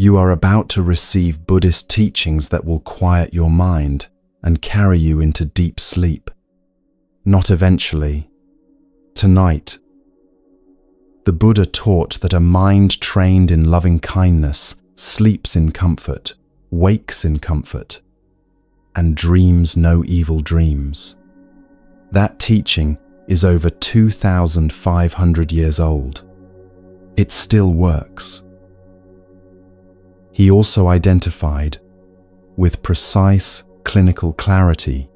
You are about to receive Buddhist teachings that will quiet your mind and carry you into deep sleep. Not eventually. Tonight. The Buddha taught that a mind trained in loving kindness sleeps in comfort, wakes in comfort, and dreams no evil dreams. That teaching is over 2,500 years old. It still works. He also identified, with precise clinical clarity,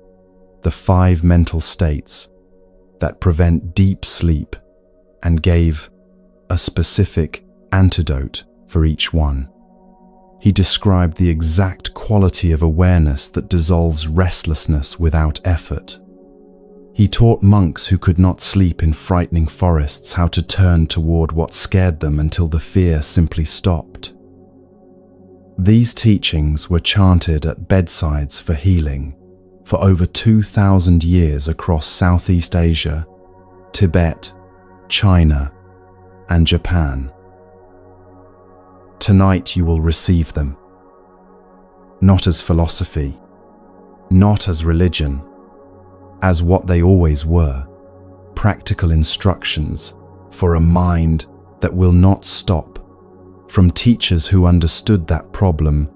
the 5 mental states that prevent deep sleep and gave a specific antidote for each one. He described the exact quality of awareness that dissolves restlessness without effort. He taught monks who could not sleep in frightening forests how to turn toward what scared them until the fear simply stopped. These teachings were chanted at bedsides for healing for over 2,000 years across Southeast Asia, Tibet, China, and Japan. Tonight you will receive them, not as philosophy, not as religion, as what they always were, practical instructions for a mind that will not stop, from teachers who understood that problem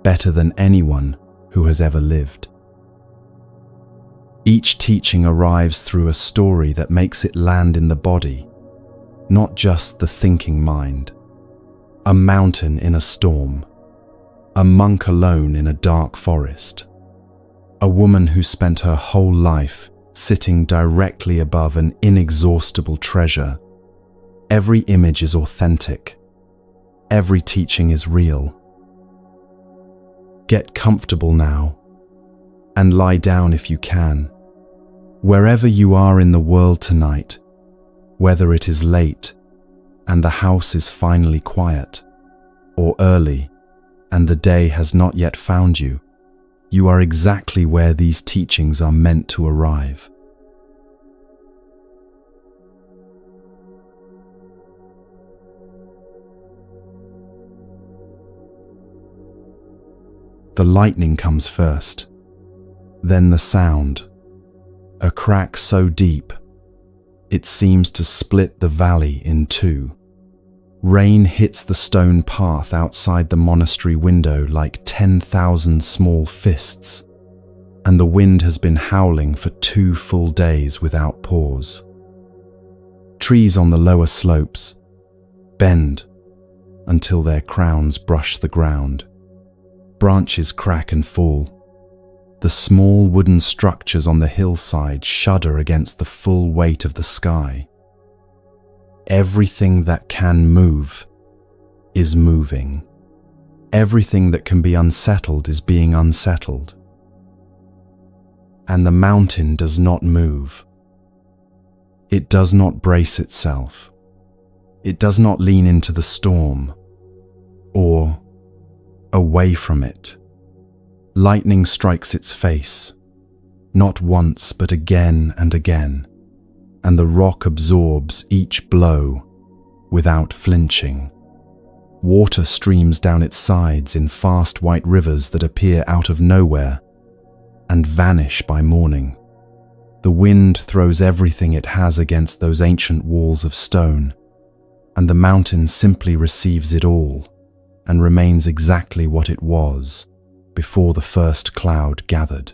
better than anyone who has ever lived. Each teaching arrives through a story that makes it land in the body, not just the thinking mind. A mountain in a storm, a monk alone in a dark forest, a woman who spent her whole life sitting directly above an inexhaustible treasure. Every image is authentic. Every teaching is real. Get comfortable now and lie down if you can. Wherever you are in the world tonight, whether it is late and the house is finally quiet, or early and the day has not yet found you, you are exactly where these teachings are meant to arrive. The lightning comes first, then the sound, a crack so deep it seems to split the valley in two. Rain hits the stone path outside the monastery window like 10,000 small fists, and the wind has been howling for 2 full days without pause. Trees on the lower slopes bend until their crowns brush the ground. Branches crack and fall. The small wooden structures on the hillside shudder against the full weight of the sky. Everything that can move is moving. Everything that can be unsettled is being unsettled. And the mountain does not move. It does not brace itself. It does not lean into the storm or away from it. Lightning strikes its face, not once but again and again, and the rock absorbs each blow without flinching. Water streams down its sides in fast white rivers that appear out of nowhere and vanish by morning. The wind throws everything it has against those ancient walls of stone, and the mountain simply receives it all and remains exactly what it was before the first cloud gathered.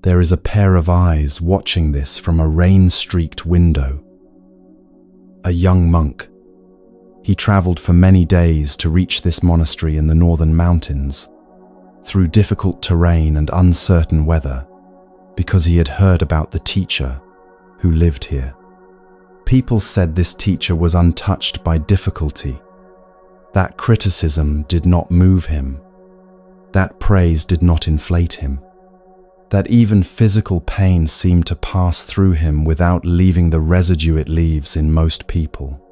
There is a pair of eyes watching this from a rain-streaked window. A young monk. He traveled for many days to reach this monastery in the northern mountains, through difficult terrain and uncertain weather, because he had heard about the teacher who lived here. People said this teacher was untouched by difficulty. That criticism did not move him. That praise did not inflate him. That even physical pain seemed to pass through him without leaving the residue it leaves in most people.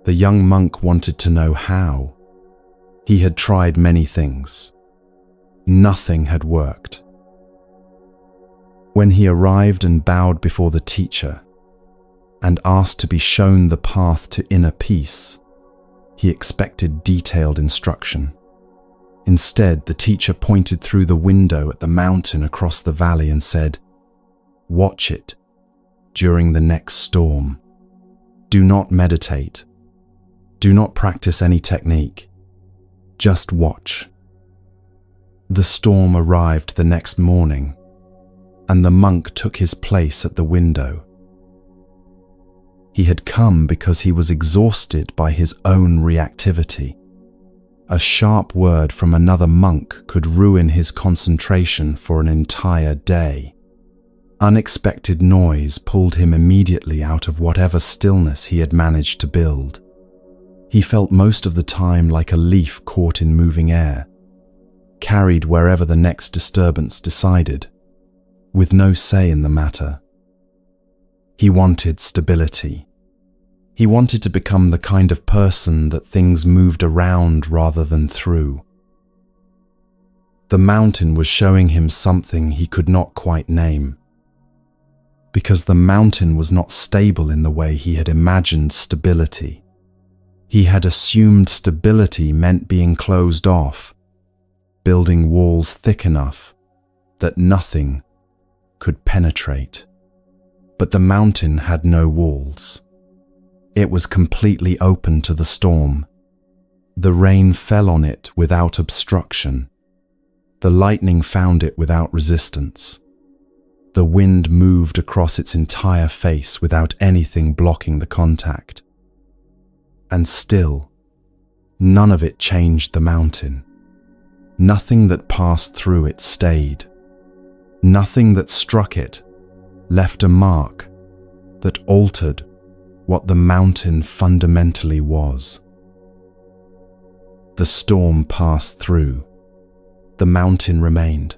The young monk wanted to know how. He had tried many things. Nothing had worked. When he arrived and bowed before the teacher and asked to be shown the path to inner peace, He expected detailed instruction. Instead, the teacher pointed through the window at the mountain across the valley and said, "Watch it during the next storm. Do not meditate. Do not practice any technique. Just watch." The storm arrived the next morning, and the monk took his place at the window. He had come because he was exhausted by his own reactivity. A sharp word from another monk could ruin his concentration for an entire day. Unexpected noise pulled him immediately out of whatever stillness he had managed to build. He felt most of the time like a leaf caught in moving air, carried wherever the next disturbance decided, with no say in the matter. He wanted stability. He wanted to become the kind of person that things moved around rather than through. The mountain was showing him something he could not quite name, because the mountain was not stable in the way he had imagined stability. He had assumed stability meant being closed off, building walls thick enough that nothing could penetrate. But the mountain had no walls. It was completely open to the storm. The rain fell on it without obstruction. The lightning found it without resistance. The wind moved across its entire face without anything blocking the contact. And still, none of it changed the mountain. Nothing that passed through it stayed. Nothing that struck it left a mark that altered what the mountain fundamentally was. The storm passed through. The mountain remained.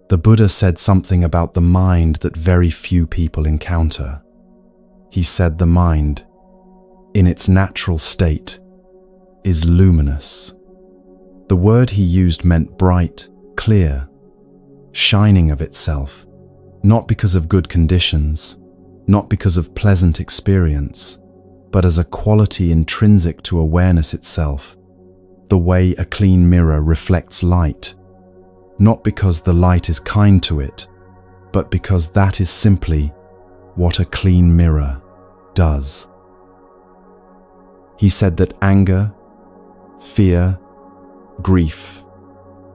The Buddha said something about the mind that very few people encounter. He said the mind, in its natural state, is luminous. The word he used meant bright, clear, shining of itself, not because of good conditions, not because of pleasant experience, but as a quality intrinsic to awareness itself, the way a clean mirror reflects light, not because the light is kind to it, but because that is simply what a clean mirror does. He said that anger, fear, grief,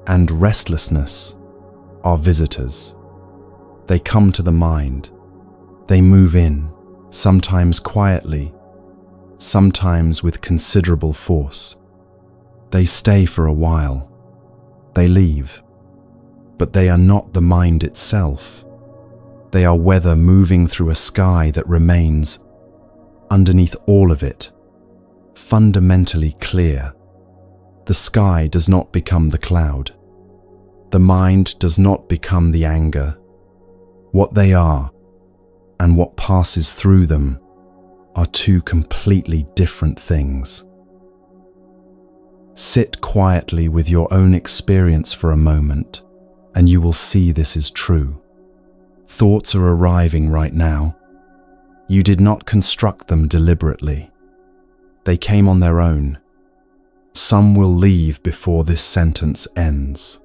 and restlessness are visitors. They come to the mind. They move in, sometimes quietly, sometimes with considerable force. They stay for a while. They leave. But they are not the mind itself. They are weather moving through a sky that remains, underneath all of it, fundamentally clear. The sky does not become the cloud. The mind does not become the anger. What they are, and what passes through them, are two completely different things. Sit quietly with your own experience for a moment, and you will see this is true. Thoughts are arriving right now. You did not construct them deliberately. They came on their own. Some will leave before this sentence ends.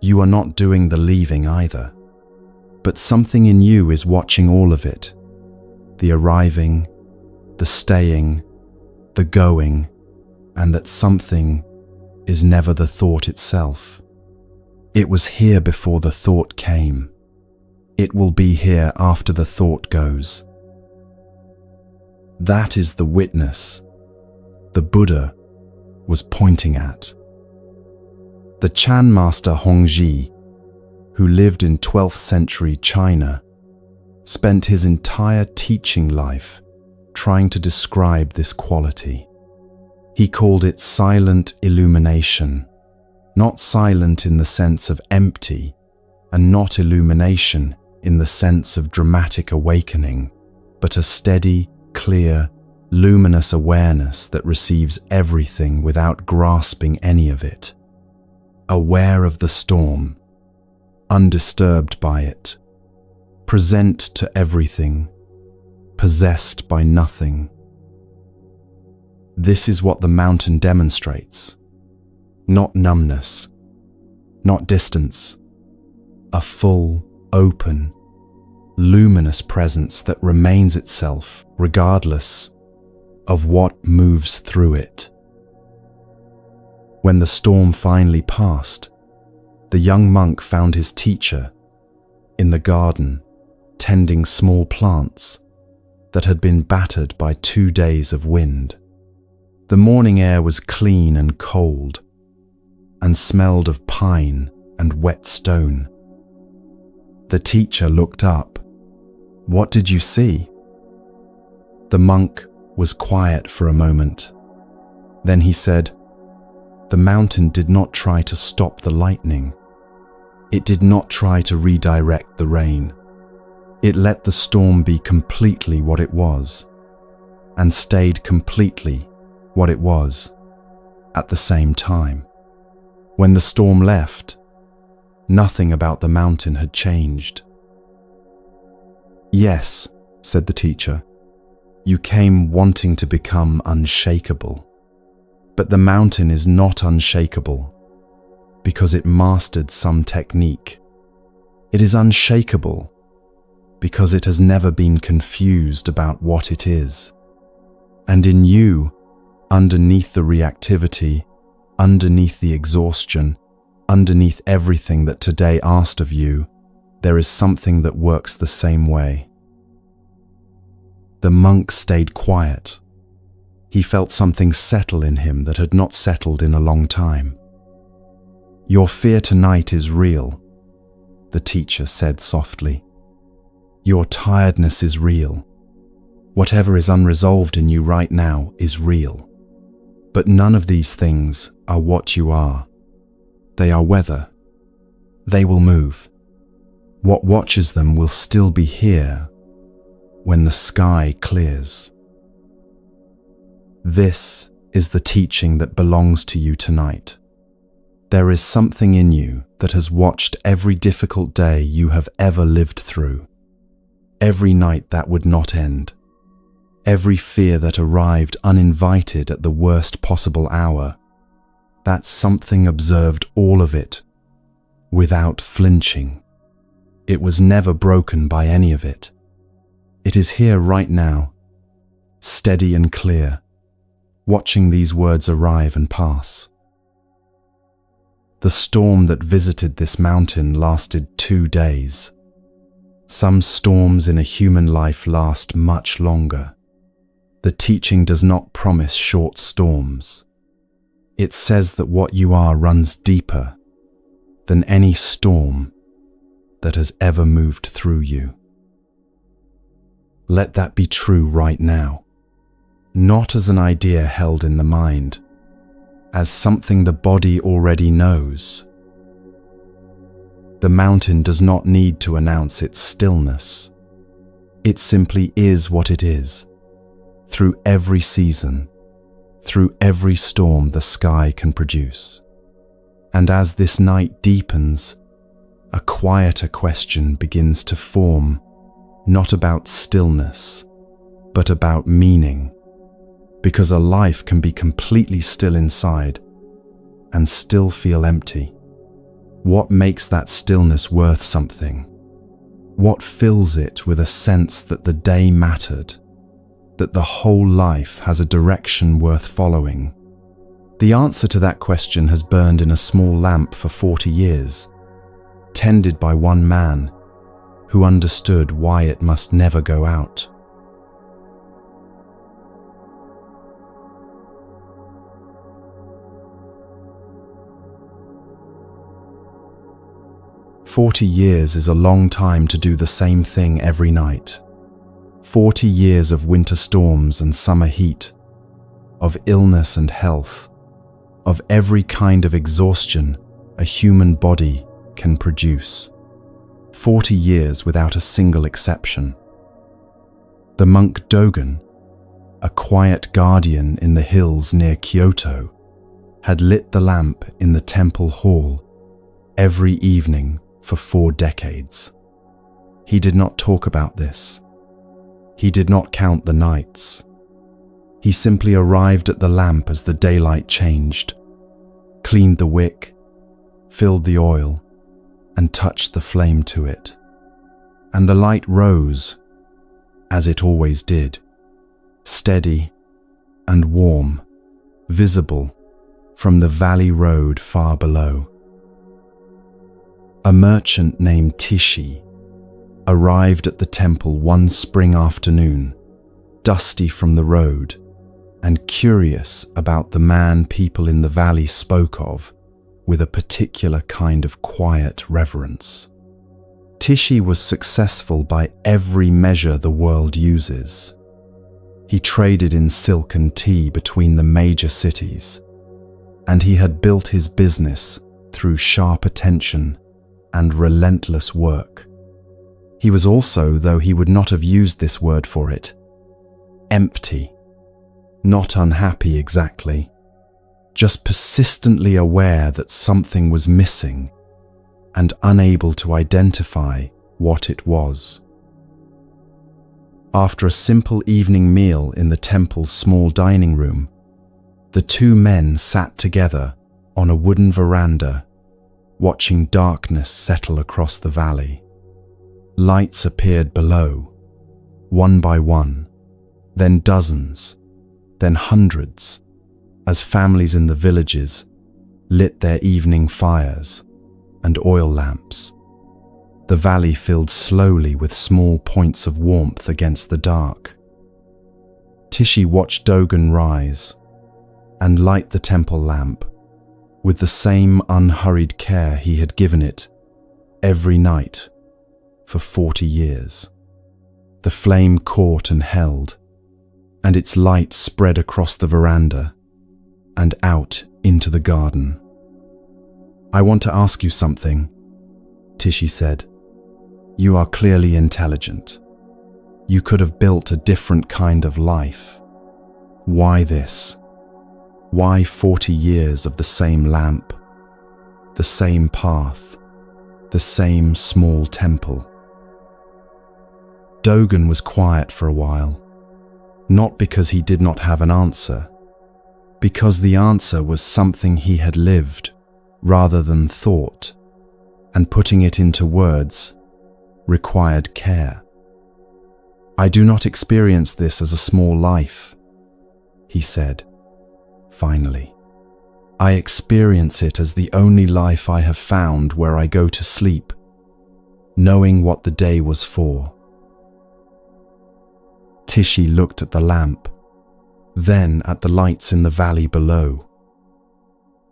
You are not doing the leaving either, but something in you is watching all of it. The arriving, the staying, the going, and that something is never the thought itself. It was here before the thought came. It will be here after the thought goes. That is the witness the Buddha was pointing at. The Chan master Hongzhi, who lived in 12th century China, spent his entire teaching life trying to describe this quality. He called it silent illumination, not silent in the sense of empty, and not illumination in the sense of dramatic awakening, but a steady, clear, luminous awareness that receives everything without grasping any of it. Aware of the storm, undisturbed by it, present to everything, possessed by nothing. This is what the mountain demonstrates. Not numbness, not distance. A full, open, luminous presence that remains itself regardless of what moves through it. When the storm finally passed, the young monk found his teacher in the garden, tending small plants that had been battered by 2 days of wind. The morning air was clean and cold, and smelled of pine and wet stone. The teacher looked up. "What did you see?" The monk was quiet for a moment. Then he said, "The mountain did not try to stop the lightning. It did not try to redirect the rain. It let the storm be completely what it was, and stayed completely what it was at the same time. When the storm left, nothing about the mountain had changed." "Yes," said the teacher, "you came wanting to become unshakable. But the mountain is not unshakable because it mastered some technique. It is unshakable because it has never been confused about what it is. And in you, underneath the reactivity, underneath the exhaustion, underneath everything that today asked of you, there is something that works the same way." The monk stayed quiet. He felt something settle in him that had not settled in a long time. "Your fear tonight is real," the teacher said softly. "Your tiredness is real. Whatever is unresolved in you right now is real. But none of these things are what you are. They are weather. They will move. What watches them will still be here when the sky clears." This is the teaching that belongs to you tonight. There is something in you that has watched every difficult day you have ever lived through, every night that would not end, every fear that arrived uninvited at the worst possible hour. That something observed all of it without flinching. It was never broken by any of it. It is here right now, steady and clear, watching these words arrive and pass. The storm that visited this mountain lasted 2 days. Some storms in a human life last much longer. The teaching does not promise short storms. It says that what you are runs deeper than any storm that has ever moved through you. Let that be true right now. Not as an idea held in the mind, as something the body already knows. The mountain does not need to announce its stillness. It simply is what it is, through every season, through every storm the sky can produce. And as this night deepens, a quieter question begins to form, not about stillness, but about meaning. Because a life can be completely still inside and still feel empty. What makes that stillness worth something? What fills it with a sense that the day mattered, that the whole life has a direction worth following? The answer to that question has burned in a small lamp for 40 years, tended by one man who understood why it must never go out. "40 years is a long time to do the same thing every night. 40 years of winter storms and summer heat, of illness and health, of every kind of exhaustion a human body can produce. 40 years without a single exception. The monk Dogen, a quiet guardian in the hills near Kyoto, had lit the lamp in the temple hall every evening for 4 decades. He did not talk about this. He did not count the nights. He simply arrived at the lamp as the daylight changed, cleaned the wick, filled the oil, and touched the flame to it. And the light rose, as it always did, steady and warm, visible from the valley road far below. A merchant named Tishi arrived at the temple one spring afternoon, dusty from the road and curious about the man people in the valley spoke of with a particular kind of quiet reverence. Tishi was successful by every measure the world uses. He traded in silk and tea between the major cities, and he had built his business through sharp attention and relentless work. He was also, though he would not have used this word for it, empty, not unhappy exactly, just persistently aware that something was missing and unable to identify what it was. After a simple evening meal in the temple's small dining room, the two men sat together on a wooden veranda, watching darkness settle across the valley. Lights appeared below, one by one, then dozens, then hundreds, as families in the villages lit their evening fires and oil lamps. The valley filled slowly with small points of warmth against the dark. Tishi watched Dogen rise and light the temple lamp with the same unhurried care he had given it every night for 40 years. The flame caught and held, and its light spread across the veranda and out into the garden. "I want to ask you something," Tishi said. "You are clearly intelligent. You could have built a different kind of life. Why this? Why 40 years of the same lamp, the same path, the same small temple?" Dogen was quiet for a while, not because he did not have an answer, because the answer was something he had lived rather than thought, and putting it into words required care. "I do not experience this as a small life," he said, finally. "I experience it as the only life I have found where I go to sleep, knowing what the day was for." Tishi looked at the lamp, then at the lights in the valley below.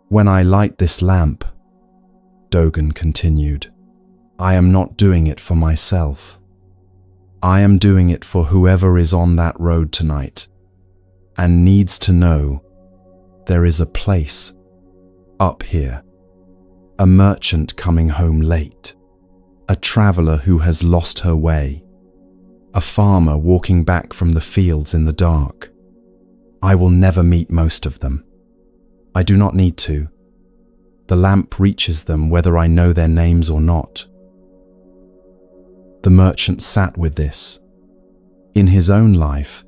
"When I light this lamp," Dogen continued, "I am not doing it for myself. I am doing it for whoever is on that road tonight and needs to know there is a place up here. A merchant coming home late, a traveler who has lost her way, a farmer walking back from the fields in the dark. I will never meet most of them. I do not need to. The lamp reaches them whether I know their names or not." The merchant sat with this. In his own life,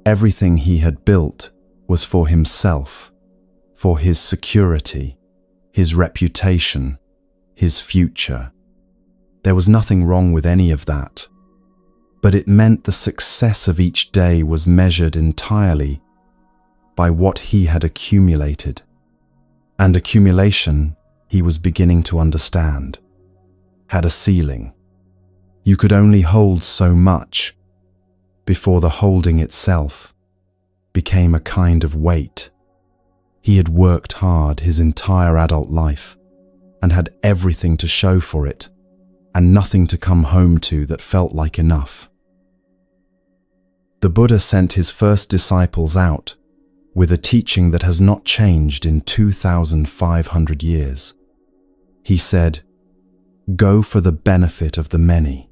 everything he had built was for himself, for his security, his reputation, his future. There was nothing wrong with any of that, but it meant the success of each day was measured entirely by what he had accumulated. And accumulation, he was beginning to understand, had a ceiling. You could only hold so much before the holding itself became a kind of weight. He had worked hard his entire adult life and had everything to show for it and nothing to come home to that felt like enough. The Buddha sent his first disciples out with a teaching that has not changed in 2,500 years. He said, "Go for the benefit of the many,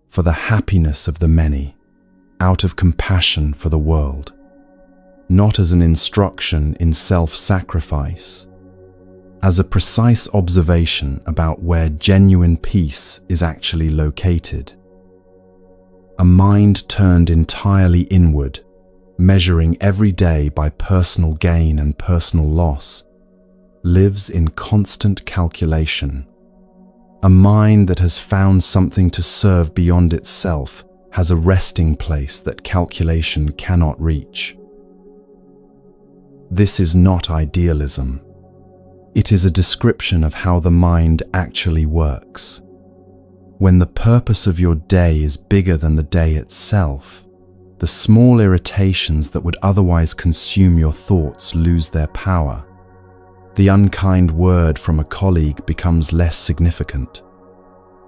for the happiness of the many, out of compassion for the world," not as an instruction in self-sacrifice, as a precise observation about where genuine peace is actually located. A mind turned entirely inward measuring every day by personal gain and personal loss, lives in constant calculation. A mind that has found something to serve beyond itself has a resting place that calculation cannot reach. This is not idealism. It is a description of how the mind actually works. When the purpose of your day is bigger than the day itself, the small irritations that would otherwise consume your thoughts lose their power. The unkind word from a colleague becomes less significant.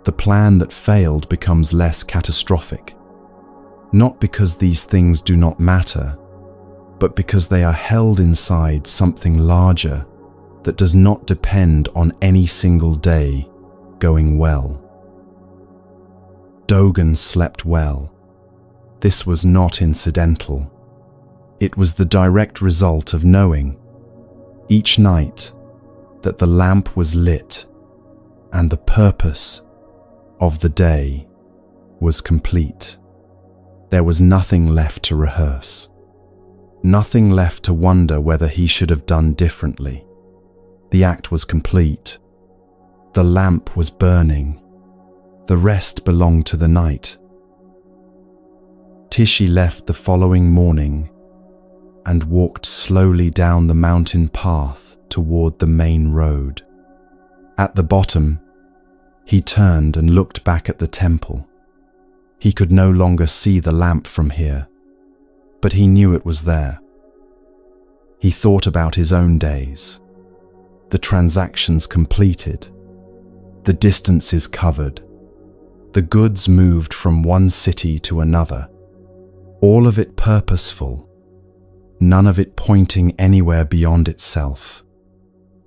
The plan that failed becomes less catastrophic. Not because these things do not matter, but because they are held inside something larger that does not depend on any single day going well. Dogen slept well. This was not incidental. It was the direct result of knowing, each night, that the lamp was lit and the purpose of the day was complete. There was nothing left to rehearse. Nothing left to wonder whether he should have done differently. The act was complete. The lamp was burning. The rest belonged to the night. Tishi left the following morning and walked slowly down the mountain path toward the main road. At the bottom, he turned and looked back at the temple. He could no longer see the lamp from here, but he knew it was there. He thought about his own days, the transactions completed, the distances covered, the goods moved from one city to another, all of it purposeful, none of it pointing anywhere beyond itself.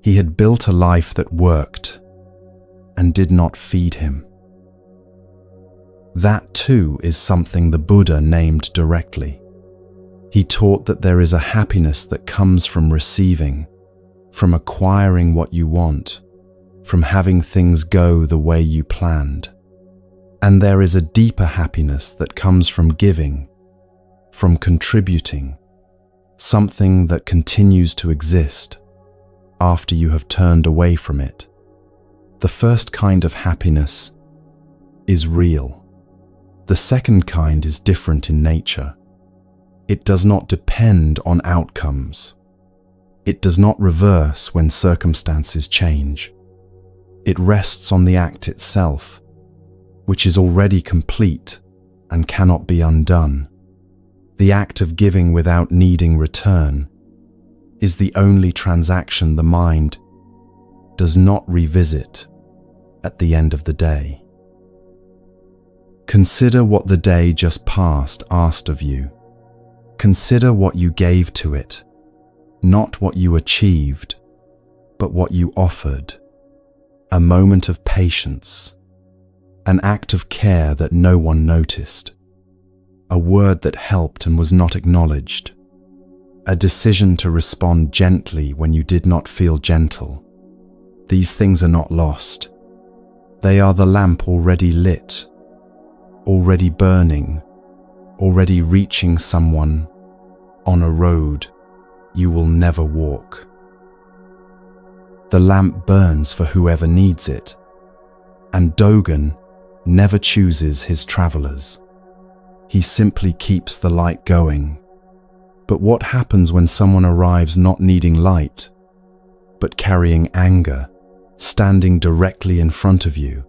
He had built a life that worked and did not feed him. That too is something the Buddha named directly. He taught that there is a happiness that comes from receiving, from acquiring what you want, from having things go the way you planned. And there is a deeper happiness that comes from giving, from contributing, something that continues to exist after you have turned away from it. The first kind of happiness is real. The second kind is different in nature. It does not depend on outcomes. It does not reverse when circumstances change. It rests on the act itself, which is already complete and cannot be undone. The act of giving without needing return is the only transaction the mind does not revisit at the end of the day. Consider what the day just past asked of you. Consider what you gave to it, not what you achieved, but what you offered. A moment of patience, an act of care that no one noticed, a word that helped and was not acknowledged, a decision to respond gently when you did not feel gentle. These things are not lost. They are the lamp already lit, already burning, already reaching someone on a road you will never walk. The lamp burns for whoever needs it, and Dogen never chooses his travelers. He simply keeps the light going. But what happens when someone arrives not needing light, but carrying anger, standing directly in front of you,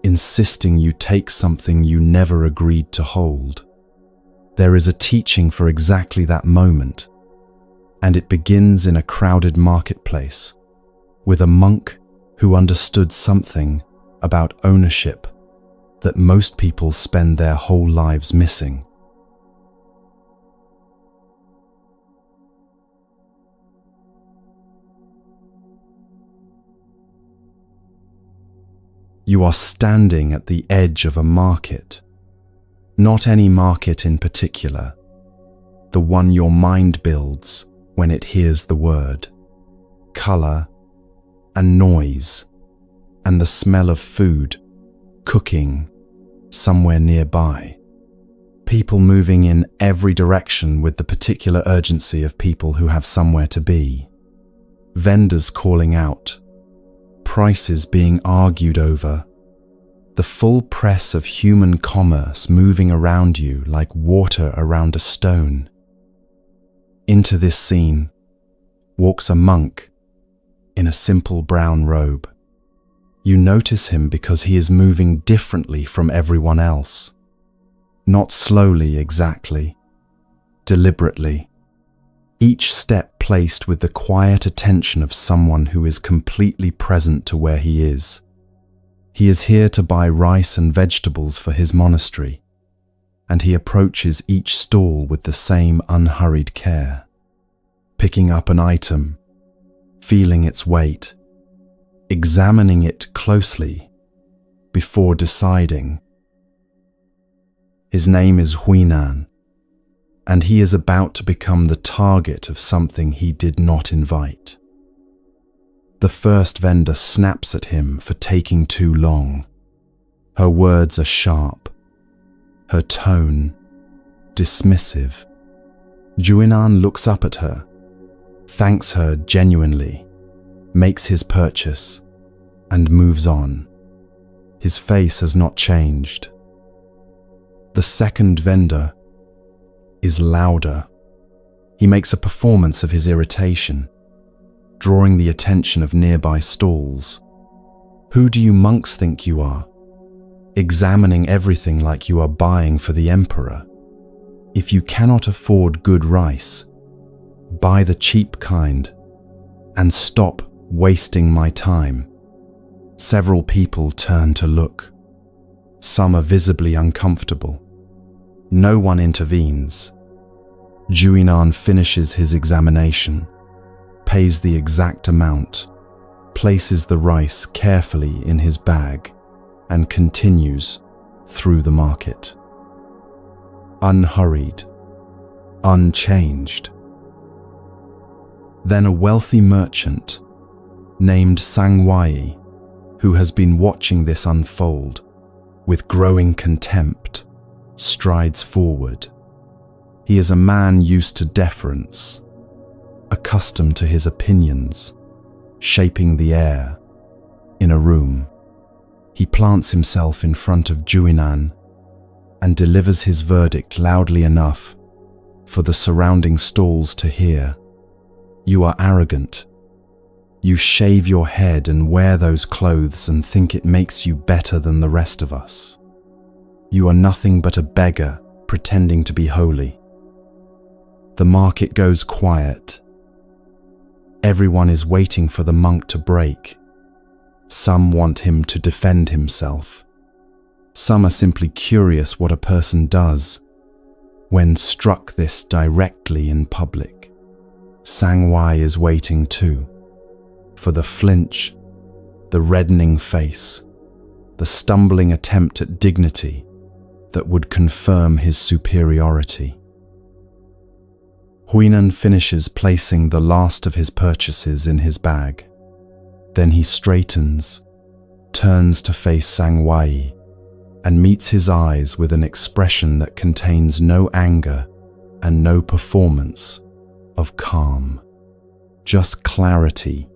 insisting you take something you never agreed to hold? There is a teaching for exactly that moment, and it begins in a crowded marketplace, with a monk who understood something about ownership that most people spend their whole lives missing. You are standing at the edge of a market. Not any market in particular, the one your mind builds when it hears the word, color, and noise, and the smell of food cooking somewhere nearby. People moving in every direction with the particular urgency of people who have somewhere to be. Vendors calling out. Prices being argued over. The full press of human commerce moving around you like water around a stone. Into this scene walks a monk in a simple brown robe. You notice him because he is moving differently from everyone else. Not slowly exactly, deliberately. Each step placed with the quiet attention of someone who is completely present to where he is. He is here to buy rice and vegetables for his monastery, and he approaches each stall with the same unhurried care, picking up an item, feeling its weight, examining it closely before deciding. His name is Huinan, and he is about to become the target of something he did not invite. The first vendor snaps at him for taking too long. Her words are sharp, her tone dismissive. Huinan looks up at her, thanks her genuinely, makes his purchase, and moves on. His face has not changed. The second vendor is louder. He makes a performance of his irritation, drawing the attention of nearby stalls. Who do you monks think you are? Examining everything like you are buying for the emperor. If you cannot afford good rice, buy the cheap kind and stop wasting my time. Several people turn to look. Some are visibly uncomfortable. No one intervenes. Huinan finishes his examination, pays the exact amount, places the rice carefully in his bag, and continues through the market. Unhurried, unchanged. Then a wealthy merchant named Sangwai, who has been watching this unfold with growing contempt, strides forward. He is a man used to deference, accustomed to his opinions, shaping the air in a room. He plants himself in front of Huinan and delivers his verdict loudly enough for the surrounding stalls to hear. You are arrogant. You shave your head and wear those clothes and think it makes you better than the rest of us. You are nothing but a beggar pretending to be holy. The market goes quiet. Everyone is waiting for the monk to break. Some want him to defend himself. Some are simply curious what a person does when struck this directly in public. Sangwai is waiting too, for the flinch, the reddening face, the stumbling attempt at dignity that would confirm his superiority. Huinan finishes placing the last of his purchases in his bag. Then he straightens, turns to face Sangwai, and meets his eyes with an expression that contains no anger and no performance of calm, just clarity.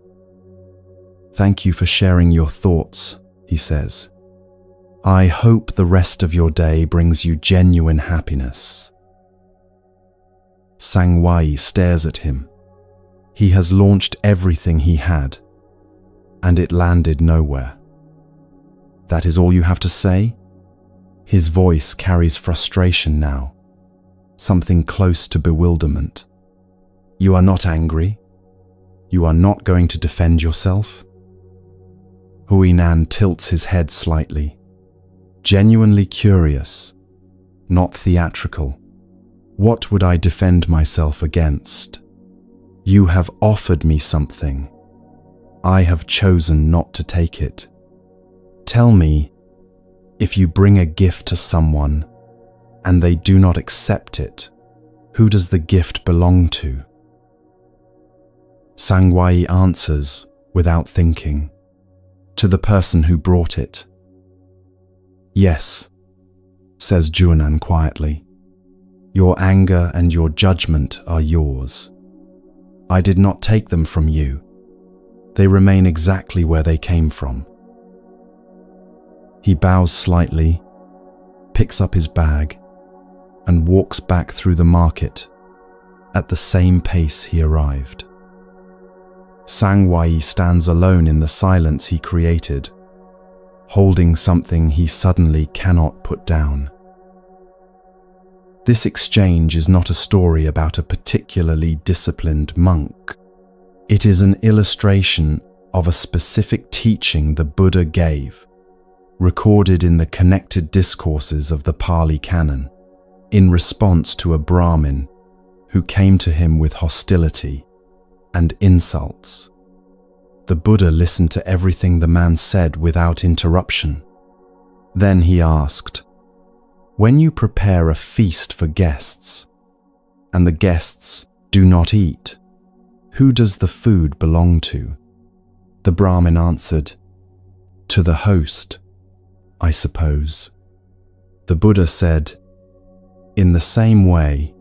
Thank you for sharing your thoughts, he says. I hope the rest of your day brings you genuine happiness. Sangwai stares at him. He has launched everything he had, and it landed nowhere. That is all you have to say? His voice carries frustration now, something close to bewilderment. You are not angry? You are not going to defend yourself? Huinan tilts his head slightly, genuinely curious, not theatrical. What would I defend myself against? You have offered me something. I have chosen not to take it. Tell me, if you bring a gift to someone and they do not accept it, who does the gift belong to? Sangwai answers without thinking, to the person who brought it. Yes, says Huinan quietly. Your anger and your judgment are yours. I did not take them from you. They remain exactly where they came from. He bows slightly, picks up his bag, and walks back through the market at the same pace he arrived. Sangwai stands alone in the silence he created, holding something he suddenly cannot put down. This exchange is not a story about a particularly disciplined monk. It is an illustration of a specific teaching the Buddha gave, recorded in the connected discourses of the Pali Canon, in response to a Brahmin who came to him with hostility and insults. The Buddha listened to everything the man said without interruption. Then he asked, "When you prepare a feast for guests, and the guests do not eat, who does the food belong to?" The Brahmin answered, "To the host, I suppose." The Buddha said, "In the same way,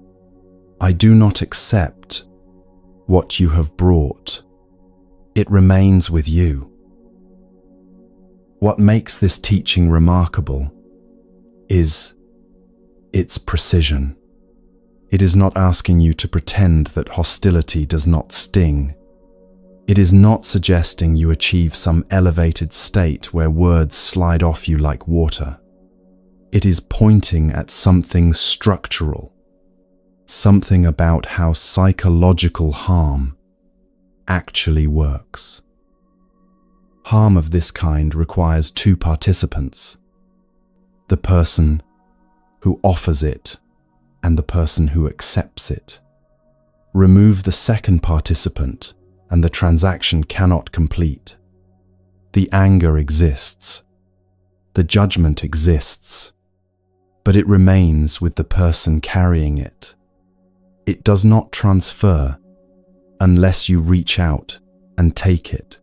I do not accept what you have brought. It remains with you." What makes this teaching remarkable is its precision. It is not asking you to pretend that hostility does not sting. It is not suggesting you achieve some elevated state where words slide off you like water. It is pointing at something structural, something about how psychological harm actually works. Harm of this kind requires two participants: the person who offers it and the person who accepts it. Remove the second participant and the transaction cannot complete. The anger exists, the judgment exists, but it remains with the person carrying it. It does not transfer unless you reach out and take it.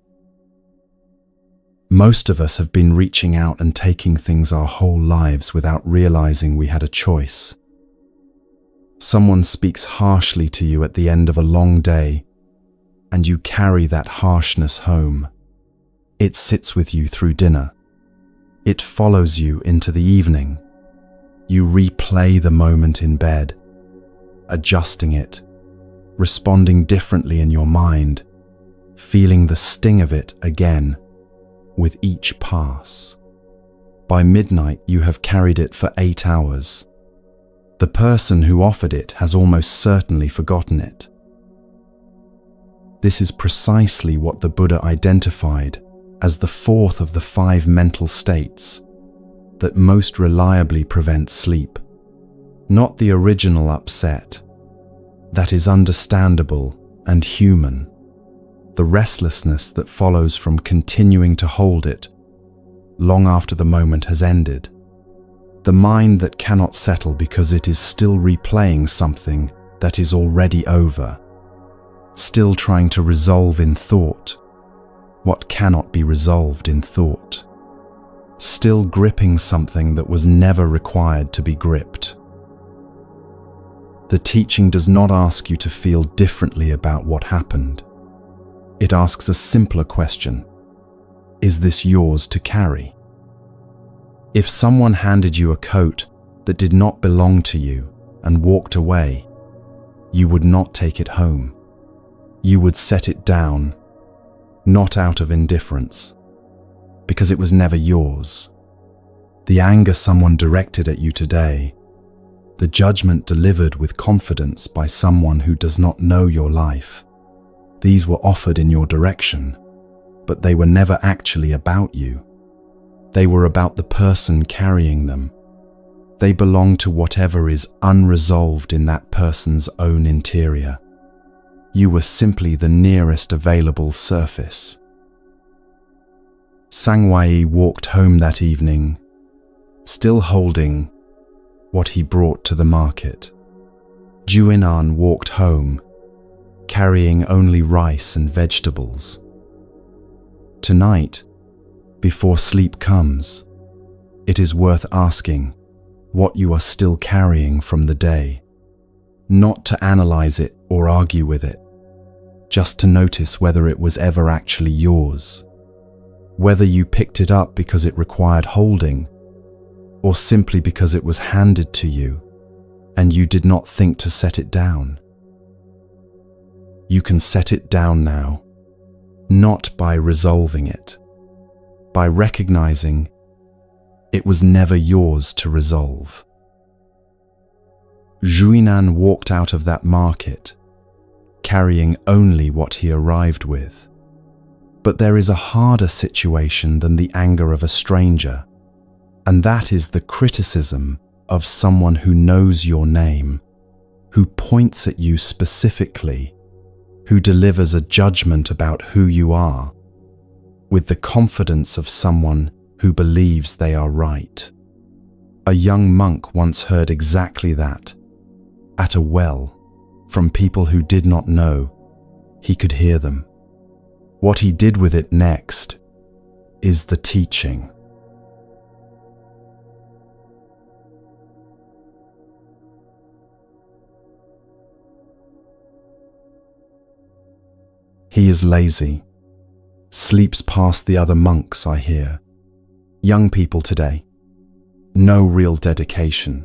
Most of us have been reaching out and taking things our whole lives without realizing we had a choice. Someone speaks harshly to you at the end of a long day, and you carry that harshness home. It sits with you through dinner. It follows you into the evening. You replay the moment in bed, adjusting it, responding differently in your mind, feeling the sting of it again with each pass. By midnight, you have carried it for 8 hours. The person who offered it has almost certainly forgotten it. This is precisely what the Buddha identified as the fourth of the 5 mental states that most reliably prevent sleep. Not the original upset. That is understandable and human. The restlessness that follows from continuing to hold it long after the moment has ended. The mind that cannot settle because it is still replaying something that is already over, still trying to resolve in thought what cannot be resolved in thought, still gripping something that was never required to be gripped. The teaching does not ask you to feel differently about what happened. It asks a simpler question: is this yours to carry? If someone handed you a coat that did not belong to you and walked away, you would not take it home. You would set it down, not out of indifference, because it was never yours. The anger someone directed at you today, the judgment delivered with confidence by someone who does not know your life, these were offered in your direction, but they were never actually about you. They were about the person carrying them. They belong to whatever is unresolved in that person's own interior. You were simply the nearest available surface. Sangwai walked home that evening, still holding what he brought to the market. Juinan walked home, carrying only rice and vegetables. Tonight, before sleep comes, it is worth asking what you are still carrying from the day. not to analyze it or argue with it, just to notice whether it was ever actually yours, whether you picked it up because it required holding, or simply because it was handed to you and you did not think to set it down. You can set it down now, not by resolving it, by recognizing it was never yours to resolve. Juinan walked out of that market, carrying only what he arrived with. But there is a harder situation than the anger of a stranger, and that is the criticism of someone who knows your name, who points at you specifically, who delivers a judgment about who you are, with the confidence of someone who believes they are right. A young monk once heard exactly that, at a well, from people who did not know. He could hear them. What he did with it next is the teaching. He is lazy, sleeps past the other monks, I hear. Young people today, no real dedication,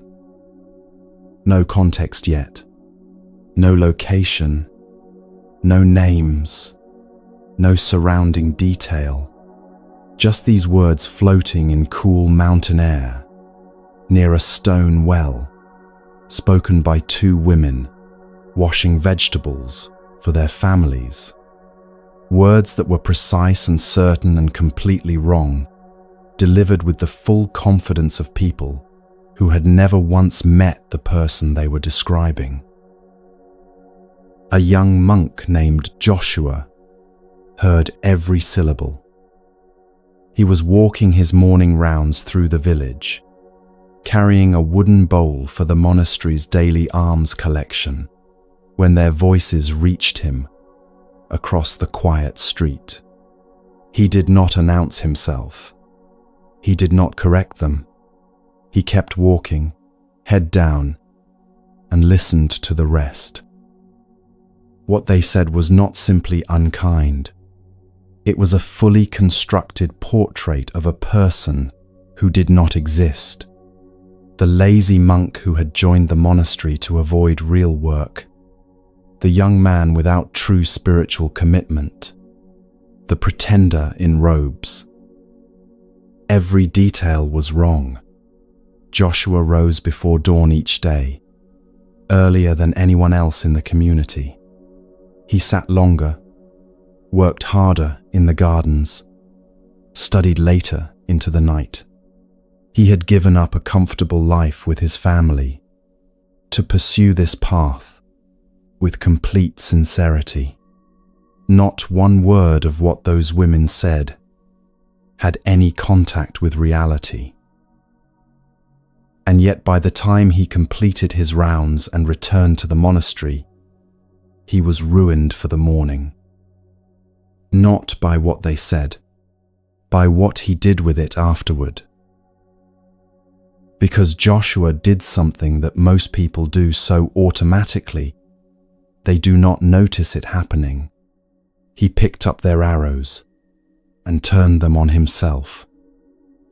no context yet, no location, no names, no surrounding detail, just these words floating in cool mountain air, near a stone well, spoken by two women washing vegetables for their families. Words that were precise and certain and completely wrong, delivered with the full confidence of people who had never once met the person they were describing. A young monk named Joshua heard every syllable. He was walking his morning rounds through the village, carrying a wooden bowl for the monastery's daily alms collection, when their voices reached him across the quiet street. He did not announce himself. He did not correct them. He kept walking, head down, and listened to the rest. What they said was not simply unkind. It was a fully constructed portrait of a person who did not exist. The lazy monk who had joined the monastery to avoid real work. The young man without true spiritual commitment. The pretender in robes. Every detail was wrong. Joshua rose before dawn each day, earlier than anyone else in the community. He sat longer, worked harder in the gardens, studied later into the night. He had given up a comfortable life with his family to pursue this path with complete sincerity. Not one word of what those women said had any contact with reality. And yet by the time he completed his rounds and returned to the monastery, he was ruined for the morning. Not by what they said, by what he did with it afterward. Because Joshua did something that most people do so automatically, they do not notice it happening. He picked up their arrows and turned them on himself.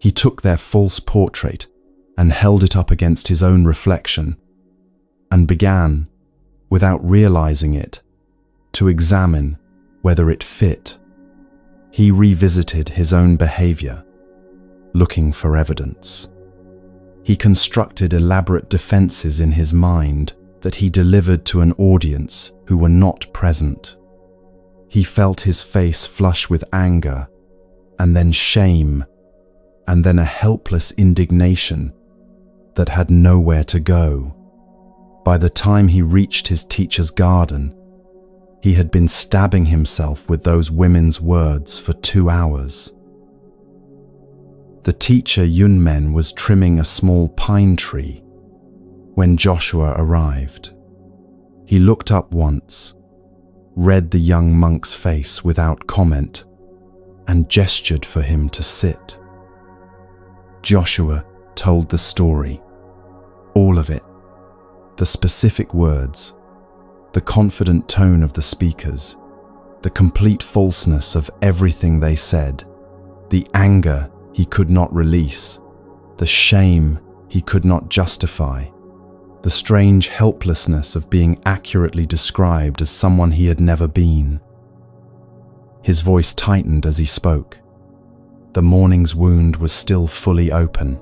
He took their false portrait and held it up against his own reflection and began, without realizing it, to examine whether it fit. He revisited his own behavior, looking for evidence. He constructed elaborate defenses in his mind that he delivered to an audience who were not present. He felt his face flush with anger, and then shame, and then a helpless indignation that had nowhere to go. By the time he reached his teacher's garden, he had been stabbing himself with those women's words for 2 hours. The teacher Yunmen was trimming a small pine tree when Joshua arrived. He looked up once, read the young monk's face without comment, and gestured for him to sit. Joshua told the story, all of it, The specific words, the confident tone of the speakers, the complete falseness of everything they said, the anger he could not release, the shame he could not justify, the strange helplessness of being accurately described as someone he had never been. His voice tightened as he spoke. The morning's wound was still fully open.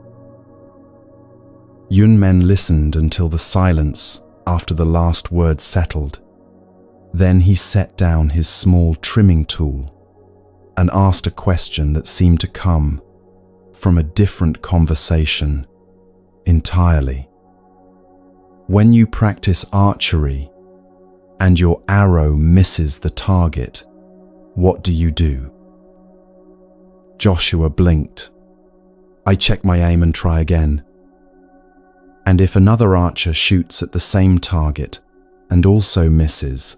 Yunmen listened until the silence after the last word settled. Then he set down his small trimming tool and asked a question that seemed to come from a different conversation entirely. When you practice archery and your arrow misses the target, what do you do? Joshua blinked. I check my aim and try again. And if another archer shoots at the same target and also misses,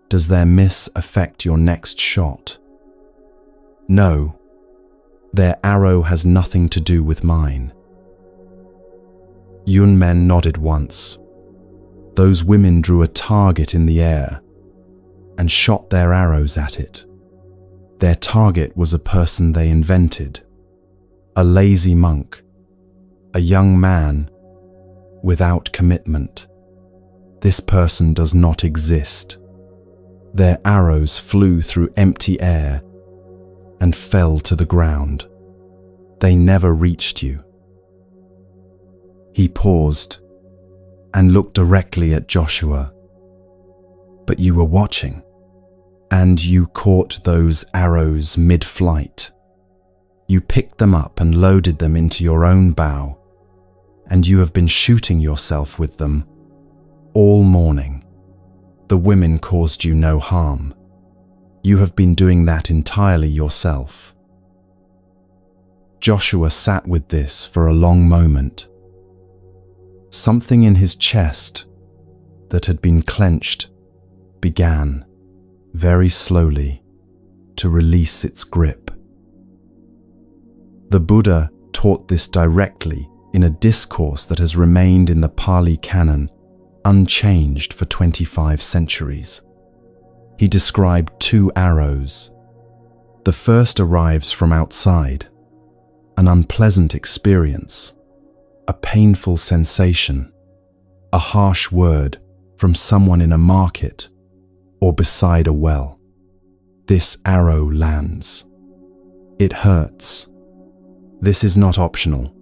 does their miss affect your next shot? No, their arrow has nothing to do with mine. Yunmen nodded once. Those women drew a target in the air and shot their arrows at it. Their target was a person they invented, a lazy monk, a young man without commitment. This person does not exist. Their arrows flew through empty air and fell to the ground. They never reached you. He paused and looked directly at Joshua. But you were watching, and you caught those arrows mid-flight. You picked them up and loaded them into your own bow, and you have been shooting yourself with them all morning. The women caused you no harm. You have been doing that entirely yourself. Joshua sat with this for a long moment. Something in his chest that had been clenched began, very slowly, to release its grip. The Buddha taught this directly in a discourse that has remained in the Pali Canon unchanged for 25 centuries. He described two arrows. The first arrives from outside, an unpleasant experience, a painful sensation, a harsh word from someone in a market or beside a well. This arrow lands. It hurts. This is not optional.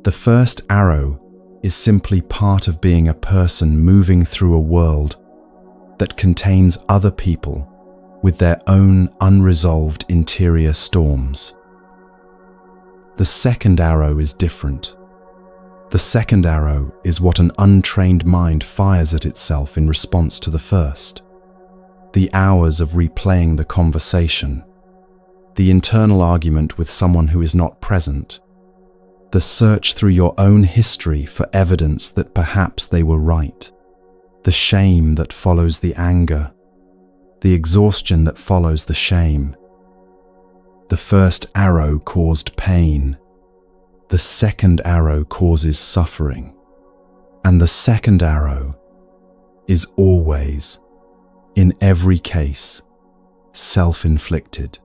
The first arrow is simply part of being a person moving through a world that contains other people with their own unresolved interior storms. The second arrow is different. The second arrow is what an untrained mind fires at itself in response to the first. The hours of replaying the conversation, the internal argument with someone who is not present, the search through your own history for evidence that perhaps they were right, the shame that follows the anger, the exhaustion that follows the shame. The first arrow caused pain. The second arrow causes suffering. And the second arrow is always, in every case, self-inflicted.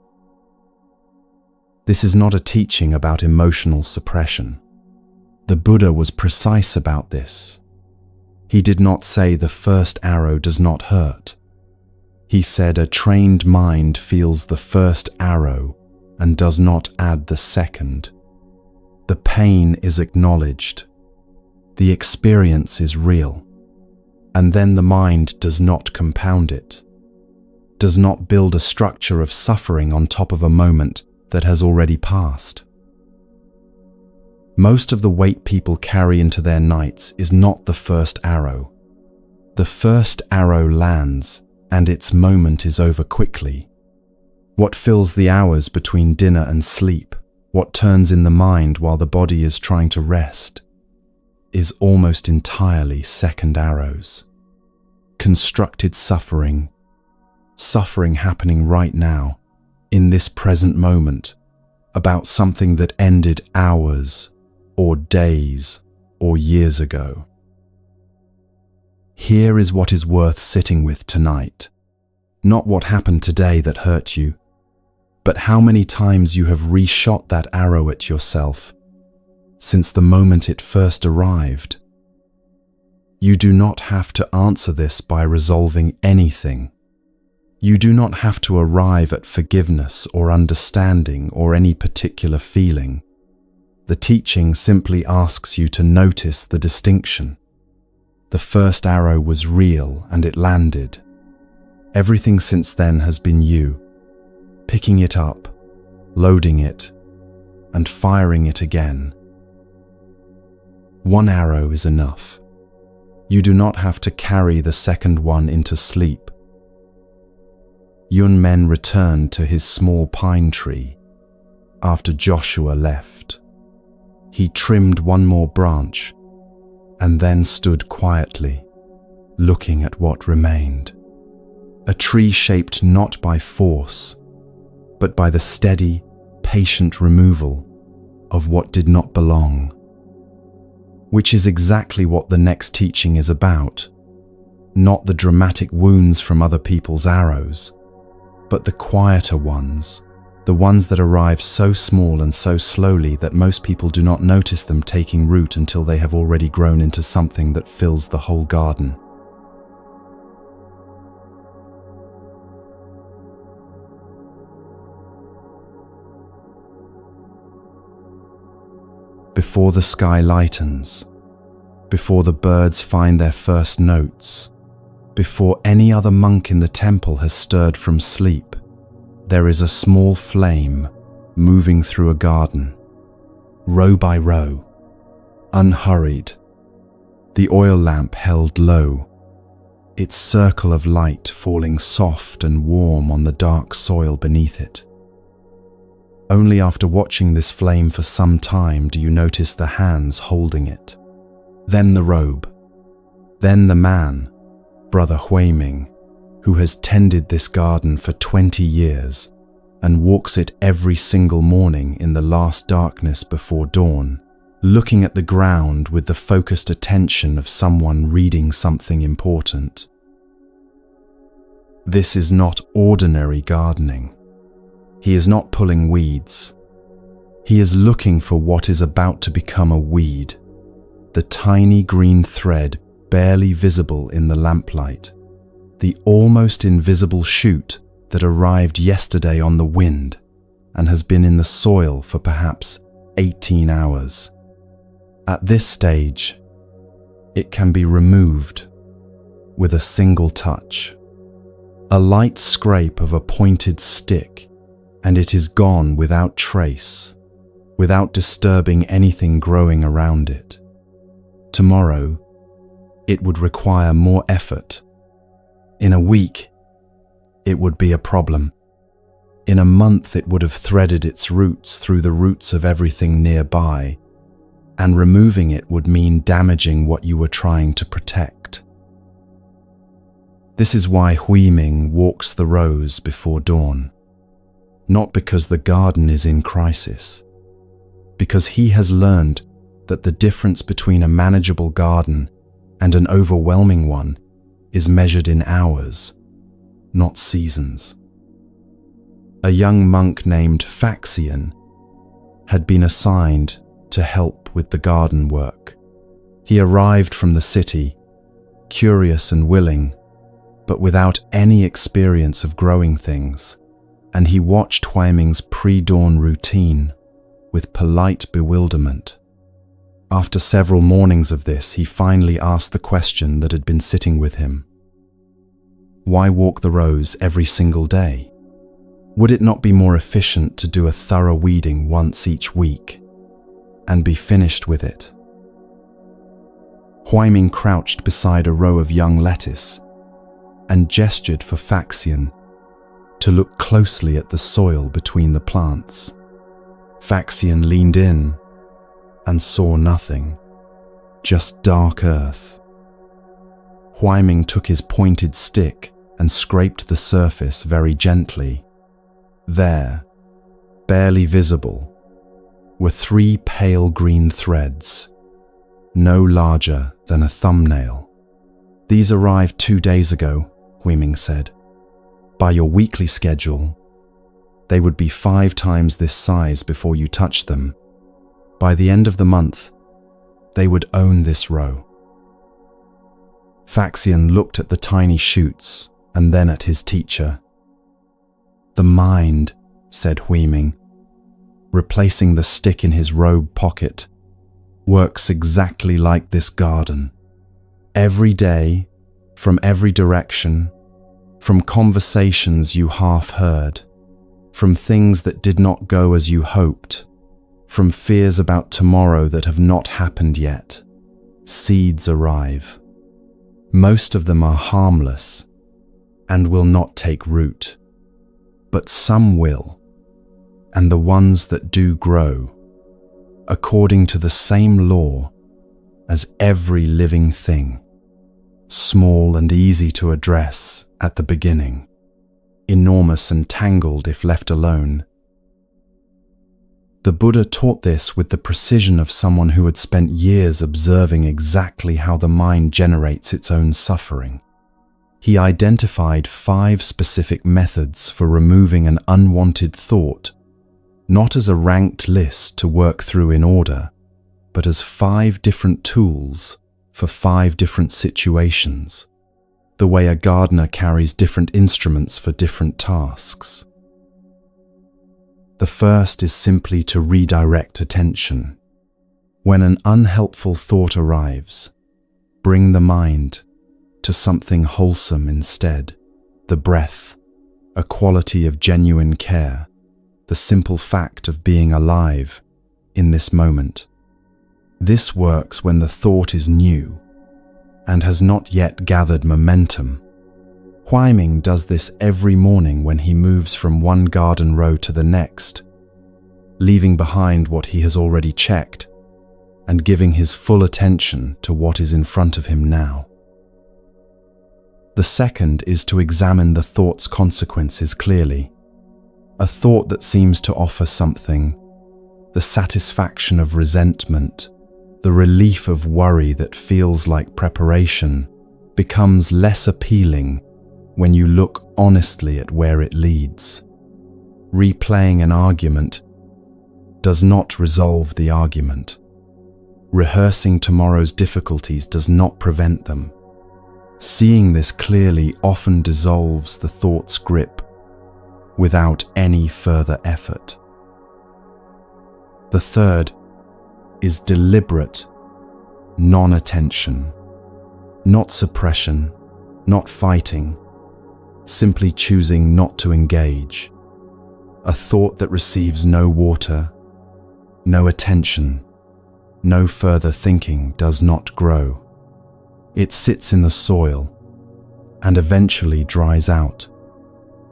This is not a teaching about emotional suppression. The Buddha was precise about this. He did not say the first arrow does not hurt. He said a trained mind feels the first arrow and does not add the second. The pain is acknowledged. The experience is real. And then the mind does not compound it, does not build a structure of suffering on top of a moment that has already passed. Most of the weight people carry into their nights is not the first arrow. The first arrow lands, and its moment is over quickly. What fills the hours between dinner and sleep, what turns in the mind while the body is trying to rest, is almost entirely second arrows. Constructed suffering, suffering happening right now, in this present moment, about something that ended hours or days or years ago. Here is what is worth sitting with tonight. Not what happened today that hurt you, but how many times you have reshot that arrow at yourself since the moment it first arrived. You do not have to answer this by resolving anything. You do not have to arrive at forgiveness or understanding or any particular feeling. The teaching simply asks you to notice the distinction. The first arrow was real and it landed. Everything since then has been you, picking it up, loading it, and firing it again. One arrow is enough. You do not have to carry the second one into sleep. Yun Men returned to his small pine tree after Joshua left. He trimmed one more branch and then stood quietly, looking at what remained. A tree shaped not by force, but by the steady, patient removal of what did not belong. Which is exactly what the next teaching is about. Not the dramatic wounds from other people's arrows, but the quieter ones, the ones that arrive so small and so slowly that most people do not notice them taking root until they have already grown into something that fills the whole garden. Before the sky lightens, before the birds find their first notes, before any other monk in the temple has stirred from sleep, there is a small flame moving through a garden, row by row, unhurried, the oil lamp held low, its circle of light falling soft and warm on the dark soil beneath it. Only after watching this flame for some time do you notice the hands holding it, then the robe, then the man, Brother Huiming, who has tended this garden for 20 years and walks it every single morning in the last darkness before dawn, looking at the ground with the focused attention of someone reading something important. This is not ordinary gardening. He is not pulling weeds. He is looking for what is about to become a weed, the tiny green thread barely visible in the lamplight, the almost invisible shoot that arrived yesterday on the wind and has been in the soil for perhaps 18 hours. At this stage, it can be removed with a single touch. A light scrape of a pointed stick, and it is gone without trace, without disturbing anything growing around it. Tomorrow, it would require more effort. In a week, it would be a problem. In a month, it would have threaded its roots through the roots of everything nearby, and removing it would mean damaging what you were trying to protect. This is why Huiming walks the rows before dawn. Not because the garden is in crisis, because he has learned that the difference between a manageable garden and an overwhelming one is measured in hours, not seasons. A young monk named Faxian had been assigned to help with the garden work. He arrived from the city, curious and willing, but without any experience of growing things, and he watched Huiming's pre-dawn routine with polite bewilderment. After several mornings of this, he finally asked the question that had been sitting with him. Why walk the rows every single day? Would it not be more efficient to do a thorough weeding once each week and be finished with it? Huiming crouched beside a row of young lettuce and gestured for Faxian to look closely at the soil between the plants. Faxian leaned in and saw nothing, just dark earth. Huiming took his pointed stick and scraped the surface very gently. There, barely visible, were 3 pale green threads, no larger than a thumbnail. These arrived 2 days ago, Huiming said. By your weekly schedule, they would be 5 times this size before you touch them. By the end of the month, they would own this row. Faxian looked at the tiny shoots and then at his teacher. The mind, said Huiming, replacing the stick in his robe pocket, works exactly like this garden. Every day, from every direction, from conversations you half heard, from things that did not go as you hoped, from fears about tomorrow that have not happened yet, seeds arrive. Most of them are harmless and will not take root, but some will, and the ones that do grow, according to the same law as every living thing, small and easy to address at the beginning, enormous and tangled if left alone. The Buddha taught this with the precision of someone who had spent years observing exactly how the mind generates its own suffering. He identified 5 specific methods for removing an unwanted thought, not as a ranked list to work through in order, but as 5 different tools for 5 different situations, the way a gardener carries different instruments for different tasks. The first is simply to redirect attention. When an unhelpful thought arrives, bring the mind to something wholesome instead, the breath, a quality of genuine care, the simple fact of being alive in this moment. This works when the thought is new and has not yet gathered momentum. Huiming does this every morning when he moves from one garden row to the next, leaving behind what he has already checked and giving his full attention to what is in front of him now. The second is to examine the thought's consequences clearly. A thought that seems to offer something, the satisfaction of resentment, the relief of worry that feels like preparation, becomes less appealing when you look honestly at where it leads. Replaying an argument does not resolve the argument. Rehearsing tomorrow's difficulties does not prevent them. Seeing this clearly often dissolves the thought's grip without any further effort. The third is deliberate non-attention, not suppression, not fighting, simply choosing not to engage. A thought that receives no water, no attention, no further thinking does not grow. It sits in the soil and eventually dries out.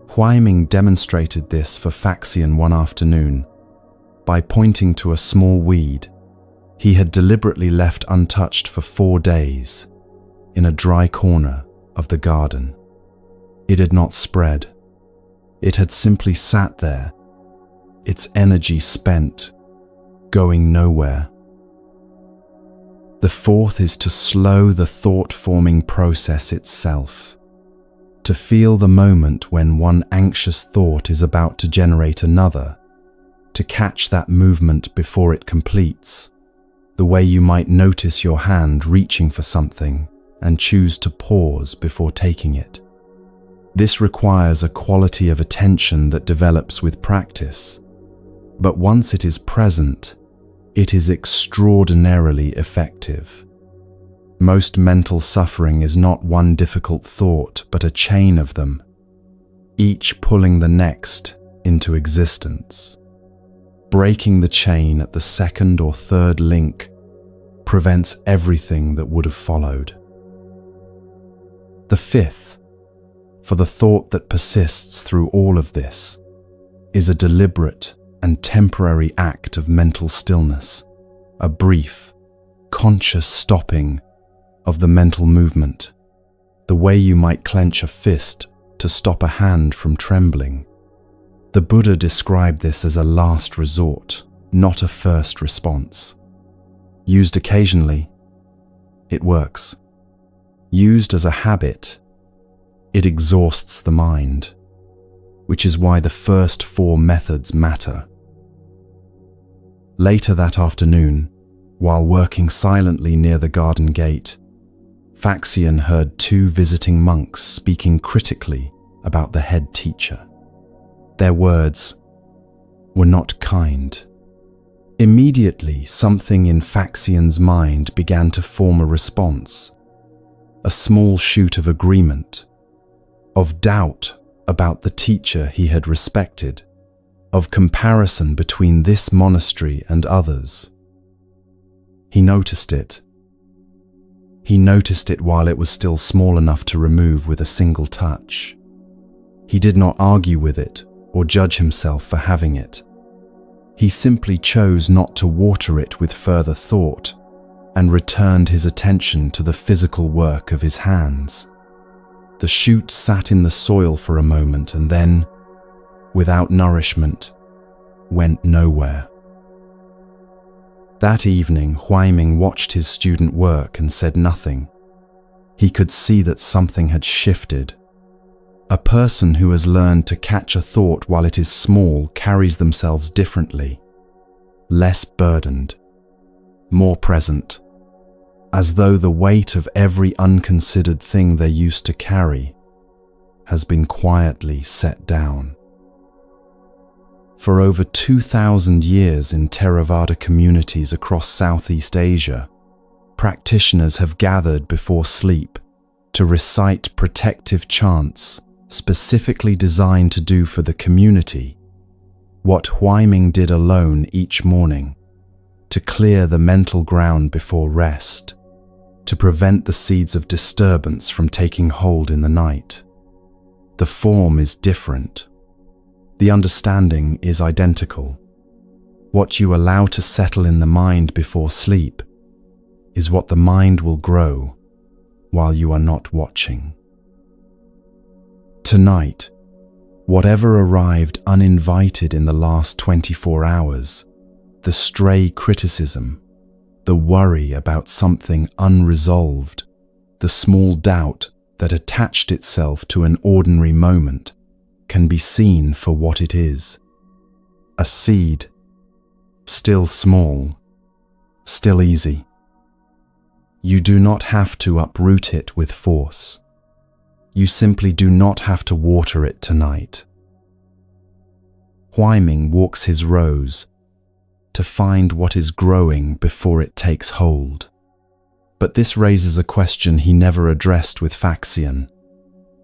Huiming demonstrated this for Faxian one afternoon by pointing to a small weed he had deliberately left untouched for 4 days in a dry corner of the garden. It had not spread. It had simply sat there, its energy spent, going nowhere. The fourth is to slow the thought-forming process itself, to feel the moment when one anxious thought is about to generate another, to catch that movement before it completes, the way you might notice your hand reaching for something and choose to pause before taking it. This requires a quality of attention that develops with practice, but once it is present, it is extraordinarily effective. Most mental suffering is not one difficult thought, but a chain of them, each pulling the next into existence. Breaking the chain at the second or third link prevents everything that would have followed. The fifth, for the thought that persists through all of this, is a deliberate and temporary act of mental stillness, a brief, conscious stopping of the mental movement, the way you might clench a fist to stop a hand from trembling. The Buddha described this as a last resort, not a first response. Used occasionally, it works. Used as a habit, it exhausts the mind, which is why the first 4 methods matter. Later that afternoon, while working silently near the garden gate, Faxian heard 2 visiting monks speaking critically about the head teacher. Their words were not kind. Immediately, something in Faxian's mind began to form a response, a small shoot of agreement, of doubt about the teacher he had respected, of comparison between this monastery and others. He noticed it. He noticed it while it was still small enough to remove with a single touch. He did not argue with it or judge himself for having it. He simply chose not to water it with further thought and returned his attention to the physical work of his hands. The shoot sat in the soil for a moment and then, without nourishment, went nowhere. That evening, Huaiming watched his student work and said nothing. He could see that something had shifted. A person who has learned to catch a thought while it is small carries themselves differently, less burdened, more present, as though the weight of every unconsidered thing they used to carry has been quietly set down. For over 2,000 years in Theravada communities across Southeast Asia, practitioners have gathered before sleep to recite protective chants specifically designed to do for the community what Huaiming did alone each morning, to clear the mental ground before rest, to prevent the seeds of disturbance from taking hold in the night. The form is different. The understanding is identical. What you allow to settle in the mind before sleep is what the mind will grow while you are not watching. Tonight, whatever arrived uninvited in the last 24 hours, the stray criticism, the worry about something unresolved, the small doubt that attached itself to an ordinary moment, can be seen for what it is. A seed, still small, still easy. You do not have to uproot it with force. You simply do not have to water it tonight. Huaiming walks his rose to find what is growing before it takes hold. But this raises a question he never addressed with Faxian,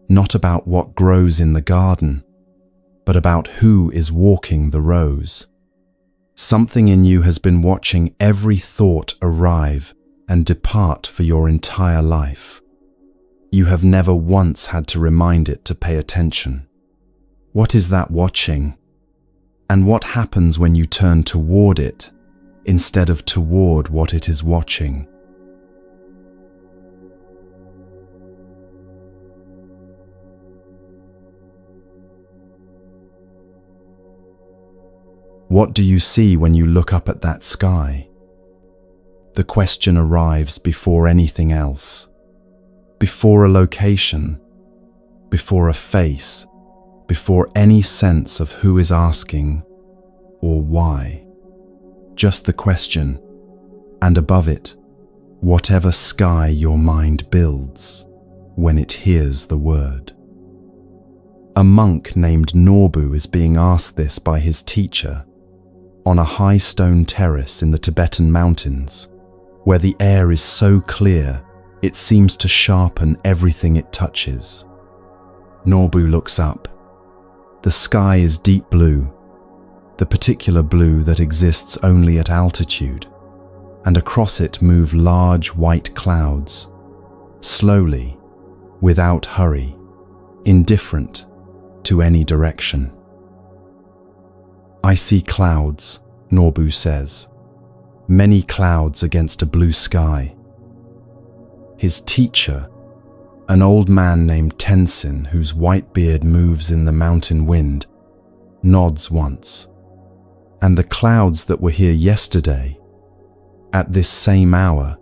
not about what grows in the garden, but about who is walking the rose. Something in you has been watching every thought arrive and depart for your entire life. You have never once had to remind it to pay attention. What is that watching? And what happens when you turn toward it instead of toward what it is watching? What do you see when you look up at that sky? The question arrives before anything else. Before a location, before a face, before any sense of who is asking or why. Just the question, and above it, whatever sky your mind builds when it hears the word. A monk named Norbu is being asked this by his teacher on a high stone terrace in the Tibetan mountains, where the air is so clear it seems to sharpen everything it touches. Norbu looks up. The sky is deep blue, the particular blue that exists only at altitude, and across it move large white clouds, slowly, without hurry, indifferent to any direction. I see clouds, Norbu says, many clouds against a blue sky. His teacher, an old man named Tenzin, whose white beard moves in the mountain wind, nods once. And the clouds that were here yesterday, at this same hour,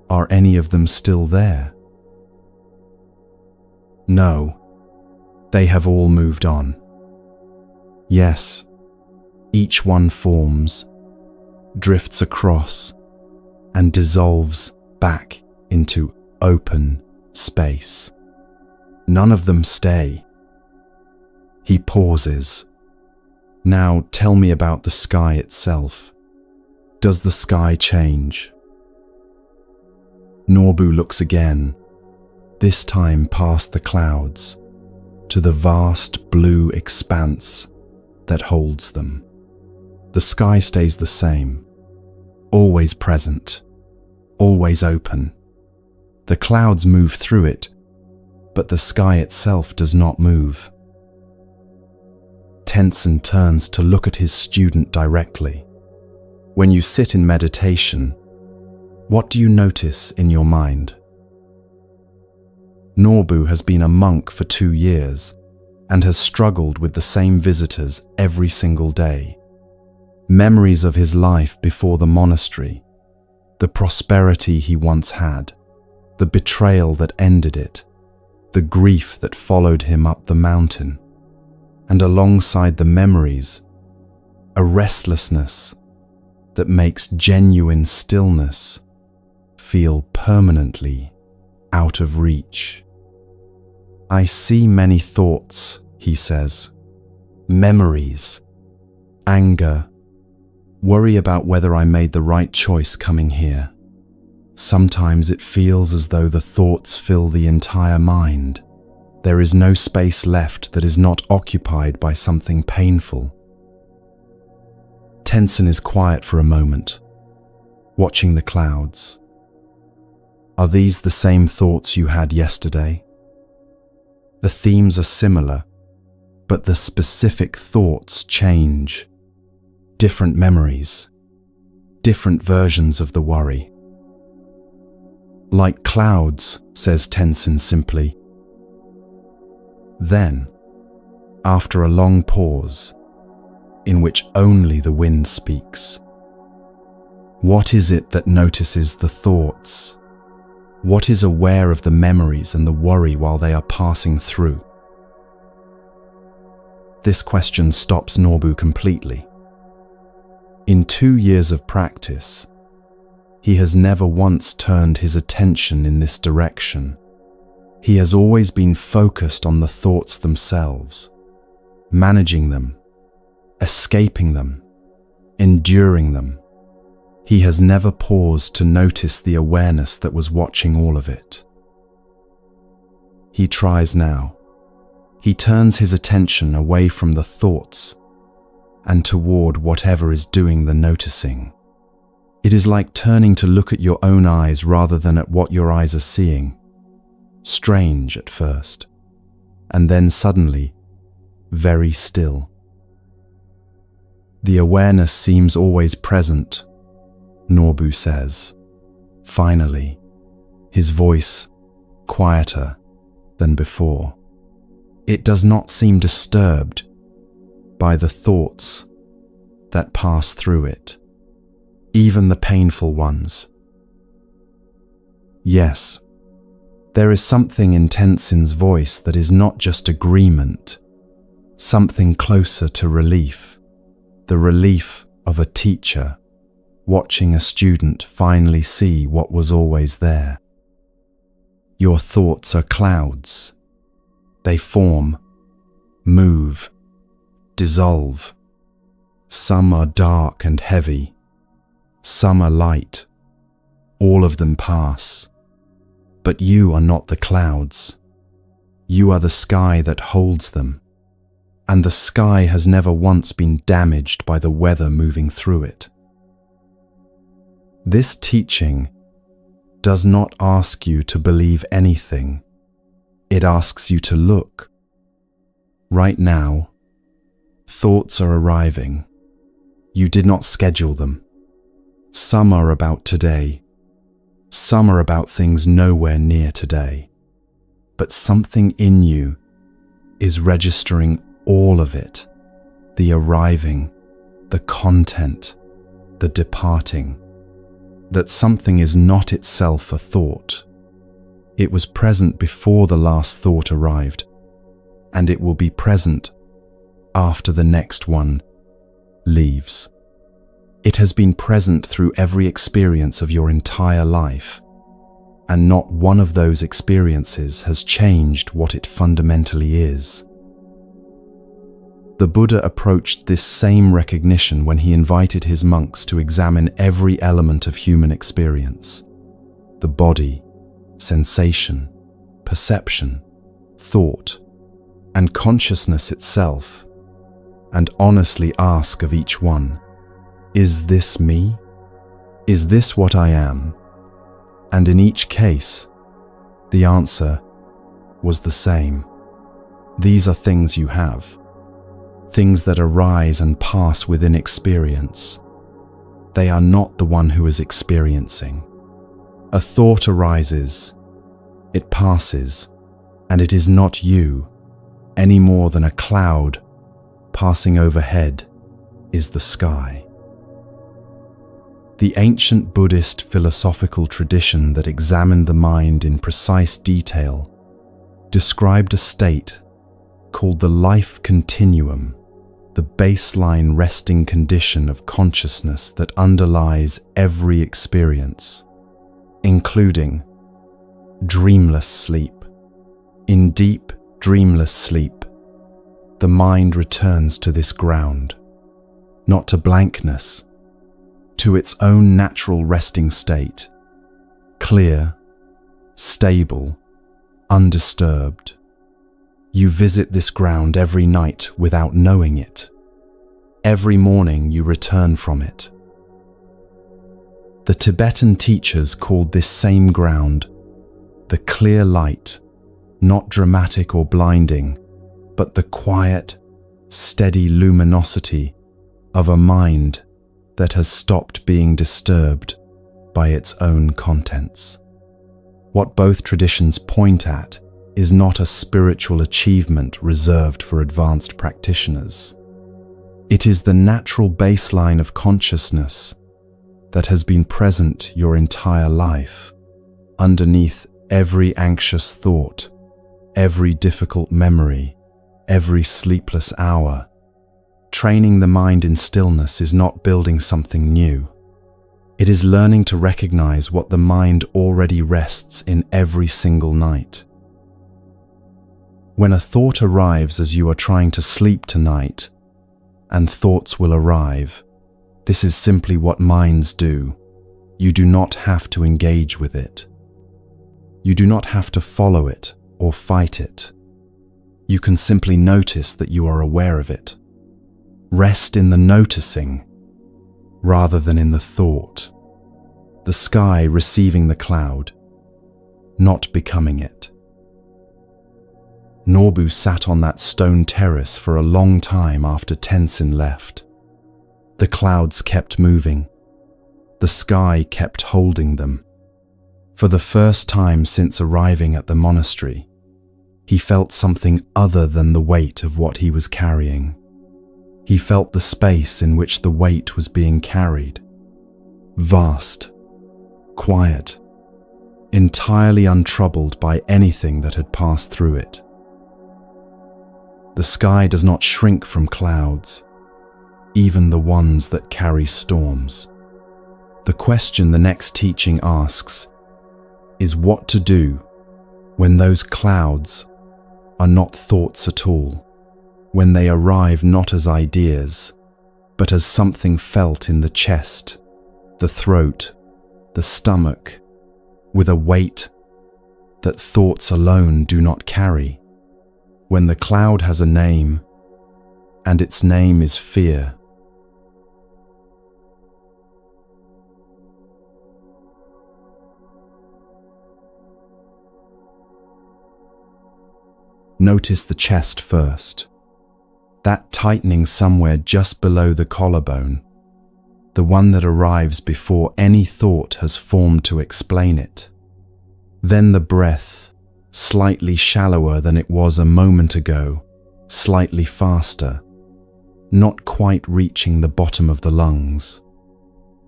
are any of them still there? No, they have all moved on. Yes, each one forms, drifts across, and dissolves back into open space. None of them stay. He pauses. Now tell me about the sky itself. Does the sky change? Norbu looks again, this time past the clouds, to the vast blue expanse that holds them. The sky stays the same, always present, always open. The clouds move through it, but the sky itself does not move. Tenzin turns to look at his student directly. When you sit in meditation, what do you notice in your mind? Norbu has been a monk for 2 years and has struggled with the same visitors every single day. Memories of his life before the monastery, the prosperity he once had, the betrayal that ended it, the grief that followed him up the mountain, and alongside the memories, a restlessness that makes genuine stillness feel permanently out of reach. I see many thoughts, he says, memories, anger, worry about whether I made the right choice coming here. Sometimes it feels as though the thoughts fill the entire mind. There is no space left that is not occupied by something painful. Tenzin is quiet for a moment, watching the clouds. Are these the same thoughts you had yesterday? The themes are similar, but the specific thoughts change. Different memories, different versions of the worry. Like clouds, says Tenzin simply. Then, after a long pause, in which only the wind speaks, what is it that notices the thoughts? What is aware of the memories and the worry while they are passing through? This question stops Norbu completely. In 2 years of practice, he has never once turned his attention in this direction. He has always been focused on the thoughts themselves, managing them, escaping them, enduring them. He has never paused to notice the awareness that was watching all of it. He tries now. He turns his attention away from the thoughts and toward whatever is doing the noticing. It is like turning to look at your own eyes rather than at what your eyes are seeing. Strange at first, and then suddenly, very still. The awareness seems always present, Norbu says. Finally, his voice quieter than before. It does not seem disturbed by the thoughts that pass through it, even the painful ones. Yes, there is something in Tenzin's voice that is not just agreement, something closer to relief, the relief of a teacher watching a student finally see what was always there. Your thoughts are clouds. They form, move, dissolve. Some are dark and heavy. Some are light. All of them pass. But you are not the clouds. You are the sky that holds them. And the sky has never once been damaged by the weather moving through it. This teaching does not ask you to believe anything. It asks you to look. Right now, thoughts are arriving. You did not schedule them. Some are about today. Some are about things nowhere near today. But something in you is registering all of it. The arriving, the content, the departing. That something is not itself a thought. It was present before the last thought arrived, and it will be present after the next one leaves. It has been present through every experience of your entire life, and not one of those experiences has changed what it fundamentally is. The Buddha approached this same recognition when he invited his monks to examine every element of human experience: the body, sensation, perception, thought, and consciousness itself, and honestly ask of each one, "Is this me? Is this what I am?" And in each case, the answer was the same. These are things you have, things that arise and pass within experience. They are not the one who is experiencing. A thought arises, it passes, and it is not you, any more than a cloud passing overhead is the sky. The ancient Buddhist philosophical tradition that examined the mind in precise detail described a state called the life continuum, the baseline resting condition of consciousness that underlies every experience, including dreamless sleep. In deep, dreamless sleep, the mind returns to this ground, not to blankness, to its own natural resting state, clear, stable, undisturbed. You visit this ground every night without knowing it. Every morning you return from it. The Tibetan teachers called this same ground the clear light, not dramatic or blinding, but the quiet, steady luminosity of a mind that has stopped being disturbed by its own contents. What both traditions point at is not a spiritual achievement reserved for advanced practitioners. It is the natural baseline of consciousness that has been present your entire life, underneath every anxious thought, every difficult memory, every sleepless hour. Training the mind in stillness is not building something new. It is learning to recognize what the mind already rests in every single night. When a thought arrives as you are trying to sleep tonight, and thoughts will arrive, this is simply what minds do. You do not have to engage with it. You do not have to follow it or fight it. You can simply notice that you are aware of it. Rest in the noticing rather than in the thought. The sky receiving the cloud, not becoming it. Norbu sat on that stone terrace for a long time after Tenzin left. The clouds kept moving. The sky kept holding them. For the first time since arriving at the monastery, he felt something other than the weight of what he was carrying. He felt the space in which the weight was being carried. Vast, quiet, entirely untroubled by anything that had passed through it. The sky does not shrink from clouds, even the ones that carry storms. The question the next teaching asks is what to do when those clouds are not thoughts at all, when they arrive not as ideas, but as something felt in the chest, the throat, the stomach, with a weight that thoughts alone do not carry. When the cloud has a name, and its name is fear. Notice the chest first. That tightening somewhere just below the collarbone, the one that arrives before any thought has formed to explain it. Then the breath, slightly shallower than it was a moment ago, slightly faster, not quite reaching the bottom of the lungs.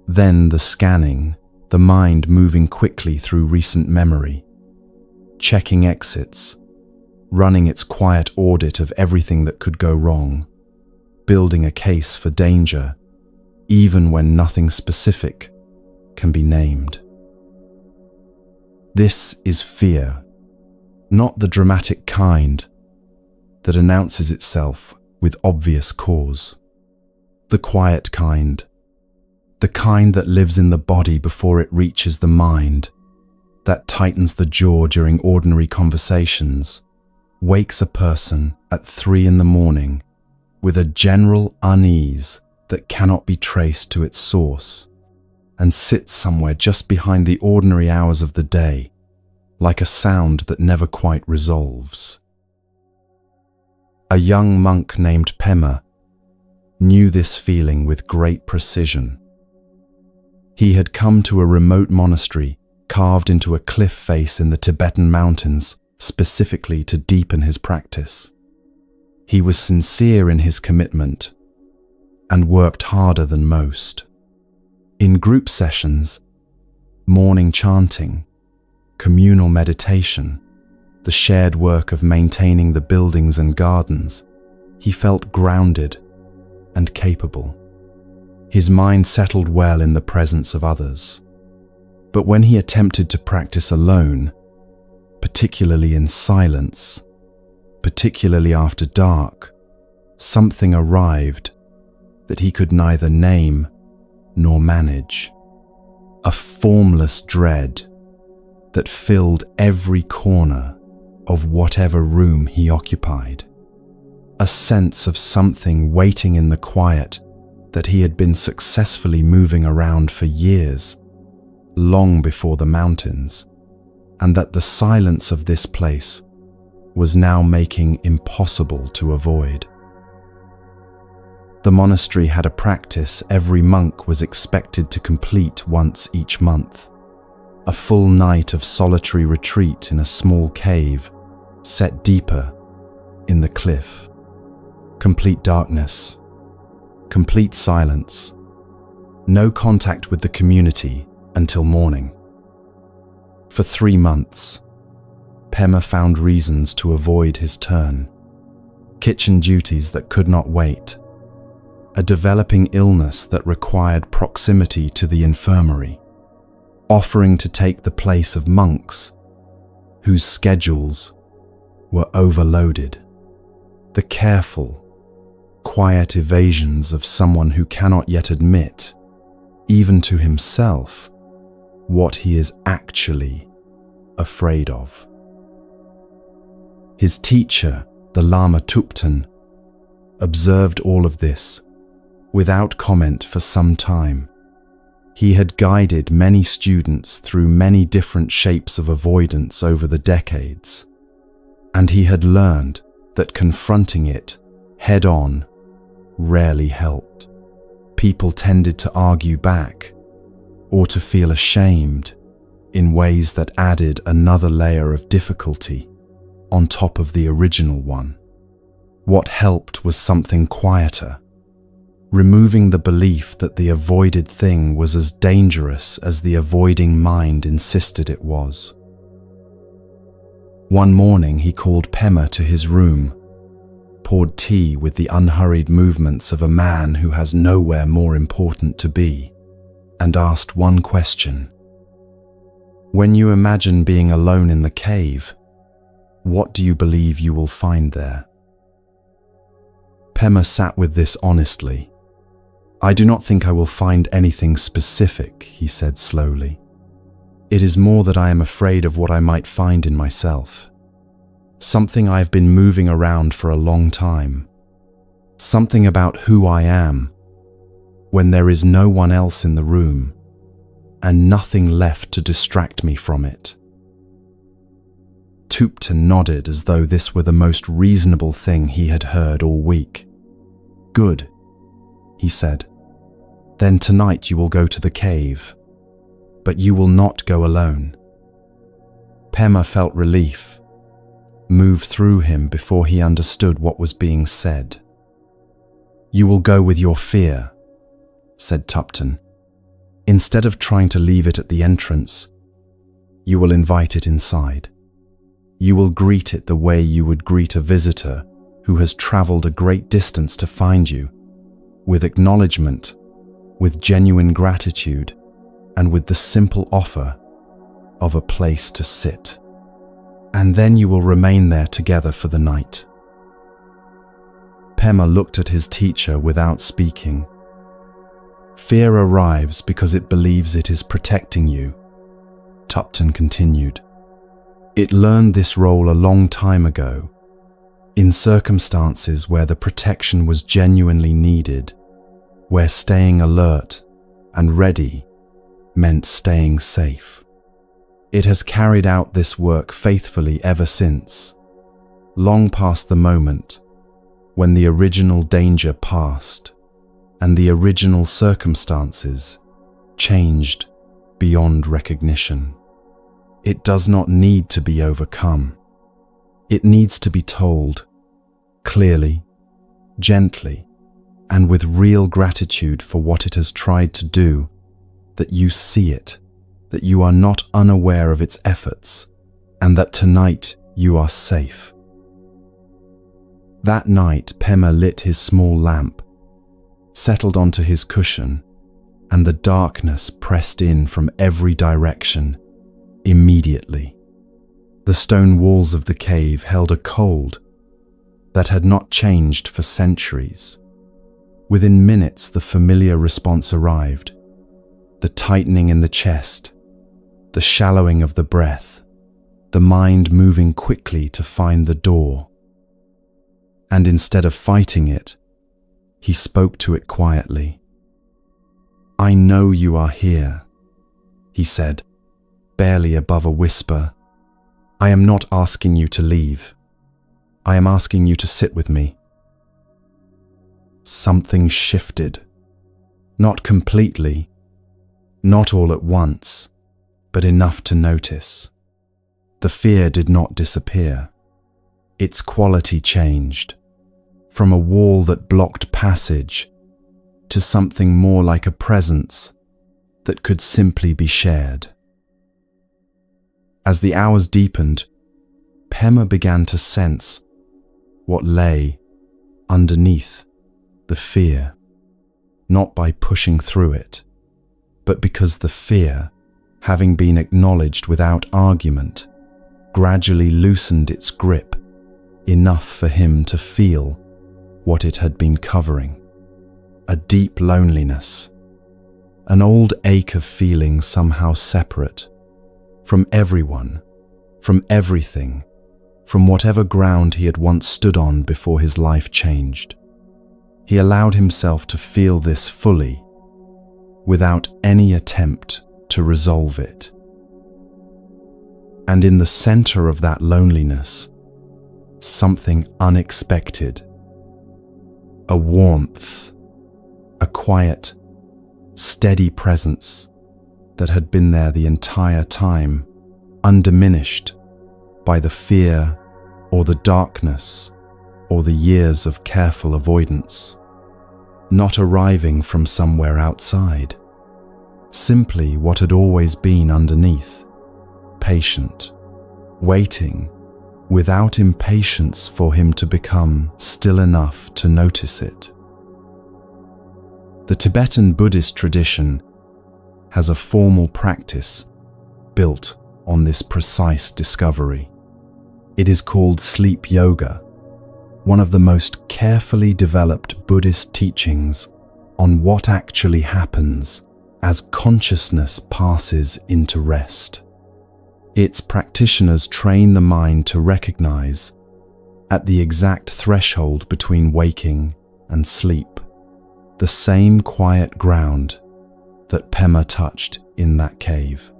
Then the scanning, the mind moving quickly through recent memory. checking exits, running its quiet audit of everything that could go wrong, building a case for danger, even when nothing specific can be named. This is fear, not the dramatic kind that announces itself with obvious cause. The quiet kind, the kind that lives in the body before it reaches the mind, that tightens the jaw during ordinary conversations, wakes a person at 3 a.m. with a general unease that cannot be traced to its source, and sits somewhere just behind the ordinary hours of the day, like a sound that never quite resolves. A young monk named Pema knew this feeling with great precision. He had come to a remote monastery carved into a cliff face in the Tibetan mountains specifically to deepen his practice. He was sincere in his commitment and worked harder than most. In group sessions, morning chanting, communal meditation, the shared work of maintaining the buildings and gardens, he felt grounded and capable. His mind settled well in the presence of others. But when he attempted to practice alone, particularly in silence, particularly after dark, something arrived that he could neither name nor manage. A formless dread that filled every corner of whatever room he occupied. A sense of something waiting in the quiet that he had been successfully moving around for years, long before the mountains, and that the silence of this place was now making impossible to avoid. The monastery had a practice every monk was expected to complete once each month, a full night of solitary retreat in a small cave set deeper in the cliff. Complete darkness, complete silence, no contact with the community until morning. For 3 months, Pema found reasons to avoid his turn. Kitchen duties that could not wait, a developing illness that required proximity to the infirmary, offering to take the place of monks whose schedules were overloaded. The careful, quiet evasions of someone who cannot yet admit, even to himself, what he is actually afraid of. His teacher, the Lama Thupten, observed all of this without comment for some time. He had guided many students through many different shapes of avoidance over the decades, and he had learned that confronting it head-on rarely helped. People tended to argue back or to feel ashamed in ways that added another layer of difficulty on top of the original one. What helped was something quieter, removing the belief that the avoided thing was as dangerous as the avoiding mind insisted it was. One morning he called Pema to his room, poured tea with the unhurried movements of a man who has nowhere more important to be, and asked one question. When you imagine being alone in the cave, what do you believe you will find there? Pema sat with this honestly. I do not think I will find anything specific, he said slowly. It is more that I am afraid of what I might find in myself. Something I have been moving around for a long time. Something about who I am, when there is no one else in the room, and nothing left to distract me from it. Thupten nodded as though this were the most reasonable thing he had heard all week. Good, he said. Then tonight you will go to the cave, but you will not go alone. Pema felt relief move through him before he understood what was being said. You will go with your fear, said Thupten. Instead of trying to leave it at the entrance, you will invite it inside. You will greet it the way you would greet a visitor who has traveled a great distance to find you, with acknowledgement, with genuine gratitude, and with the simple offer of a place to sit. And then you will remain there together for the night. Pema looked at his teacher without speaking. Fear arrives because it believes it is protecting you, Tupton continued. It learned this role a long time ago, in circumstances where the protection was genuinely needed, where staying alert and ready meant staying safe. It has carried out this work faithfully ever since, long past the moment when the original danger passed and the original circumstances changed beyond recognition. It does not need to be overcome. It needs to be told clearly, gently, and with real gratitude for what it has tried to do, that you see it, that you are not unaware of its efforts, and that tonight you are safe. That night, Pema lit his small lamp, settled onto his cushion, and the darkness pressed in from every direction immediately. The stone walls of the cave held a cold that had not changed for centuries. Within minutes, the familiar response arrived. The tightening in the chest, the shallowing of the breath, the mind moving quickly to find the door. And instead of fighting it, he spoke to it quietly. "I know you are here," he said, barely above a whisper. "I am not asking you to leave. I am asking you to sit with me." Something shifted. Not completely, not all at once, but enough to notice. The fear did not disappear. Its quality changed, from a wall that blocked passage to something more like a presence that could simply be shared. As the hours deepened, Pema began to sense what lay underneath the fear, not by pushing through it, but because the fear, having been acknowledged without argument, gradually loosened its grip enough for him to feel what it had been covering. A deep loneliness, an old ache of feeling somehow separate from everyone, from everything, from whatever ground he had once stood on before his life changed. He allowed himself to feel this fully, without any attempt to resolve it. And in the center of that loneliness, something unexpected. A warmth, a quiet, steady presence that had been there the entire time, undiminished by the fear or the darkness or the years of careful avoidance. Not arriving from somewhere outside, simply what had always been underneath, patient, waiting, without impatience for him to become still enough to notice it. The Tibetan Buddhist tradition has a formal practice built on this precise discovery. It is called sleep yoga, one of the most carefully developed Buddhist teachings on what actually happens as consciousness passes into rest. Its practitioners train the mind to recognize, at the exact threshold between waking and sleep, the same quiet ground that Pema touched in that cave.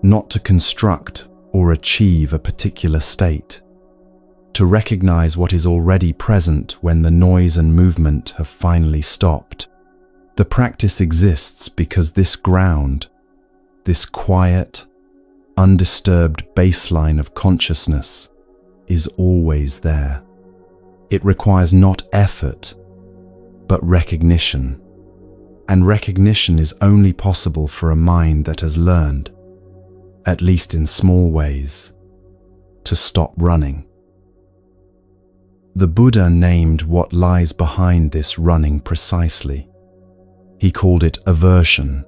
Not to construct or achieve a particular state, to recognize what is already present when the noise and movement have finally stopped. The practice exists because this ground, this quiet, undisturbed baseline of consciousness, is always there. It requires not effort, but recognition. And recognition is only possible for a mind that has learned, at least in small ways, to stop running. The Buddha named what lies behind this running precisely. He called it aversion,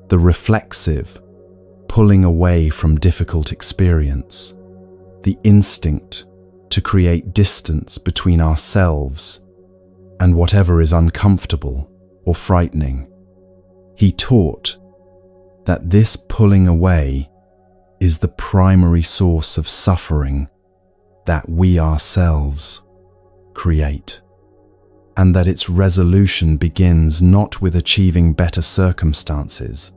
the reflexive, pulling away from difficult experience, the instinct to create distance between ourselves and whatever is uncomfortable or frightening. He taught that this pulling away is the primary source of suffering that we ourselves create, and that its resolution begins not with achieving better circumstances,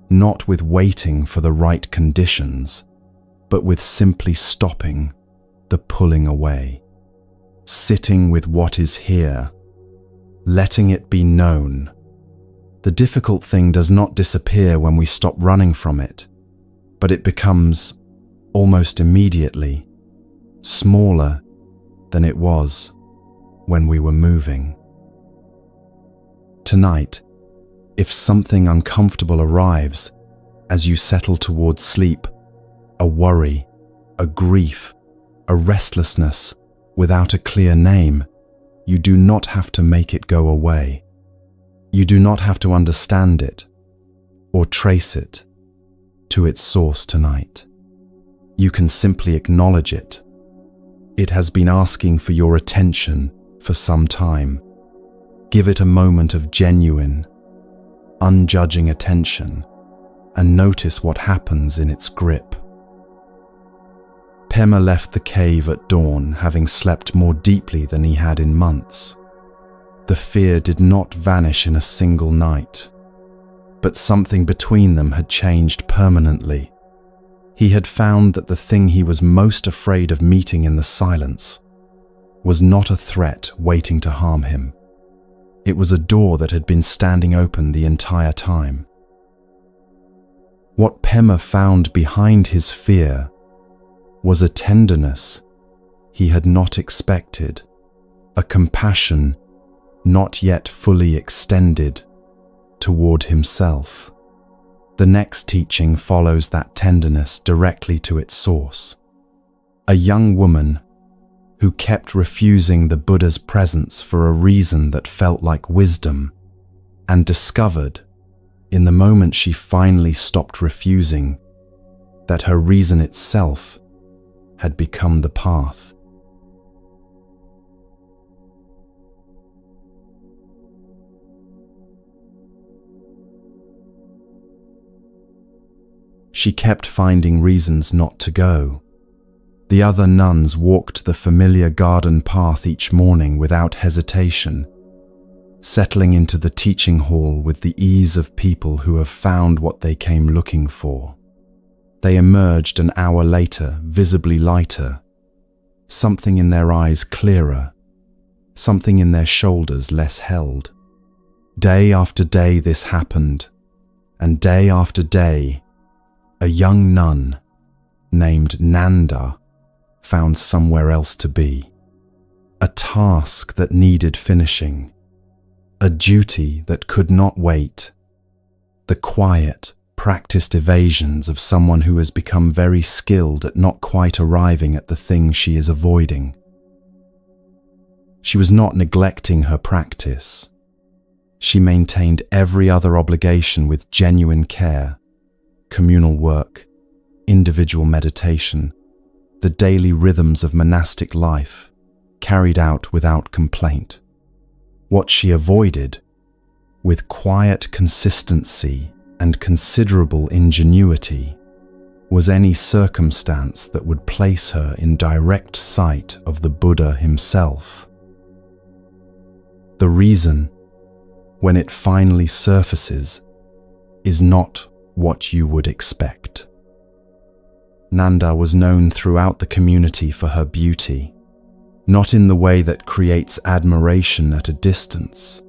not with waiting for the right conditions, but with simply stopping the pulling away, sitting with what is here, letting it be known. The difficult thing does not disappear when we stop running from it, but it becomes, almost immediately, smaller than it was when we were moving. Tonight, if something uncomfortable arrives as you settle towards sleep, a worry, a grief, a restlessness without a clear name, you do not have to make it go away. You do not have to understand it or trace it to its source tonight. You can simply acknowledge it. It has been asking for your attention for some time. Give it a moment of genuine, unjudging attention and notice what happens in its grip. Pema left the cave at dawn, having slept more deeply than he had in months. The fear did not vanish in a single night, but something between them had changed permanently. He had found that the thing he was most afraid of meeting in the silence was not a threat waiting to harm him. It was a door that had been standing open the entire time. What Pema found behind his fear was a tenderness he had not expected, a compassion not yet fully extended toward himself. The next teaching follows that tenderness directly to its source. A young woman who kept refusing the Buddha's presence for a reason that felt like wisdom, and discovered, in the moment she finally stopped refusing, that her reason itself had become the path. She kept finding reasons not to go. The other nuns walked the familiar garden path each morning without hesitation, settling into the teaching hall with the ease of people who have found what they came looking for. They emerged an hour later, visibly lighter, something in their eyes clearer, something in their shoulders less held. Day after day this happened, and day after day, a young nun named Nanda found somewhere else to be. A task that needed finishing, a duty that could not wait, the quiet, practiced evasions of someone who has become very skilled at not quite arriving at the thing she is avoiding. She was not neglecting her practice. She maintained every other obligation with genuine care: communal work, individual meditation, the daily rhythms of monastic life, carried out without complaint. What she avoided, with quiet consistency and considerable ingenuity, was any circumstance that would place her in direct sight of the Buddha himself. The reason, when it finally surfaces, is not what you would expect. Nanda was known throughout the community for her beauty, not in the way that creates admiration at a distance,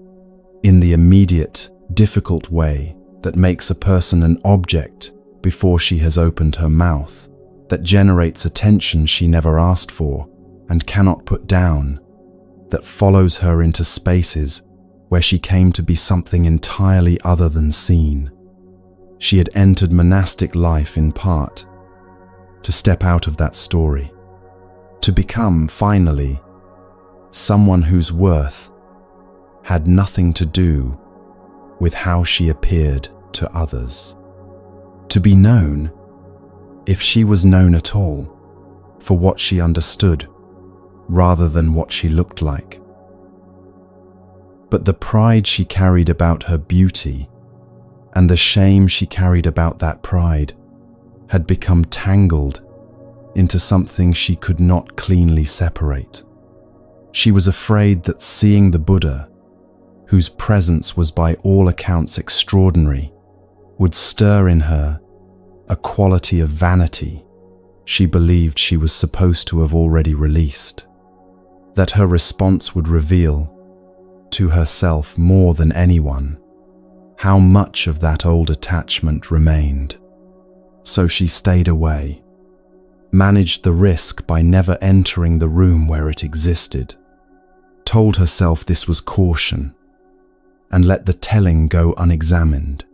in the immediate, difficult way that makes a person an object before she has opened her mouth, that generates attention she never asked for and cannot put down, that follows her into spaces where she came to be something entirely other than seen. She had entered monastic life in part to step out of that story, to become, finally, someone whose worth had nothing to do with how she appeared to others. To be known, if she was known at all, for what she understood rather than what she looked like. But the pride she carried about her beauty and the shame she carried about that pride had become tangled into something she could not cleanly separate. She was afraid that seeing the Buddha, whose presence was by all accounts extraordinary, would stir in her a quality of vanity she believed she was supposed to have already released, that her response would reveal to herself more than anyone how much of that old attachment remained. So she stayed away, managed the risk by never entering the room where it existed, told herself this was caution, and let the telling go unexamined.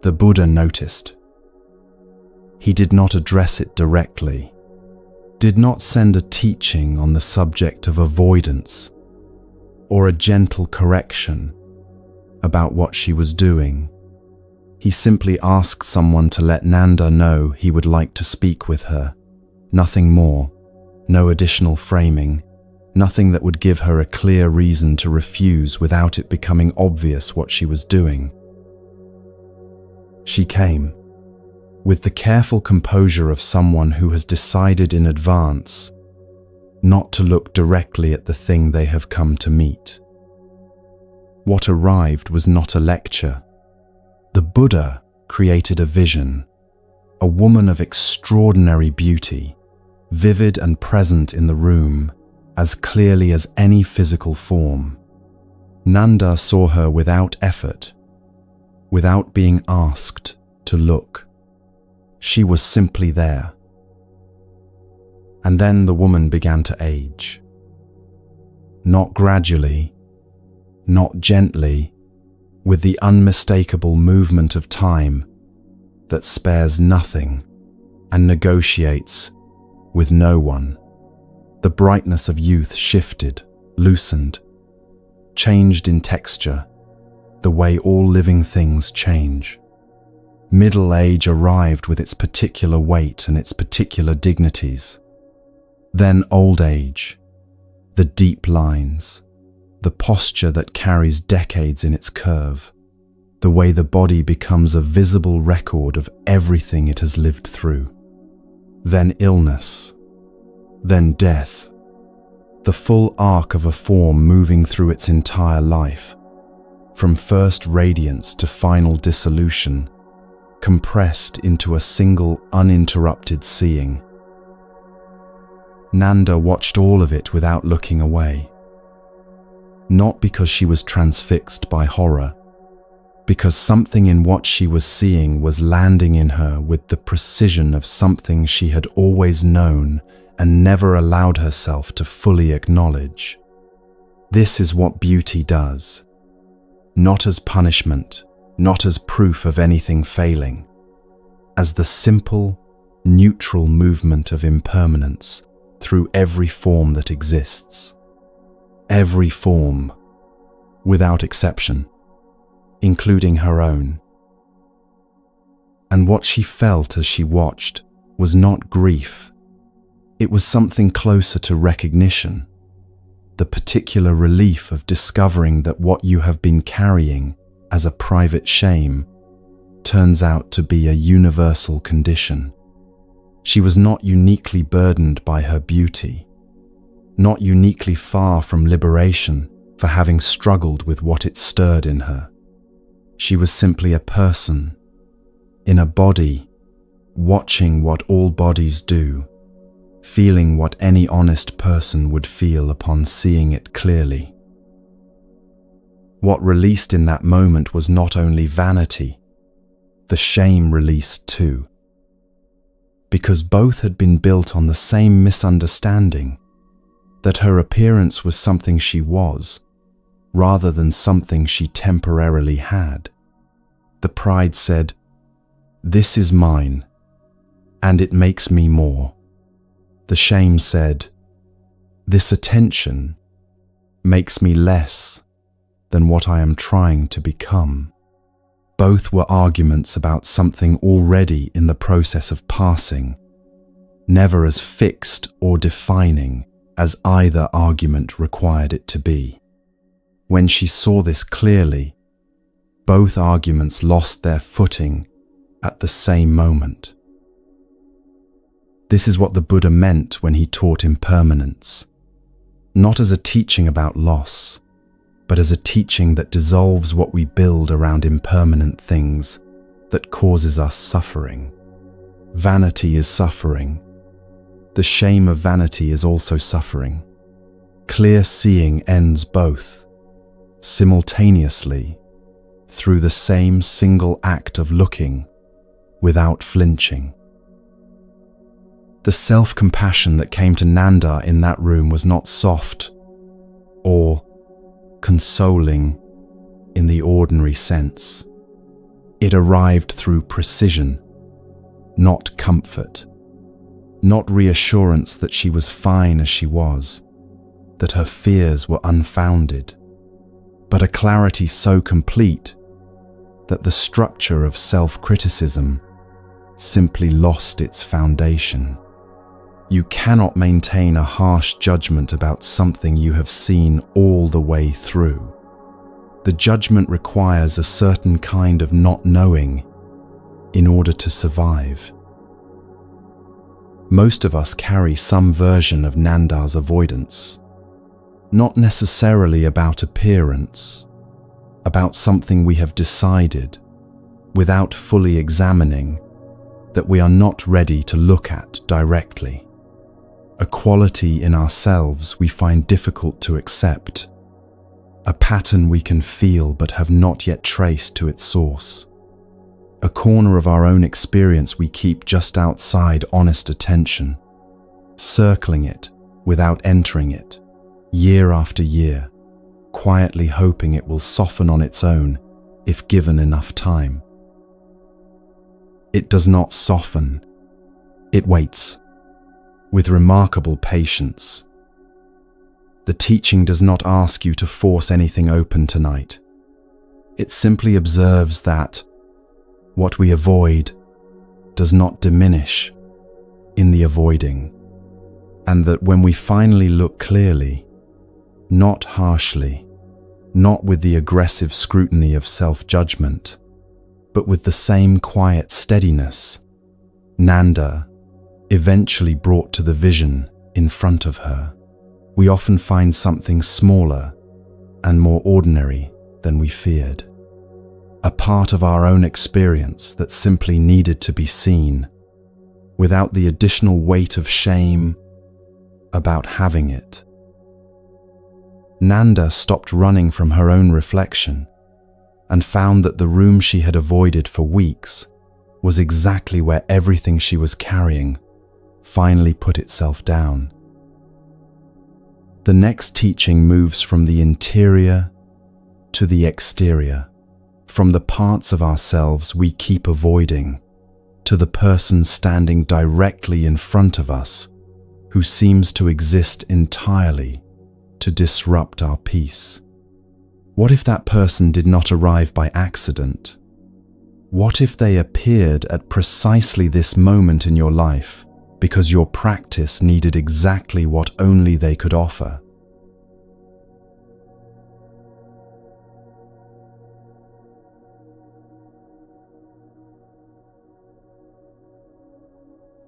The Buddha noticed. He did not address it directly, did not send a teaching on the subject of avoidance or a gentle correction about what she was doing. He simply asked someone to let Nanda know he would like to speak with her. Nothing more, no additional framing, nothing that would give her a clear reason to refuse without it becoming obvious what she was doing. She came, with the careful composure of someone who has decided in advance not to look directly at the thing they have come to meet. What arrived was not a lecture. The Buddha created a vision, a woman of extraordinary beauty, vivid and present in the room, as clearly as any physical form. Nanda saw her without effort, without being asked to look. She was simply there. And then the woman began to age. Not gradually, not gently, with the unmistakable movement of time that spares nothing and negotiates with no one. The brightness of youth shifted, loosened, changed in texture, the way all living things change. Middle age arrived with its particular weight and its particular dignities. Then old age, the deep lines, the posture that carries decades in its curve, the way the body becomes a visible record of everything it has lived through. Then illness, then death, the full arc of a form moving through its entire life, from first radiance to final dissolution, compressed into a single uninterrupted seeing. Nanda watched all of it without looking away. Not because she was transfixed by horror, because something in what she was seeing was landing in her with the precision of something she had always known and never allowed herself to fully acknowledge. This is what beauty does. Not as punishment, not as proof of anything failing, as the simple, neutral movement of impermanence through every form that exists. Every form, without exception, including her own. And what she felt as she watched was not grief. It was something closer to recognition, the particular relief of discovering that what you have been carrying as a private shame turns out to be a universal condition. She was not uniquely burdened by her beauty, not uniquely far from liberation for having struggled with what it stirred in her. She was simply a person, in a body, watching what all bodies do, feeling what any honest person would feel upon seeing it clearly. What released in that moment was not only vanity, the shame released too, because both had been built on the same misunderstanding, that her appearance was something she was, rather than something she temporarily had. The pride said, "This is mine. and it makes me more. The shame said, this attention makes me less than what I am trying to become. Both were arguments about something already in the process of passing, never as fixed or defining as either argument required it to be. When she saw this clearly, both arguments lost their footing at the same moment. This is what the Buddha meant when he taught impermanence, not as a teaching about loss, but as a teaching that dissolves what we build around impermanent things that causes us suffering. Vanity is suffering. The shame of vanity is also suffering. Clear seeing ends both, simultaneously, through the same single act of looking, without flinching. The self-compassion that came to Nanda in that room was not soft or consoling in the ordinary sense. It arrived through precision, not comfort, not reassurance that she was fine as she was, that her fears were unfounded, but a clarity so complete that the structure of self-criticism simply lost its foundation. You cannot maintain a harsh judgment about something you have seen all the way through. The judgment requires a certain kind of not knowing in order to survive. Most of us carry some version of Nanda's avoidance, not necessarily about appearance, about something we have decided, without fully examining, that we are not ready to look at directly. A quality in ourselves we find difficult to accept, a pattern we can feel but have not yet traced to its source, a corner of our own experience we keep just outside honest attention, circling it without entering it, year after year, quietly hoping it will soften on its own if given enough time. It does not soften, it waits, with remarkable patience. The teaching does not ask you to force anything open tonight. It simply observes that what we avoid does not diminish in the avoiding, and that when we finally look clearly, not harshly, not with the aggressive scrutiny of self-judgment, but with the same quiet steadiness, Nanda eventually brought to the vision in front of her, we often find something smaller and more ordinary than we feared. A part of our own experience that simply needed to be seen, without the additional weight of shame about having it. Nanda stopped running from her own reflection and found that the room she had avoided for weeks was exactly where everything she was carrying finally put itself down. The next teaching moves from the interior to the exterior, from the parts of ourselves we keep avoiding to the person standing directly in front of us who seems to exist entirely to disrupt our peace. What if that person did not arrive by accident? What if they appeared at precisely this moment in your life because your practice needed exactly what only they could offer?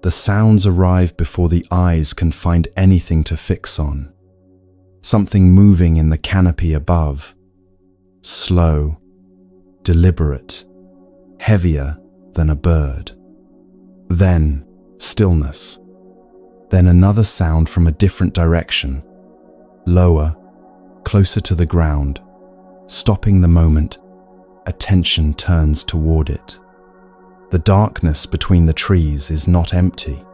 The sounds arrive before the eyes can find anything to fix on. Something moving in the canopy above, slow, deliberate, heavier than a bird. Then stillness. Then another sound from a different direction, lower, closer to the ground, stopping the moment attention turns toward it. The darkness between the trees is not empty.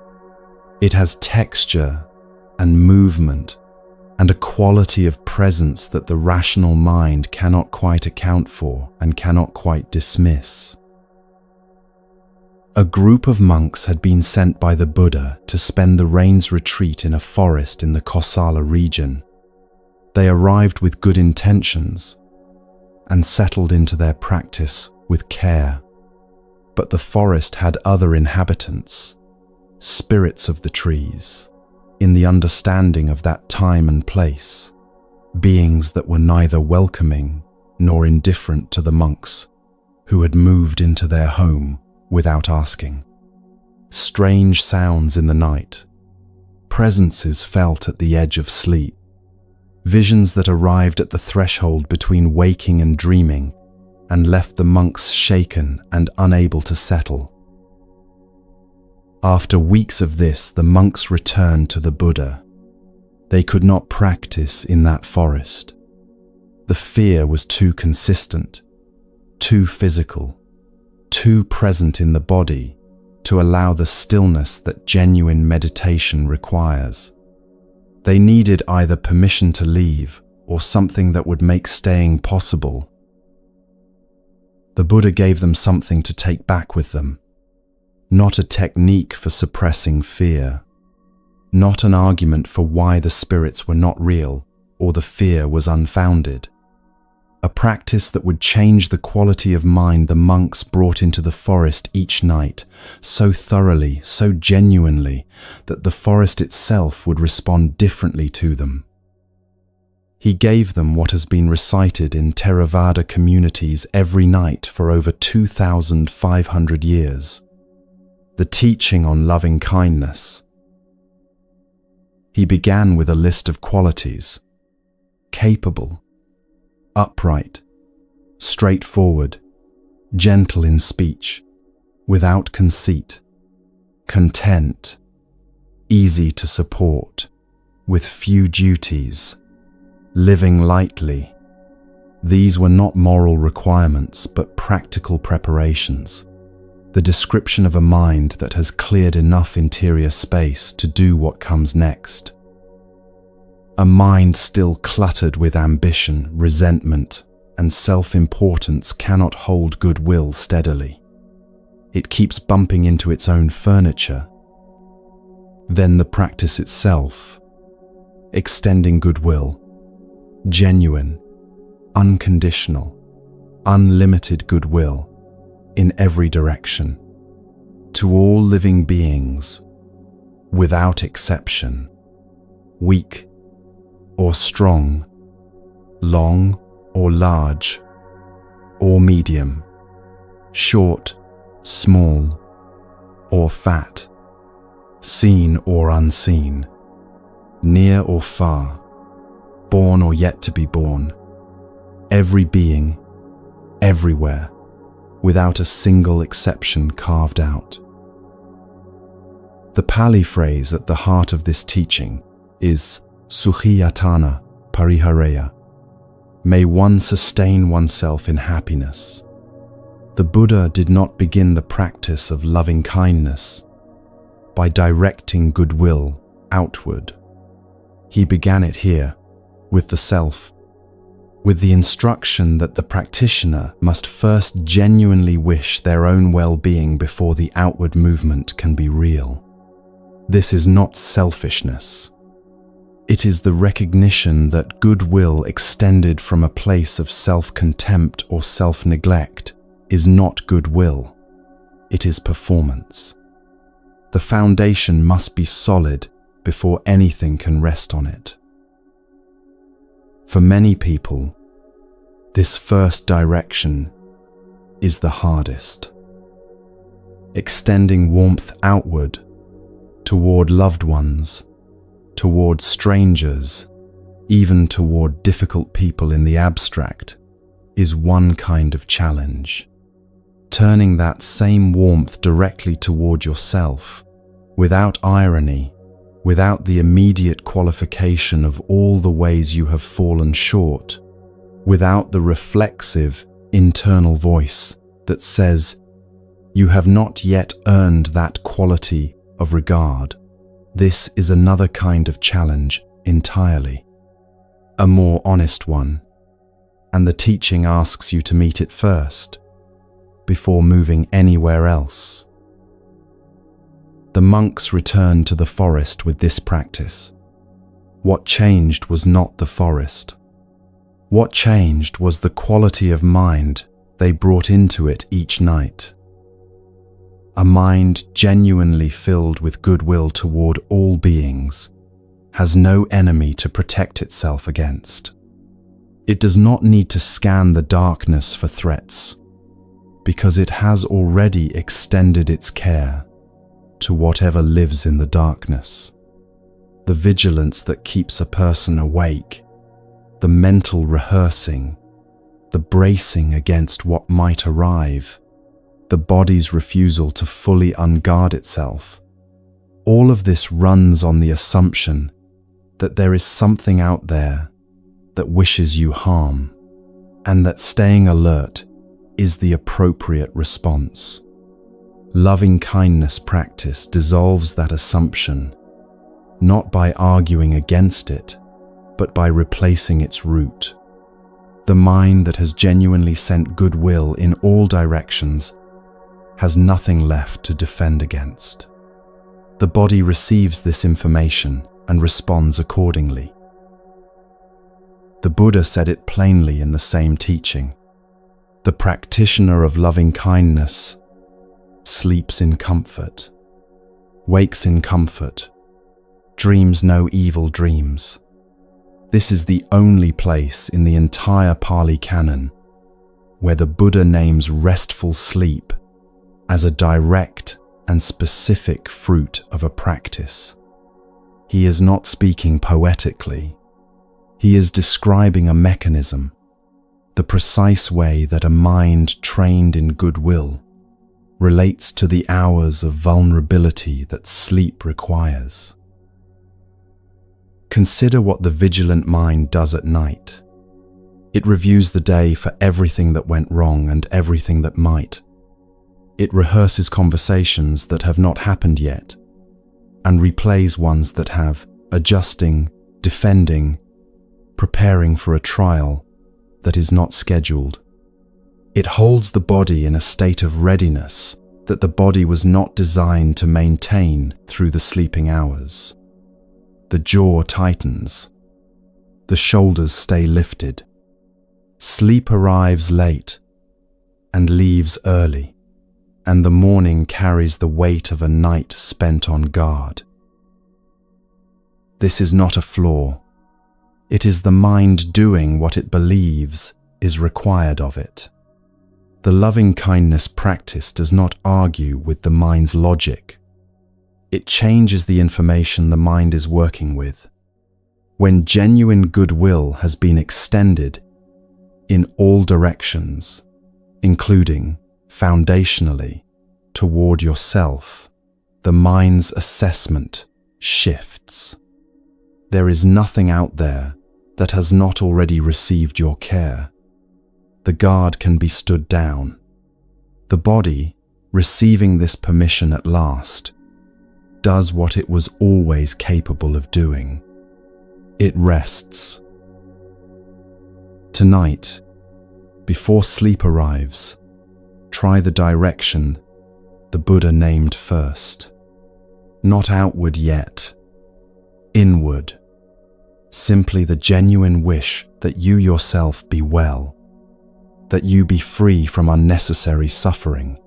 It has texture and movement and a quality of presence that the rational mind cannot quite account for and cannot quite dismiss. A group of monks had been sent by the Buddha to spend the rain's retreat in a forest in the Kosala region. They arrived with good intentions and settled into their practice with care. But the forest had other inhabitants, spirits of the trees, in the understanding of that time and place, beings that were neither welcoming nor indifferent to the monks who had moved into their home without asking. Strange sounds in the night, presences felt at the edge of sleep, visions that arrived at the threshold between waking and dreaming and left the monks shaken and unable to settle. After weeks of this, the monks returned to the Buddha. They could not practice in that forest. The fear was too consistent, too physical, too present in the body to allow the stillness that genuine meditation requires. They needed either permission to leave or something that would make staying possible. The Buddha gave them something to take back with them, not a technique for suppressing fear, not an argument for why the spirits were not real or the fear was unfounded. A practice that would change the quality of mind the monks brought into the forest each night, so thoroughly, so genuinely, that the forest itself would respond differently to them. He gave them what has been recited in Theravada communities every night for over 2,500 years, the teaching on loving kindness. He began with a list of qualities: capable, upright, straightforward, gentle in speech, without conceit, content, easy to support, with few duties, living lightly. These were not moral requirements, but practical preparations, the description of a mind that has cleared enough interior space to do what comes next. A mind still cluttered with ambition, resentment, and self-importance cannot hold goodwill steadily. It keeps bumping into its own furniture. Then the practice itself, extending goodwill, genuine, unconditional, unlimited goodwill in every direction, to all living beings, without exception, weak or strong, long or large, or medium, short, small, or fat, seen or unseen, near or far, born or yet to be born, every being, everywhere, without a single exception carved out. The Pali phrase at the heart of this teaching is Sukhiyatana Parihareya. May one sustain oneself in happiness. The Buddha did not begin the practice of loving kindness by directing goodwill outward. He began it here, with the self, with the instruction that the practitioner must first genuinely wish their own well-being before the outward movement can be real. This is not selfishness. It is the recognition that goodwill extended from a place of self-contempt or self-neglect is not goodwill. It is performance. The foundation must be solid before anything can rest on it. For many people, this first direction is the hardest. Extending warmth outward, toward loved ones, toward strangers, even toward difficult people in the abstract, is one kind of challenge. Turning that same warmth directly toward yourself, without irony, without the immediate qualification of all the ways you have fallen short, without the reflexive internal voice that says, "You have not yet earned that quality of regard." This is another kind of challenge entirely, a more honest one, and the teaching asks you to meet it first, before moving anywhere else. The monks returned to the forest with this practice. What changed was not the forest. What changed was the quality of mind they brought into it each night. A mind genuinely filled with goodwill toward all beings has no enemy to protect itself against. It does not need to scan the darkness for threats, because it has already extended its care to whatever lives in the darkness. The vigilance that keeps a person awake, the mental rehearsing, the bracing against what might arrive, the body's refusal to fully unguard itself, all of this runs on the assumption that there is something out there that wishes you harm, and that staying alert is the appropriate response. Loving kindness practice dissolves that assumption, not by arguing against it, but by replacing its root. The mind that has genuinely sent goodwill in all directions has nothing left to defend against. The body receives this information and responds accordingly. The Buddha said it plainly in the same teaching. The practitioner of loving kindness sleeps in comfort, wakes in comfort, dreams no evil dreams. This is the only place in the entire Pali Canon where the Buddha names restful sleep as a direct and specific fruit of a practice. He is not speaking poetically. He is describing a mechanism, the precise way that a mind trained in goodwill relates to the hours of vulnerability that sleep requires. Consider what the vigilant mind does at night. It reviews the day for everything that went wrong and everything that might. It rehearses conversations that have not happened yet and replays ones that have, adjusting, defending, preparing for a trial that is not scheduled. It holds the body in a state of readiness that the body was not designed to maintain through the sleeping hours. The jaw tightens. The shoulders stay lifted. Sleep arrives late and leaves early, and the morning carries the weight of a night spent on guard. This is not a flaw. It is the mind doing what it believes is required of it. The loving kindness practice does not argue with the mind's logic. It changes the information the mind is working with. When genuine goodwill has been extended in all directions, including foundationally toward yourself, the mind's assessment shifts. There is nothing out there that has not already received your care. The guard can be stood down. The body, receiving this permission at last, does what it was always capable of doing. It rests. Tonight, before sleep arrives, try the direction the Buddha named first. Not outward yet, inward. Simply the genuine wish that you yourself be well, that you be free from unnecessary suffering,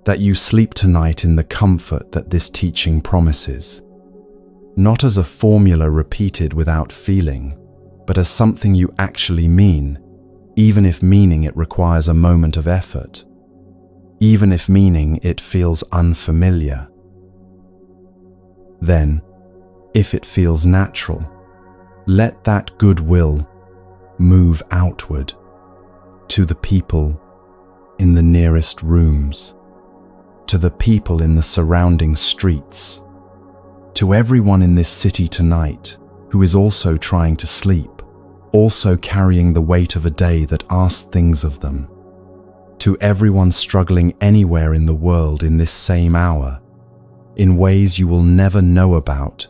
that you sleep tonight in the comfort that this teaching promises, not as a formula repeated without feeling, but as something you actually mean, even if meaning it requires a moment of effort, even if meaning it feels unfamiliar. Then, if it feels natural, let that goodwill move outward to the people in the nearest rooms, to the people in the surrounding streets, to everyone in this city tonight who is also trying to sleep, also carrying the weight of a day that asked things of them, to everyone struggling anywhere in the world in this same hour, in ways you will never know about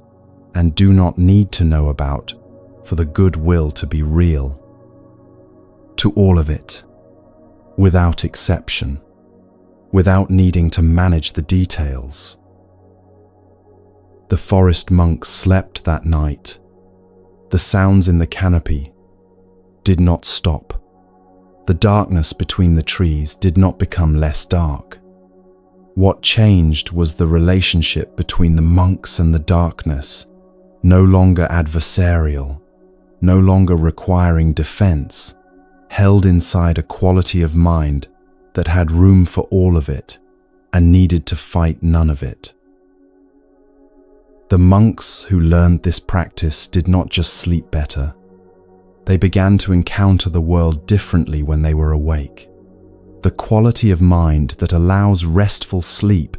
and do not need to know about for the goodwill to be real. To all of it, without exception, without needing to manage the details. The forest monks slept that night. The sounds in the canopy did not stop. The darkness between the trees did not become less dark. What changed was the relationship between the monks and the darkness, no longer adversarial, no longer requiring defense, held inside a quality of mind that had room for all of it and needed to fight none of it. The monks who learned this practice did not just sleep better. They began to encounter the world differently when they were awake. The quality of mind that allows restful sleep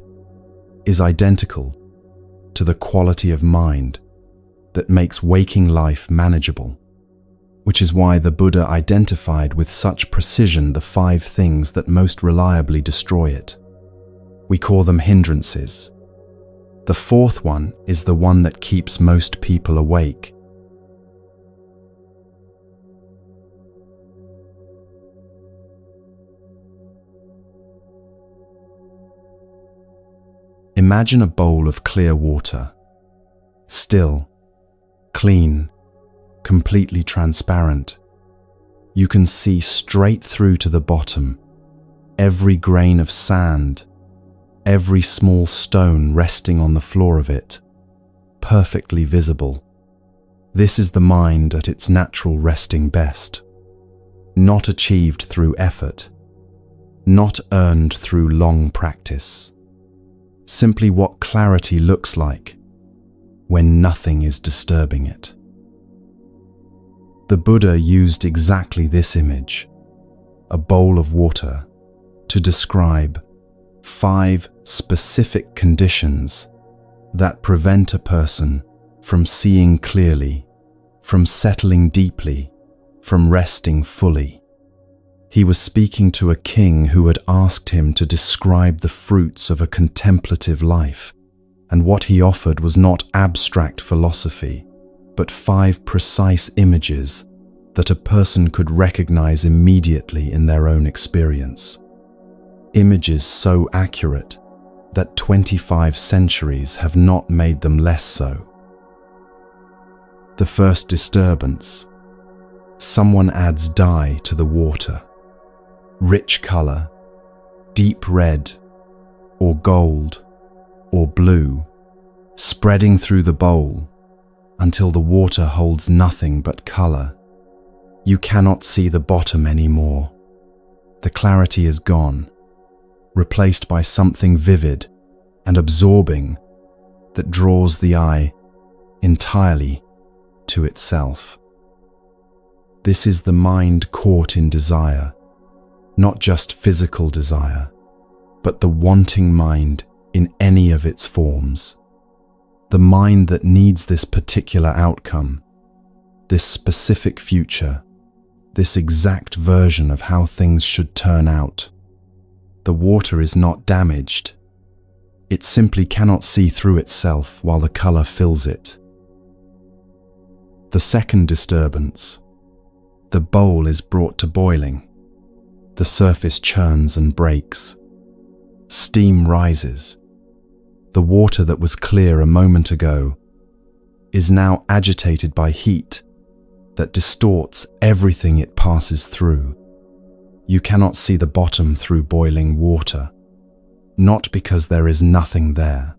is identical to the quality of mind that makes waking life manageable, which is why the Buddha identified with such precision the 5 things that most reliably destroy it. We call them hindrances. The 4th one is the one that keeps most people awake. Imagine a bowl of clear water, still, clean, completely transparent. You can see straight through to the bottom, every grain of sand, every small stone resting on the floor of it, perfectly visible. This is the mind at its natural resting best, not achieved through effort, not earned through long practice. Simply what clarity looks like when nothing is disturbing it. The Buddha used exactly this image, a bowl of water, to describe 5 specific conditions that prevent a person from seeing clearly, from settling deeply, from resting fully. He was speaking to a king who had asked him to describe the fruits of a contemplative life, and what he offered was not abstract philosophy, but 5 precise images that a person could recognize immediately in their own experience. Images so accurate that 25 centuries have not made them less so. The first disturbance: someone adds dye to the water. Rich color, deep red, or gold, or blue, spreading through the bowl until the water holds nothing but color. You cannot see the bottom anymore. The clarity is gone, replaced by something vivid and absorbing that draws the eye entirely to itself. This is the mind caught in desire. Not just physical desire, but the wanting mind in any of its forms. The mind that needs this particular outcome, this specific future, this exact version of how things should turn out. The water is not damaged. It simply cannot see through itself while the color fills it. The second disturbance: the bowl is brought to boiling. The surface churns and breaks. Steam rises. The water that was clear a moment ago is now agitated by heat that distorts everything it passes through. You cannot see the bottom through boiling water, not because there is nothing there,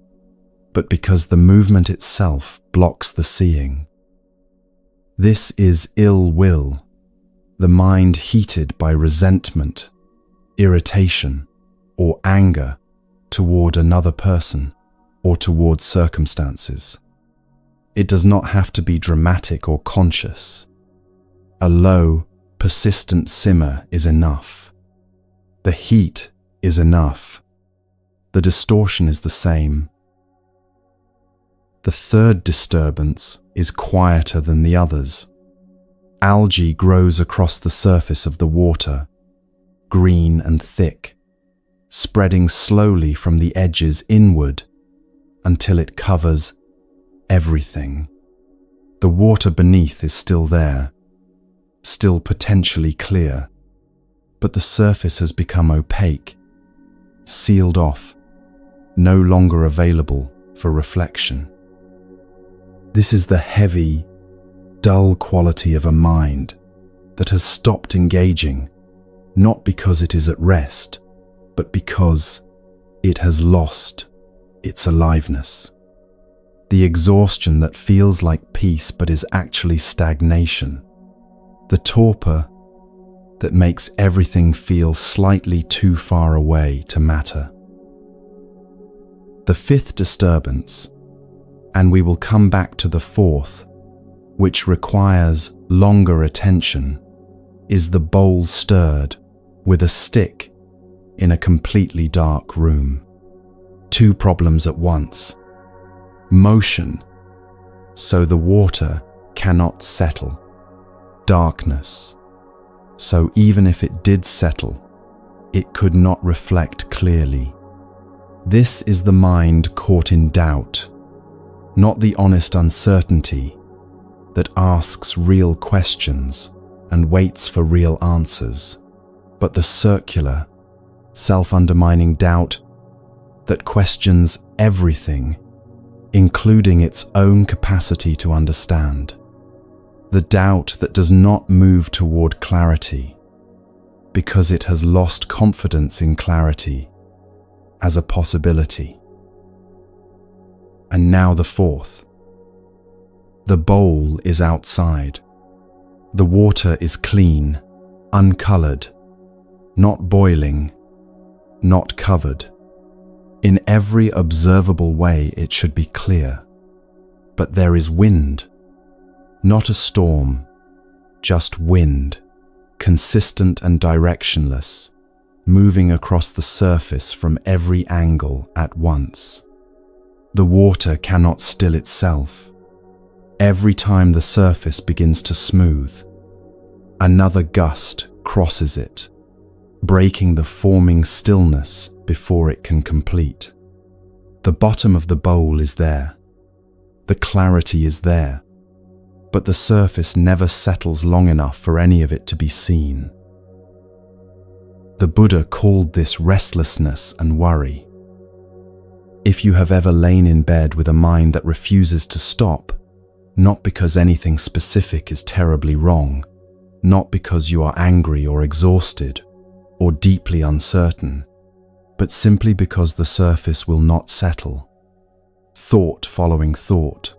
but because the movement itself blocks the seeing. This is ill will, the mind heated by resentment, irritation, or anger toward another person or toward circumstances. It does not have to be dramatic or conscious. A low, persistent simmer is enough. The heat is enough. The distortion is the same. The third disturbance is quieter than the others. Algae grows across the surface of the water, green and thick, spreading slowly from the edges inward until it covers everything. The water beneath is still there, still potentially clear, but the surface has become opaque, sealed off, no longer available for reflection. This is the heavy, dull quality of a mind that has stopped engaging, not because it is at rest, but because it has lost its aliveness. The exhaustion that feels like peace but is actually stagnation. The torpor that makes everything feel slightly too far away to matter. The fifth disturbance, and we will come back to the fourth, which requires longer attention, is the bowl stirred with a stick in a completely dark room. Two problems at once. Motion, so the water cannot settle. Darkness, so even if it did settle, it could not reflect clearly. This is the mind caught in doubt, not the honest uncertainty that asks real questions and waits for real answers, but the circular, self-undermining doubt that questions everything, including its own capacity to understand. The doubt that does not move toward clarity because it has lost confidence in clarity as a possibility. And now the fourth. The bowl is outside. The water is clean, uncolored, not boiling, not covered. In every observable way it should be clear. But there is wind, not a storm, just wind, consistent and directionless, moving across the surface from every angle at once. The water cannot still itself. Every time the surface begins to smooth, another gust crosses it, breaking the forming stillness before it can complete. The bottom of the bowl is there. The clarity is there. But the surface never settles long enough for any of it to be seen. The Buddha called this restlessness and worry. If you have ever lain in bed with a mind that refuses to stop, not because anything specific is terribly wrong, not because you are angry or exhausted or deeply uncertain, but simply because the surface will not settle. Thought following thought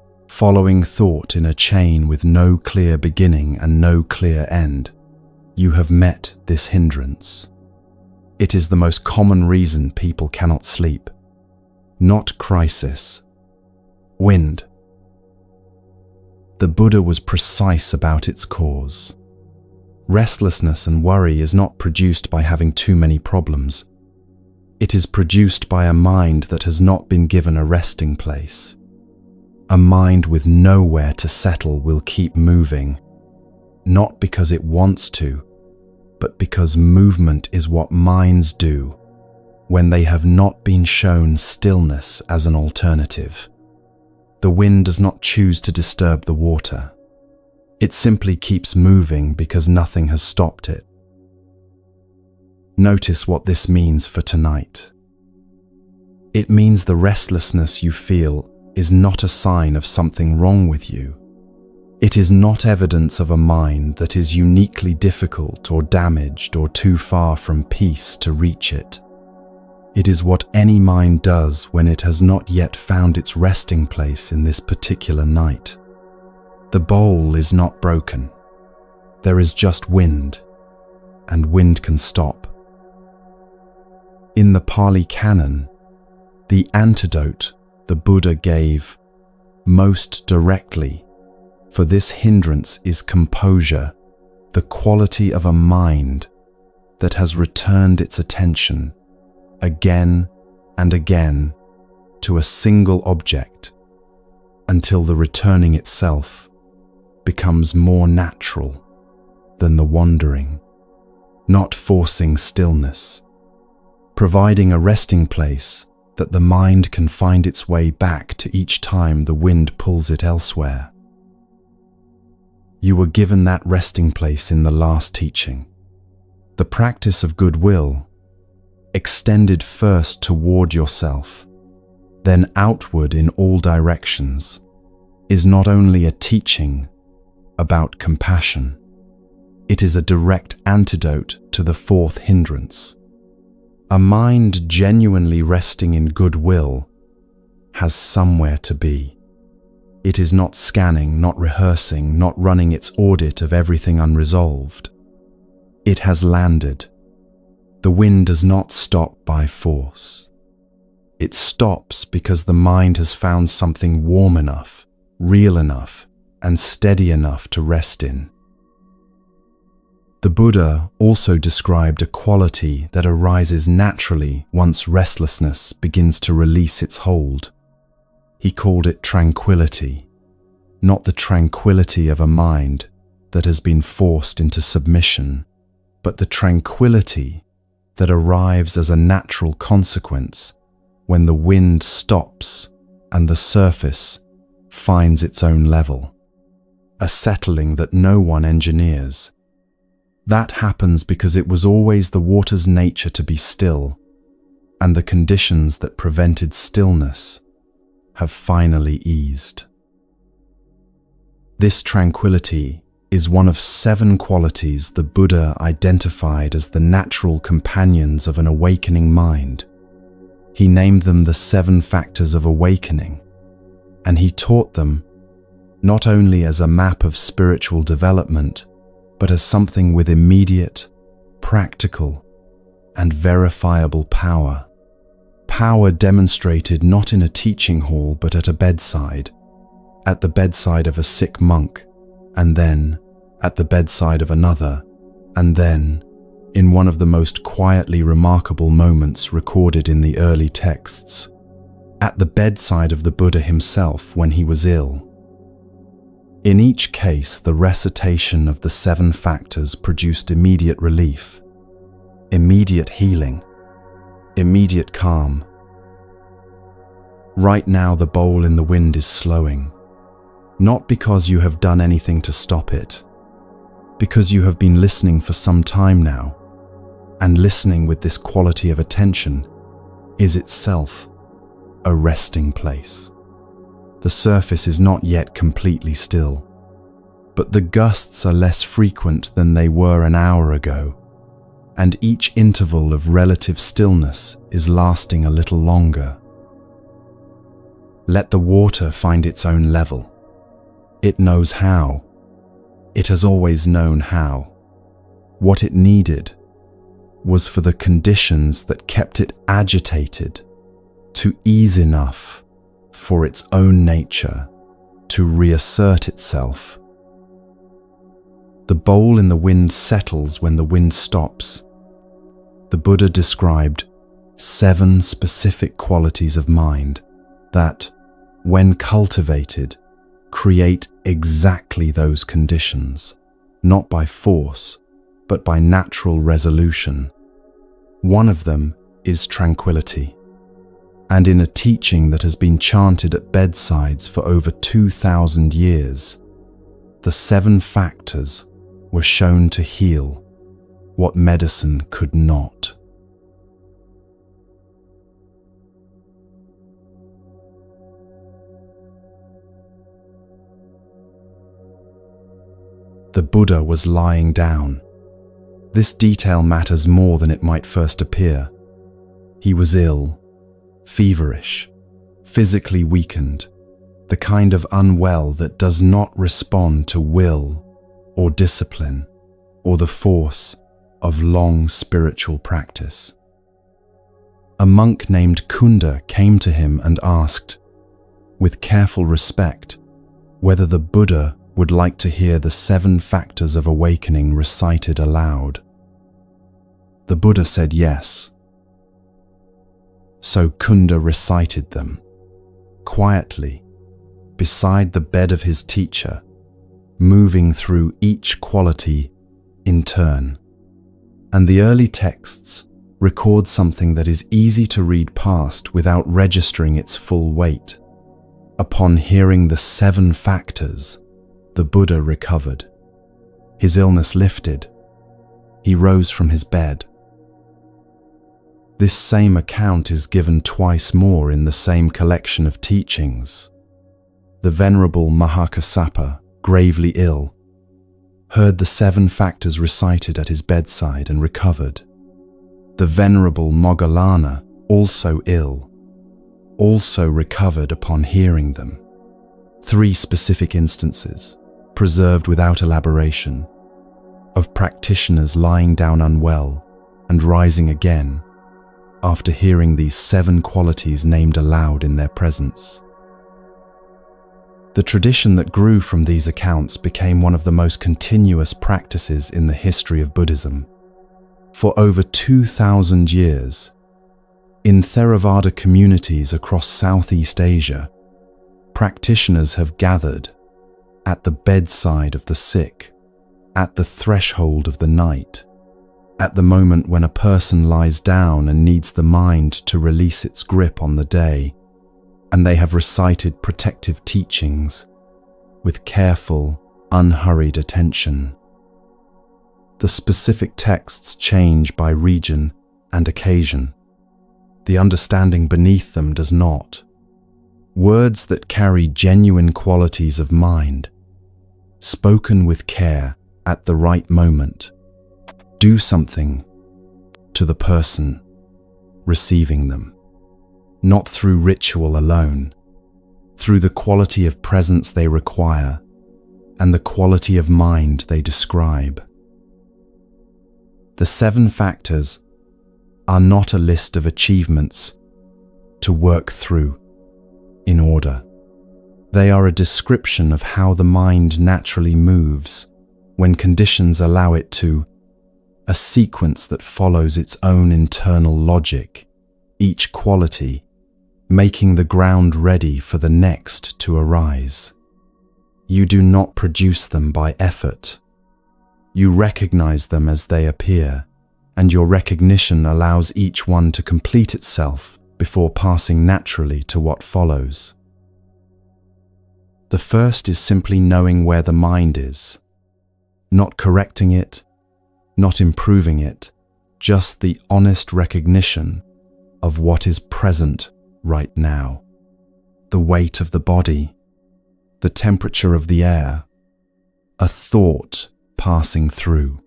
in a chain with no clear beginning and no clear end, you have met this hindrance. It is the most common reason people cannot sleep. Not crisis. Wind. The Buddha was precise about its cause. Restlessness and worry is not produced by having too many problems. It is produced by a mind that has not been given a resting place. A mind with nowhere to settle will keep moving, not because it wants to, but because movement is what minds do when they have not been shown stillness as an alternative. The wind does not choose to disturb the water. It simply keeps moving because nothing has stopped it. Notice what this means for tonight. It means the restlessness you feel is not a sign of something wrong with you. It is not evidence of a mind that is uniquely difficult or damaged or too far from peace to reach it. It is what any mind does when it has not yet found its resting place in this particular night. The bowl is not broken. There is just wind, and wind can stop. In the Pali Canon, the antidote the Buddha gave most directly for this hindrance is composure, the quality of a mind that has returned its attention again and again to a single object until the returning itself becomes more natural than the wandering, not forcing stillness, providing a resting place that the mind can find its way back to each time the wind pulls it elsewhere. You were given that resting place in the last teaching. The practice of goodwill, extended first toward yourself, then outward in all directions, is not only a teaching about compassion, it is a direct antidote to the fourth hindrance. A mind genuinely resting in goodwill has somewhere to be. It is not scanning, not rehearsing, not running its audit of everything unresolved. It has landed. The wind does not stop by force. It stops because the mind has found something warm enough, real enough, and steady enough to rest in. The Buddha also described a quality that arises naturally once restlessness begins to release its hold. He called it tranquility, not the tranquility of a mind that has been forced into submission, but the tranquility that arrives as a natural consequence when the wind stops and the surface finds its own level, a settling that no one engineers. That happens because it was always the water's nature to be still, and the conditions that prevented stillness have finally eased. This tranquility is one of 7 qualities the Buddha identified as the natural companions of an awakening mind. He named them the 7 factors of awakening, and he taught them not only as a map of spiritual development, but as something with immediate, practical, and verifiable power. Power demonstrated not in a teaching hall but at a bedside, at the bedside of a sick monk, and then at the bedside of another, and then in one of the most quietly remarkable moments recorded in the early texts, at the bedside of the Buddha himself when he was ill. In each case, the recitation of the 7 factors produced immediate relief, immediate healing, immediate calm. Right now, the bowl in the wind is slowing, not because you have done anything to stop it, because you have been listening for some time now, and listening with this quality of attention is itself a resting place. The surface is not yet completely still, but the gusts are less frequent than they were an hour ago, and each interval of relative stillness is lasting a little longer. Let the water find its own level. It knows how. It has always known how. What it needed was for the conditions that kept it agitated to ease enough for its own nature to reassert itself. The bowl in the wind settles when the wind stops. The Buddha described 7 specific qualities of mind that, when cultivated, create exactly those conditions, not by force, but by natural resolution. One of them is tranquility. And in a teaching that has been chanted at bedsides for over 2,000 years, the 7 factors were shown to heal what medicine could not. The Buddha was lying down. This detail matters more than it might first appear. He was ill, feverish, physically weakened, the kind of unwell that does not respond to will or discipline or the force of long spiritual practice. A monk named Kunda came to him and asked, with careful respect, whether the Buddha would like to hear the 7 factors of awakening recited aloud. The Buddha said yes. So Kunda recited them, quietly, beside the bed of his teacher, moving through each quality in turn. And the early texts record something that is easy to read past without registering its full weight. Upon hearing the 7 factors, the Buddha recovered. His illness lifted. He rose from his bed. This same account is given twice more in the same collection of teachings. the Venerable Mahakassapa, gravely ill, heard the 7 factors recited at his bedside and recovered. The Venerable Moggallana, also ill, also recovered upon hearing them. 3 specific instances, preserved without elaboration, of practitioners lying down unwell and rising again after hearing these 7 qualities named aloud in their presence. The tradition that grew from these accounts became one of the most continuous practices in the history of Buddhism. For over 2,000 years, in Theravada communities across Southeast Asia, practitioners have gathered at the bedside of the sick, at the threshold of the night, at the moment when a person lies down and needs the mind to release its grip on the day, and they have recited protective teachings with careful, unhurried attention. The specific texts change by region and occasion. The understanding beneath them does not. Words that carry genuine qualities of mind, spoken with care at the right moment, do something to the person receiving them, not through ritual alone, through the quality of presence they require and the quality of mind they describe. The 7 factors are not a list of achievements to work through in order. They are a description of how the mind naturally moves when conditions allow it to, a sequence that follows its own internal logic, each quality making the ground ready for the next to arise. You do not produce them by effort. You recognize them as they appear, and your recognition allows each one to complete itself before passing naturally to what follows. The first is simply knowing where the mind is, not correcting it, not improving it, just the honest recognition of what is present right now. The weight of the body, the temperature of the air, a thought passing through.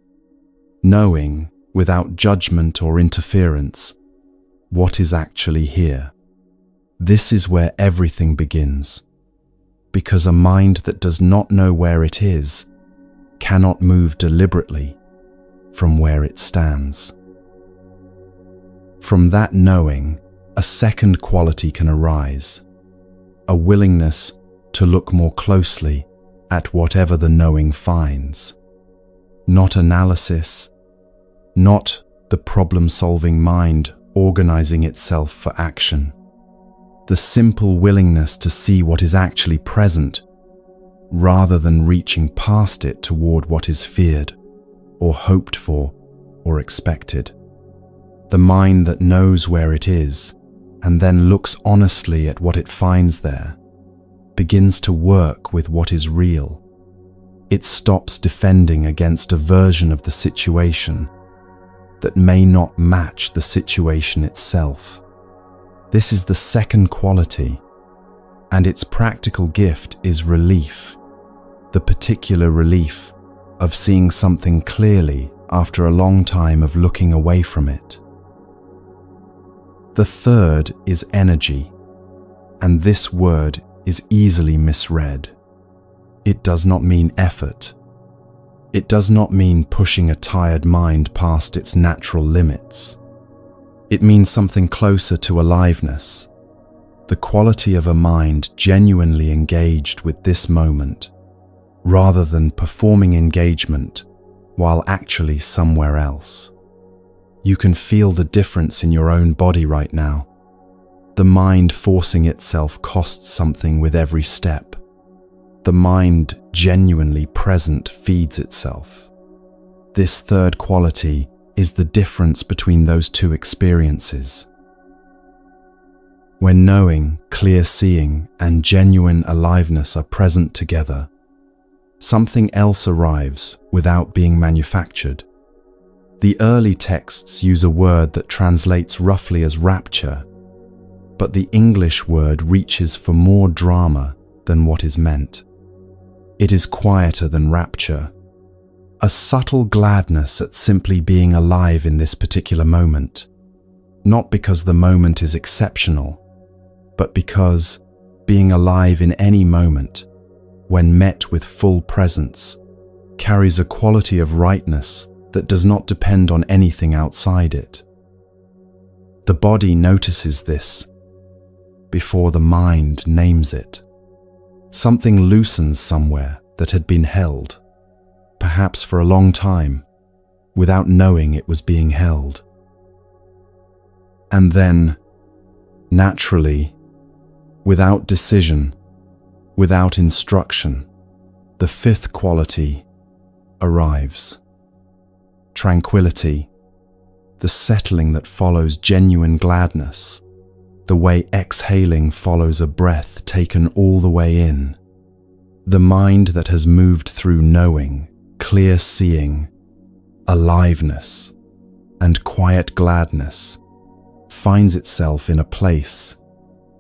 Knowing, without judgment or interference, what is actually here. This is where everything begins, because a mind that does not know where it is cannot move deliberately from where it stands. From that knowing, a second quality can arise, a willingness to look more closely at whatever the knowing finds. Not analysis, not the problem-solving mind organizing itself for action. The simple willingness to see what is actually present, rather than reaching past it toward what is feared, or hoped for, or expected. The mind that knows where it is, and then looks honestly at what it finds there, begins to work with what is real. It stops defending against a version of the situation that may not match the situation itself. This is the second quality, and its practical gift is relief, the particular relief of seeing something clearly after a long time of looking away from it. The third is energy, and this word is easily misread. It does not mean effort. It does not mean pushing a tired mind past its natural limits. It means something closer to aliveness, the quality of a mind genuinely engaged with this moment, rather than performing engagement while actually somewhere else. You can feel the difference in your own body right now. The mind forcing itself costs something with every step. The mind genuinely present feeds itself. This third quality is the difference between those two experiences. When knowing, clear seeing, and genuine aliveness are present together, something else arrives without being manufactured. The early texts use a word that translates roughly as rapture, but the English word reaches for more drama than what is meant. It is quieter than rapture, a subtle gladness at simply being alive in this particular moment, not because the moment is exceptional, but because being alive in any moment, when met with full presence, carries a quality of rightness that does not depend on anything outside it. The body notices this before the mind names it. Something loosens somewhere that had been held, perhaps for a long time, without knowing it was being held. And then, naturally, without decision, without instruction, the fifth quality arrives. Tranquility, the settling that follows genuine gladness, the way exhaling follows a breath taken all the way in. The mind that has moved through knowing, clear seeing, aliveness, and quiet gladness finds itself in a place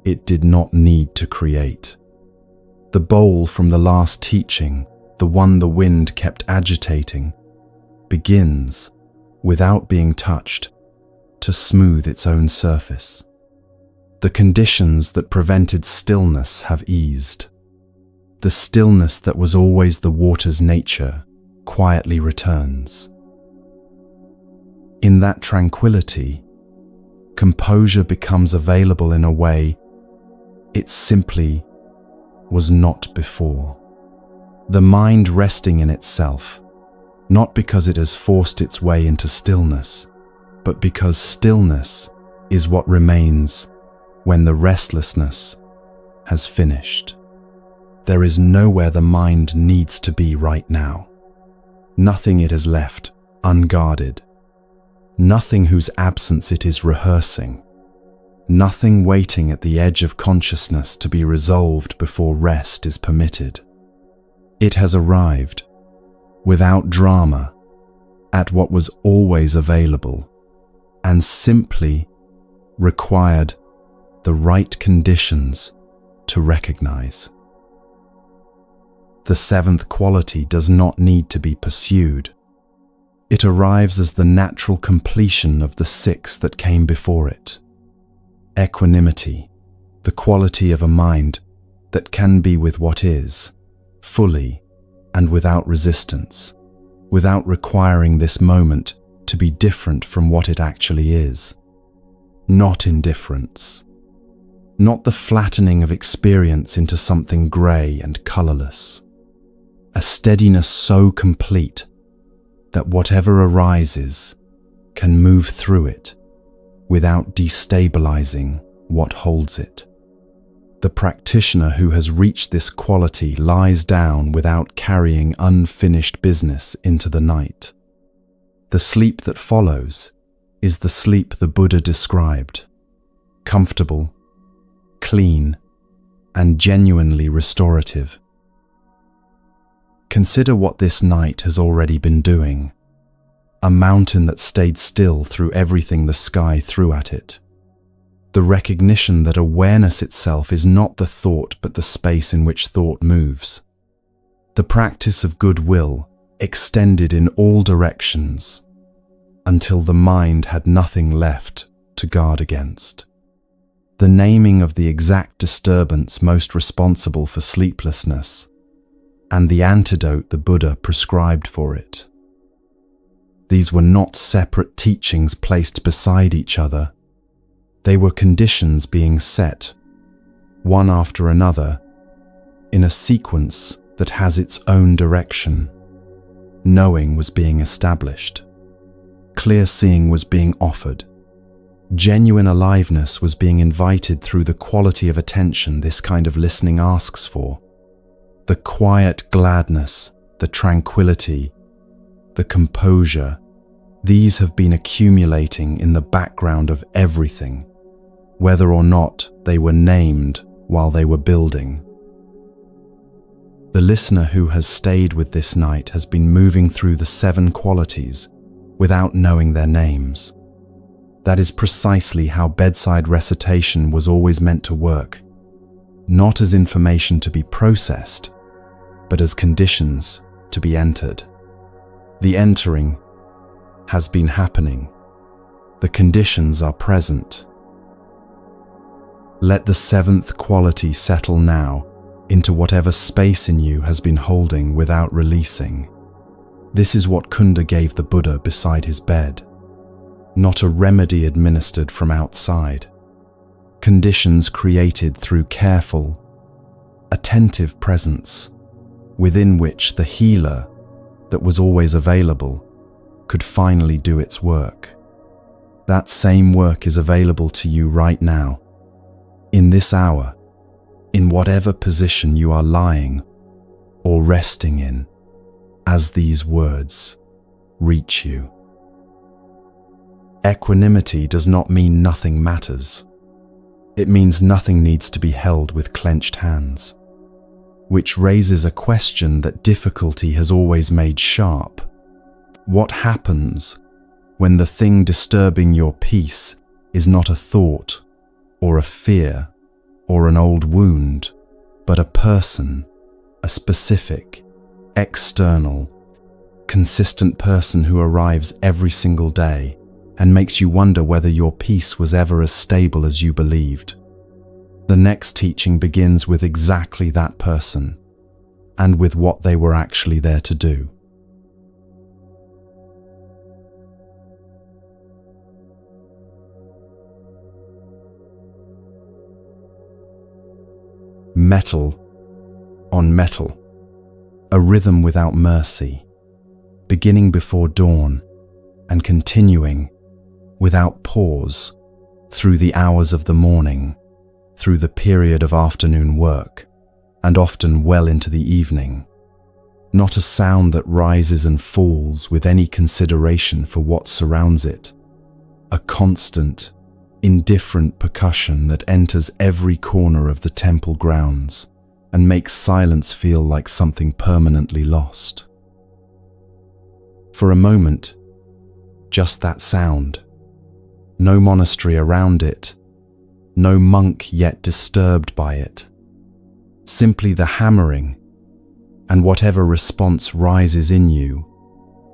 it did not need to create. The bowl from the last teaching, the one the wind kept agitating, begins, without being touched, to smooth its own surface. The conditions that prevented stillness have eased. The stillness that was always the water's nature quietly returns. In that tranquility, composure becomes available in a way it simply was not before. The mind resting in itself, not because it has forced its way into stillness, but because stillness is what remains when the restlessness has finished. There is nowhere the mind needs to be right now. Nothing it has left unguarded. Nothing whose absence it is rehearsing. Nothing waiting at the edge of consciousness to be resolved before rest is permitted. It has arrived, without drama, at what was always available, and simply required the right conditions to recognize. The seventh quality does not need to be pursued. It arrives as the natural completion of the six that came before it. Equanimity, the quality of a mind that can be with what is, fully and without resistance, without requiring this moment to be different from what it actually is. Not indifference. Not the flattening of experience into something grey and colourless. A steadiness so complete that whatever arises can move through it without destabilizing what holds it. The practitioner who has reached this quality lies down without carrying unfinished business into the night. The sleep that follows is the sleep the Buddha described, comfortable, clean, and genuinely restorative. Consider what this night has already been doing. A mountain that stayed still through everything the sky threw at it. The recognition that awareness itself is not the thought but the space in which thought moves. The practice of goodwill extended in all directions until the mind had nothing left to guard against. The naming of the exact disturbance most responsible for sleeplessness and the antidote the Buddha prescribed for it. These were not separate teachings placed beside each other. They were conditions being set, one after another, in a sequence that has its own direction. Knowing was being established. Clear seeing was being offered. Genuine aliveness was being invited through the quality of attention this kind of listening asks for. The quiet gladness, the tranquility, the composure, these have been accumulating in the background of everything, whether or not they were named while they were building. The listener who has stayed with this night has been moving through the 7 qualities without knowing their names. That is precisely how bedside recitation was always meant to work. not as information to be processed, but as conditions to be entered. The entering has been happening. The conditions are present. Let the seventh quality settle now into whatever space in you has been holding without releasing. This is what Kunda gave the Buddha beside his bed, not a remedy administered from outside. Conditions created through careful, attentive presence, within which the healer that was always available could finally do its work. That same work is available to you right now, in this hour, in whatever position you are lying or resting in, as these words reach you. Equanimity does not mean nothing matters. It means nothing needs to be held with clenched hands, which raises a question that difficulty has always made sharp. What happens when the thing disturbing your peace is not a thought or a fear or an old wound, but a person, a specific, external, consistent person who arrives every single day and makes you wonder whether your peace was ever as stable as you believed? The next teaching begins with exactly that person and with what they were actually there to do. Metal on metal, a rhythm without mercy, beginning before dawn and continuing without pause through the hours of the morning, through the period of afternoon work, and often well into the evening. Not a sound that rises and falls with any consideration for what surrounds it. A constant, indifferent percussion that enters every corner of the temple grounds and makes silence feel like something permanently lost. For a moment, just that sound. No monastery around it, no monk yet disturbed by it. Simply the hammering and whatever response rises in you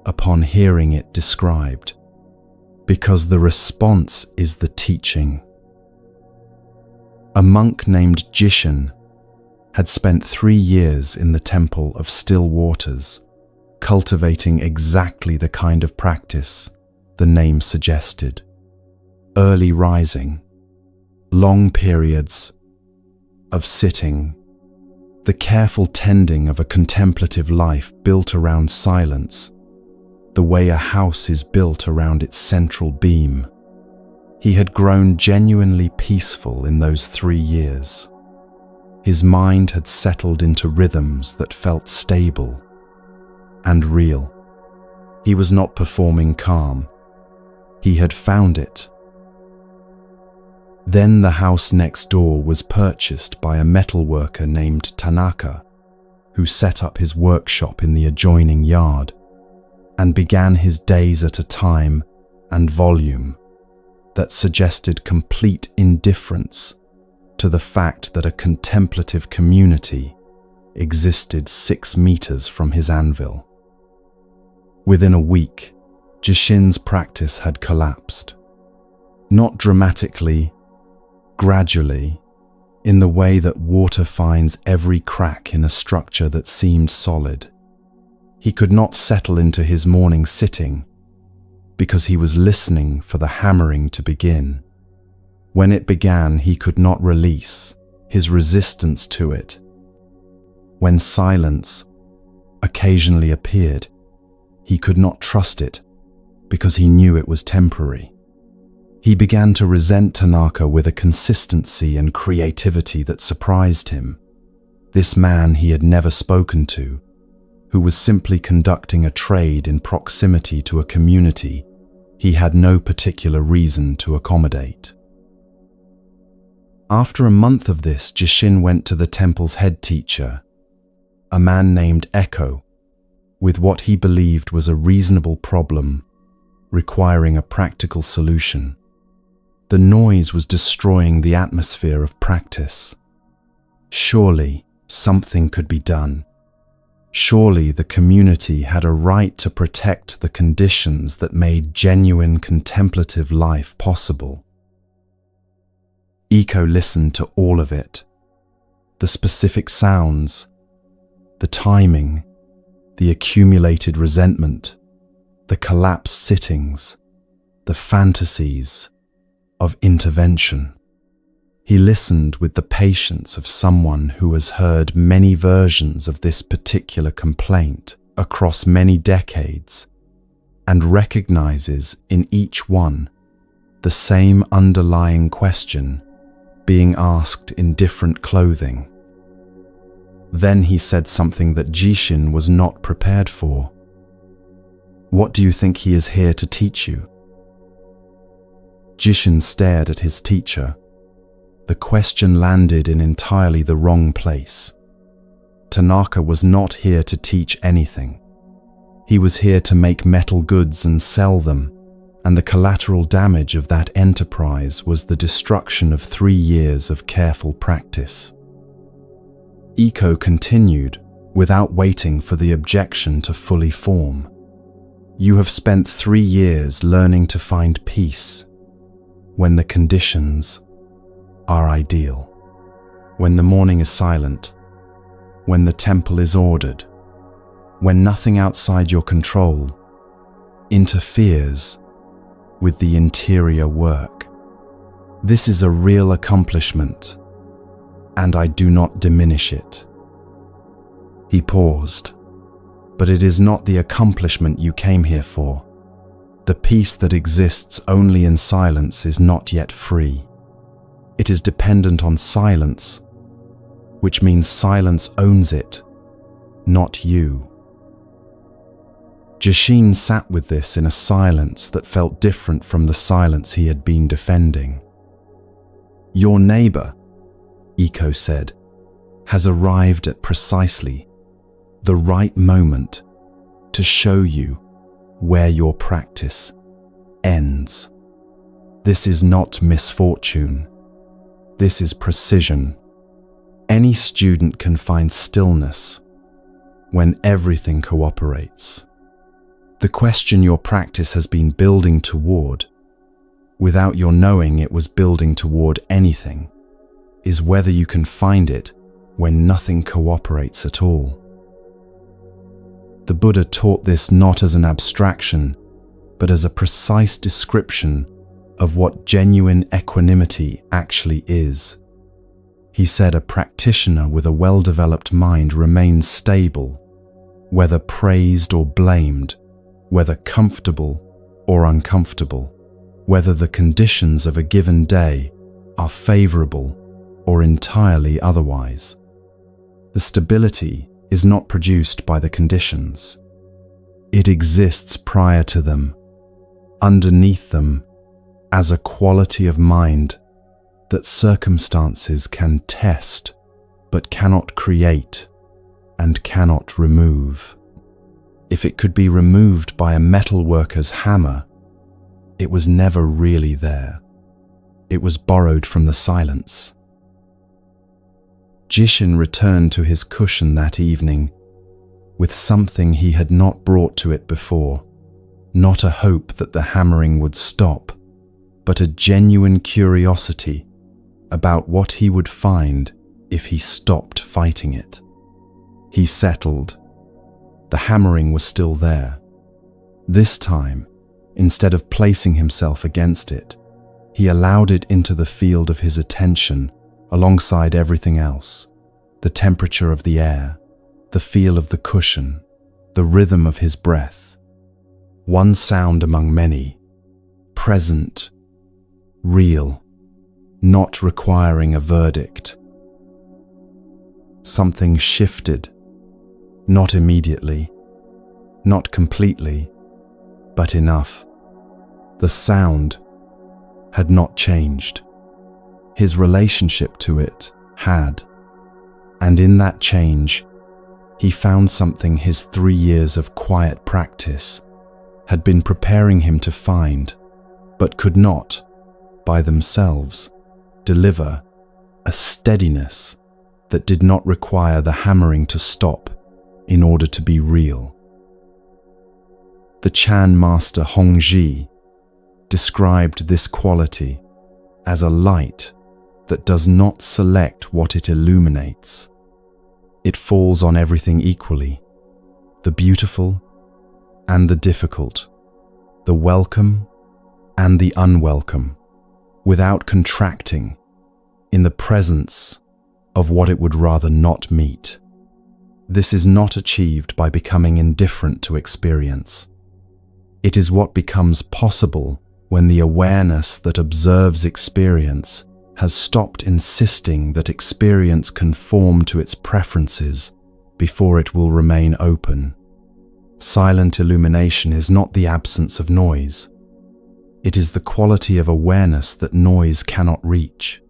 upon hearing it described, because the response is the teaching. A monk named Jishin had spent 3 years in the temple of still waters, cultivating exactly the kind of practice the name suggested. Early rising, long periods of sitting, the careful tending of a contemplative life built around silence, the way a house is built around its central beam. He had grown genuinely peaceful in those 3 years. His mind had settled into rhythms that felt stable and real. He was not performing calm. He had found it. Then the house next door was purchased by a metalworker named Tanaka, who set up his workshop in the adjoining yard and began his days at a time and volume that suggested complete indifference to the fact that a contemplative community existed 6 meters from his anvil. Within a week, Jishin's practice had collapsed. Not dramatically, gradually, in the way that water finds every crack in a structure that seemed solid. He could not settle into his morning sitting because he was listening for the hammering to begin. When it began, he could not release his resistance to it. When silence occasionally appeared, he could not trust it because he knew it was temporary. He began to resent Tanaka with a consistency and creativity that surprised him. This man he had never spoken to, who was simply conducting a trade in proximity to a community he had no particular reason to accommodate. After a month of this, Jishin went to the temple's head teacher, a man named Echo, with what he believed was a reasonable problem requiring a practical solution. The noise was destroying the atmosphere of practice. Surely something could be done. Surely the community had a right to protect the conditions that made genuine contemplative life possible. Iko listened to all of it. The specific sounds, the timing, the accumulated resentment, the collapsed sittings, the fantasies of intervention. He listened with the patience of someone who has heard many versions of this particular complaint across many decades and recognizes in each one the same underlying question being asked in different clothing. Then he said something that Jishin was not prepared for. "What do you think he is here to teach you?" Jishin stared at his teacher. The question landed in entirely the wrong place. Tanaka was not here to teach anything. He was here to make metal goods and sell them, and the collateral damage of that enterprise was the destruction of 3 years of careful practice. Iko continued, without waiting for the objection to fully form. "You have spent 3 years learning to find peace when the conditions are ideal, when the morning is silent, when the temple is ordered, when nothing outside your control interferes with the interior work. This is a real accomplishment, and I do not diminish it." He paused. "But it is not the accomplishment you came here for. The peace that exists only in silence is not yet free. It is dependent on silence, which means silence owns it, not you." Jishin sat with this in a silence that felt different from the silence he had been defending. "Your neighbor," Iko said, "has arrived at precisely the right moment to show you where your practice ends. This is not misfortune. This is precision. Any student can find stillness when everything cooperates. The question your practice has been building toward, without your knowing it was building toward anything, is whether you can find it when nothing cooperates at all." The Buddha taught this not as an abstraction, but as a precise description of what genuine equanimity actually is. He said a practitioner with a well-developed mind remains stable, whether praised or blamed, whether comfortable or uncomfortable, whether the conditions of a given day are favorable or entirely otherwise. The stability is not produced by the conditions. It exists prior to them, underneath them, as a quality of mind that circumstances can test but cannot create and cannot remove. If it could be removed by a metalworker's hammer, it was never really there. It was borrowed from the silence. Jishin returned to his cushion that evening with something he had not brought to it before, not a hope that the hammering would stop, but a genuine curiosity about what he would find if he stopped fighting it. He settled. The hammering was still there. This time, instead of placing himself against it, he allowed it into the field of his attention alongside everything else: the temperature of the air, the feel of the cushion, the rhythm of his breath. One sound among many, present, real, not requiring a verdict. Something shifted, not immediately, not completely, but enough. The sound had not changed. His relationship to it had, and in that change, he found something his 3 years of quiet practice had been preparing him to find, but could not, by themselves, deliver: a steadiness that did not require the hammering to stop in order to be real. The Chan master Hongzhi described this quality as a light that does not select what it illuminates. It falls on everything equally, the beautiful and the difficult, the welcome and the unwelcome, without contracting in the presence of what it would rather not meet. This is not achieved by becoming indifferent to experience. It is what becomes possible when the awareness that observes experience has stopped insisting that experience conform to its preferences before it will remain open. Silent illumination is not the absence of noise. It is the quality of awareness that noise cannot reach.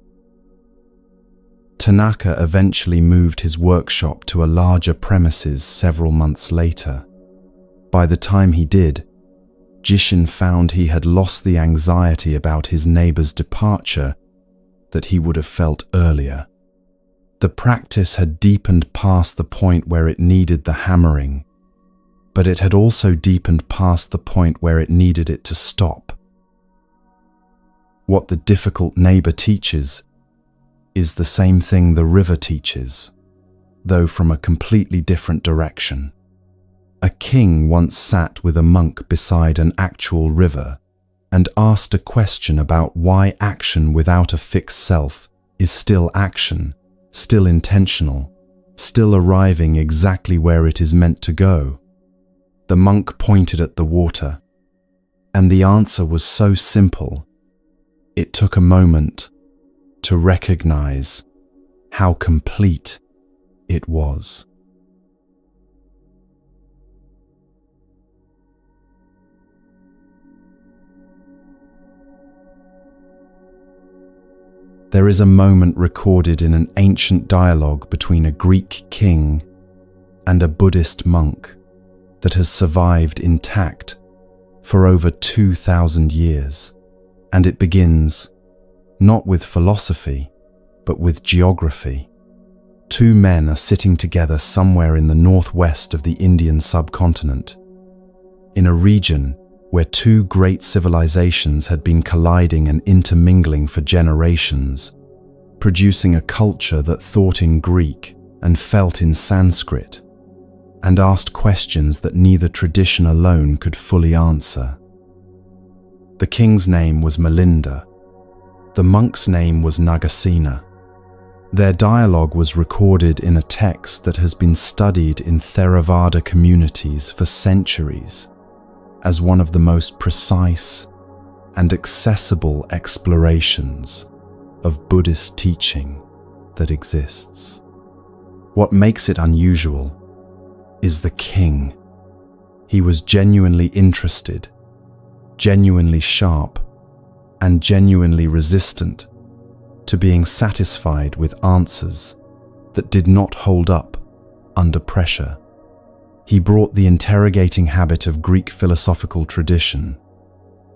Tanaka eventually moved his workshop to a larger premises several months later. By the time he did, Jishin found he had lost the anxiety about his neighbor's departure that he would have felt earlier. The practice had deepened past the point where it needed the hammering, but it had also deepened past the point where it needed it to stop. What the difficult neighbor teaches is the same thing the river teaches, though from a completely different direction. A king once sat with a monk beside an actual river and asked a question about why action without a fixed self is still action, still intentional, still arriving exactly where it is meant to go. The monk pointed at the water, and the answer was so simple, it took a moment to recognize how complete it was. There is a moment recorded in an ancient dialogue between a Greek king and a Buddhist monk that has survived intact for over 2,000 years, and it begins not with philosophy, but with geography. Two men are sitting together somewhere in the northwest of the Indian subcontinent, in a region where two great civilizations had been colliding and intermingling for generations, producing a culture that thought in Greek and felt in Sanskrit, and asked questions that neither tradition alone could fully answer. The king's name was Milinda. The monk's name was Nagasena. Their dialogue was recorded in a text that has been studied in Theravada communities for centuries as one of the most precise and accessible explorations of Buddhist teaching that exists. What makes it unusual is the king. He was genuinely interested, genuinely sharp, and genuinely resistant to being satisfied with answers that did not hold up under pressure. He brought the interrogating habit of Greek philosophical tradition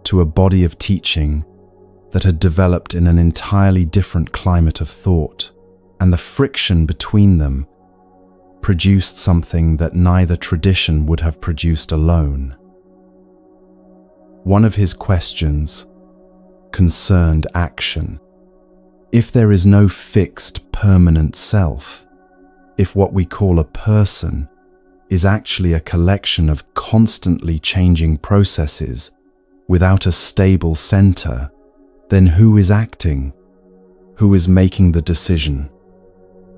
to a body of teaching that had developed in an entirely different climate of thought, and the friction between them produced something that neither tradition would have produced alone. One of his questions concerned action. If there is no fixed, permanent self, if what we call a person is actually a collection of constantly changing processes without a stable center, then who is acting? Who is making the decision,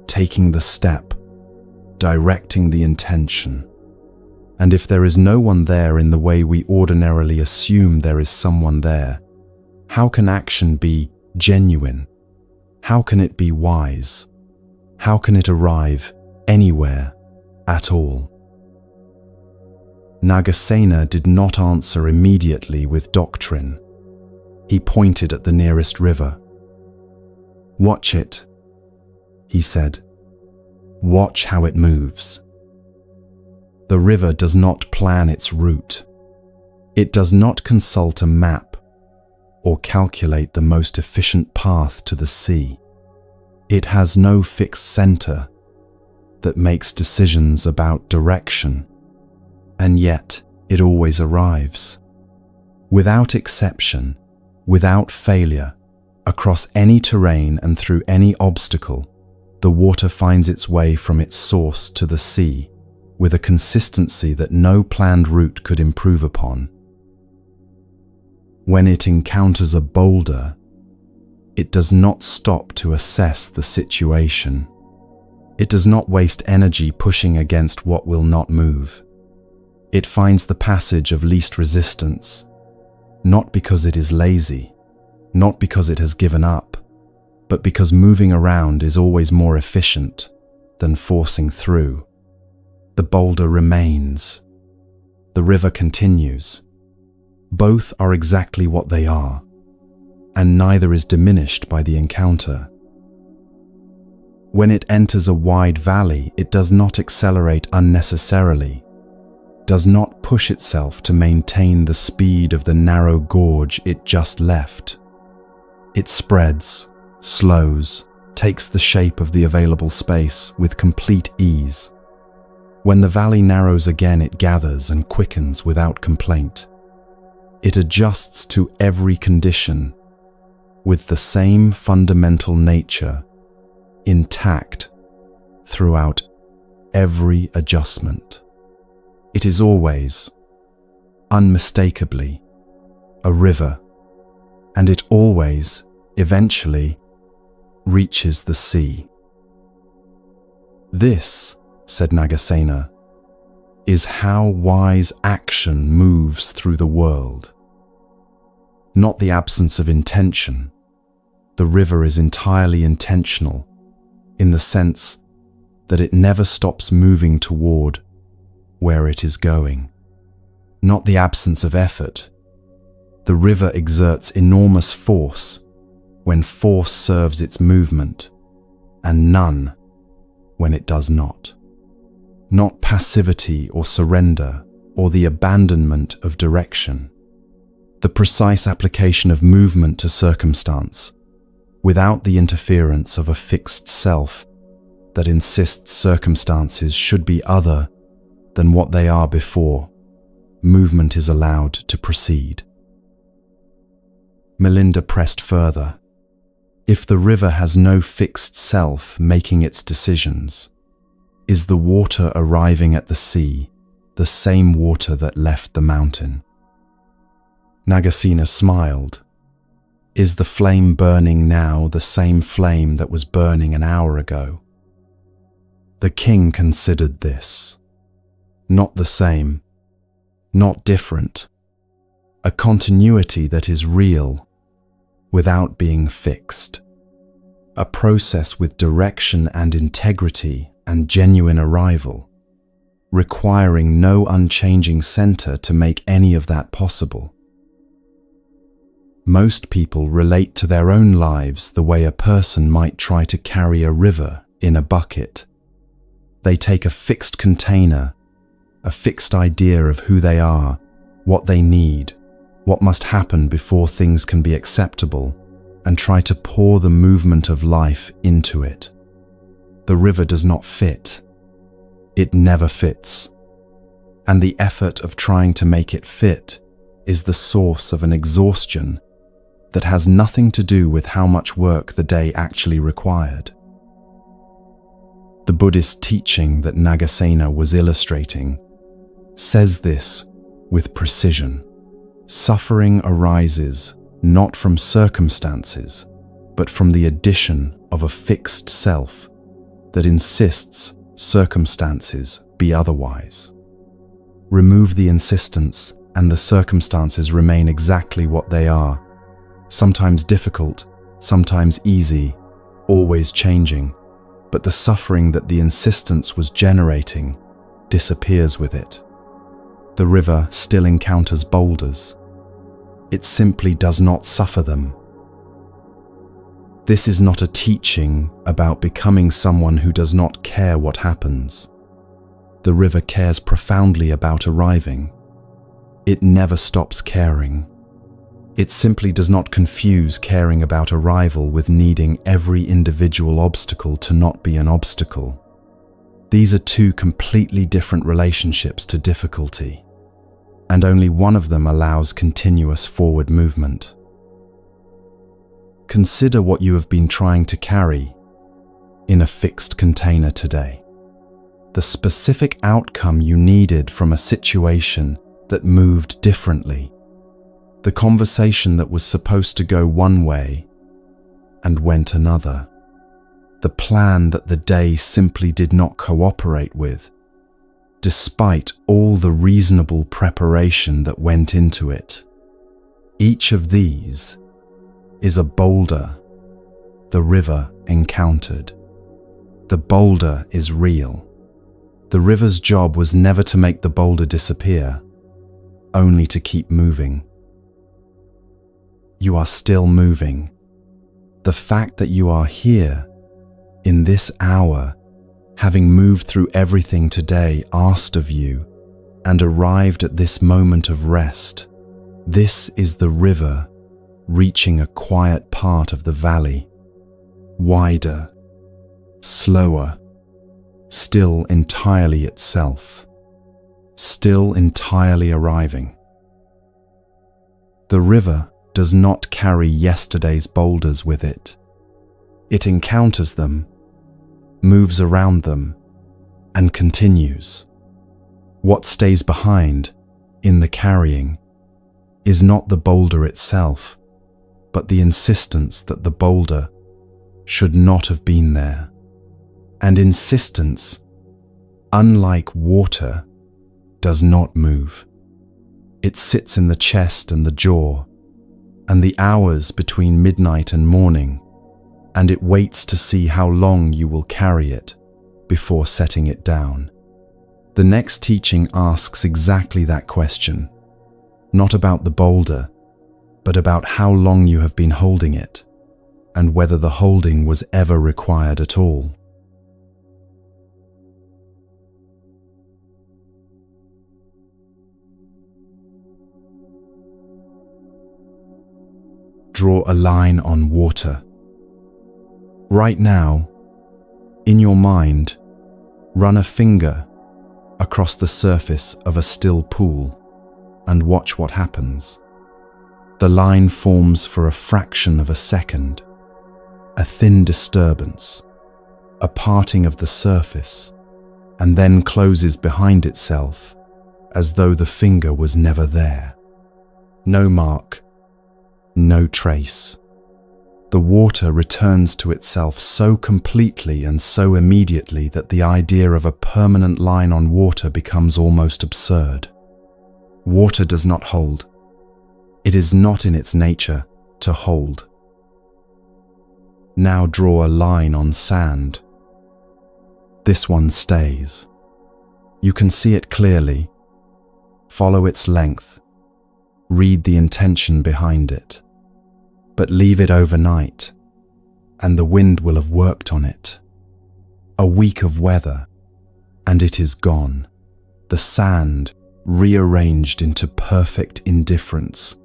taking the step, directing the intention? And if there is no one there in the way we ordinarily assume there is someone there, how can action be genuine? How can it be wise? How can it arrive anywhere at all? Nagasena did not answer immediately with doctrine. He pointed at the nearest river. "Watch it," he said. "Watch how it moves." The river does not plan its route. It does not consult a map or calculate the most efficient path to the sea. It has no fixed center that makes decisions about direction, and yet it always arrives. Without exception, without failure, across any terrain and through any obstacle, the water finds its way from its source to the sea with a consistency that no planned route could improve upon. When it encounters a boulder, it does not stop to assess the situation. It does not waste energy pushing against what will not move. It finds the passage of least resistance, not because it is lazy, not because it has given up, but because moving around is always more efficient than forcing through. The boulder remains. The river continues. Both are exactly what they are, and neither is diminished by the encounter. When it enters a wide valley, it does not accelerate unnecessarily, does not push itself to maintain the speed of the narrow gorge it just left. It spreads, slows, takes the shape of the available space with complete ease. When the valley narrows again, it gathers and quickens without complaint. It adjusts to every condition with the same fundamental nature, intact throughout every adjustment. It is always, unmistakably, a river, and it always, eventually, reaches the sea. This, said Nagasena, is how wise action moves through the world. Not the absence of intention. The river is entirely intentional, in the sense that it never stops moving toward where it is going. Not the absence of effort. The river exerts enormous force when force serves its movement, and none when it does not. Not passivity or surrender or the abandonment of direction. The precise application of movement to circumstance, without the interference of a fixed self that insists circumstances should be other than what they are before movement is allowed to proceed. Melinda pressed further. If the river has no fixed self making its decisions, is the water arriving at the sea the same water that left the mountain? Nagasena smiled. Is the flame burning now the same flame that was burning an hour ago? The king considered this. Not the same, not different, a continuity that is real without being fixed, a process with direction and integrity and genuine arrival, requiring no unchanging center to make any of that possible. Most people relate to their own lives the way a person might try to carry a river in a bucket. They take a fixed container, a fixed idea of who they are, what they need, what must happen before things can be acceptable, and try to pour the movement of life into it. The river does not fit. It never fits. And the effort of trying to make it fit is the source of an exhaustion that has nothing to do with how much work the day actually required. The Buddhist teaching that Nagasena was illustrating says this with precision. Suffering arises not from circumstances, but from the addition of a fixed self that insists circumstances be otherwise. Remove the insistence and the circumstances remain exactly what they are, sometimes difficult, sometimes easy, always changing, but the suffering that the insistence was generating disappears with it. The river still encounters boulders. It simply does not suffer them. This is not a teaching about becoming someone who does not care what happens. The river cares profoundly about arriving. It never stops caring. It simply does not confuse caring about arrival with needing every individual obstacle to not be an obstacle. These are two completely different relationships to difficulty, and only one of them allows continuous forward movement. Consider what you have been trying to carry in a fixed container today. The specific outcome you needed from a situation that moved differently. The conversation that was supposed to go one way and went another. The plan that the day simply did not cooperate with, despite all the reasonable preparation that went into it. Each of these is a boulder the river encountered. The boulder is real. The river's job was never to make the boulder disappear, only to keep moving. You are still moving. The fact that you are here, in this hour, having moved through everything today asked of you, and arrived at this moment of rest, this is the river reaching a quiet part of the valley, wider, slower, still entirely itself, still entirely arriving. The river does not carry yesterday's boulders with it. It encounters them, moves around them, and continues. What stays behind, in the carrying, is not the boulder itself, but the insistence that the boulder should not have been there. And insistence, unlike water, does not move. It sits in the chest and the jaw, and the hours between midnight and morning, and it waits to see how long you will carry it before setting it down. The next teaching asks exactly that question, not about the boulder, but about how long you have been holding it, and whether the holding was ever required at all. Draw a line on water. Right now, in your mind, run a finger across the surface of a still pool and watch what happens. The line forms for a fraction of a second, a thin disturbance, a parting of the surface, and then closes behind itself as though the finger was never there. No mark, no trace. The water returns to itself so completely and so immediately that the idea of a permanent line on water becomes almost absurd. Water does not hold. It is not in its nature to hold. Now draw a line on sand. This one stays. You can see it clearly. Follow its length. Read the intention behind it. But leave it overnight, and the wind will have worked on it. A week of weather, and it is gone. The sand rearranged into perfect indifference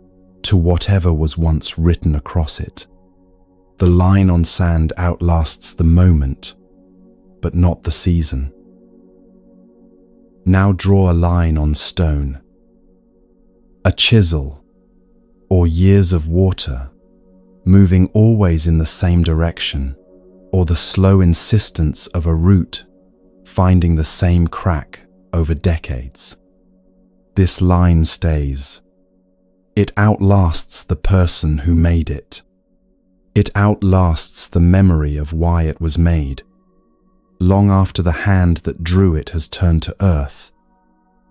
to whatever was once written across it. The line on sand outlasts the moment, but not the season. Now draw a line on stone. A chisel, or years of water, moving always in the same direction, or the slow insistence of a root finding the same crack over decades. This line stays. It outlasts the person who made it. It outlasts the memory of why it was made. Long after the hand that drew it has turned to earth,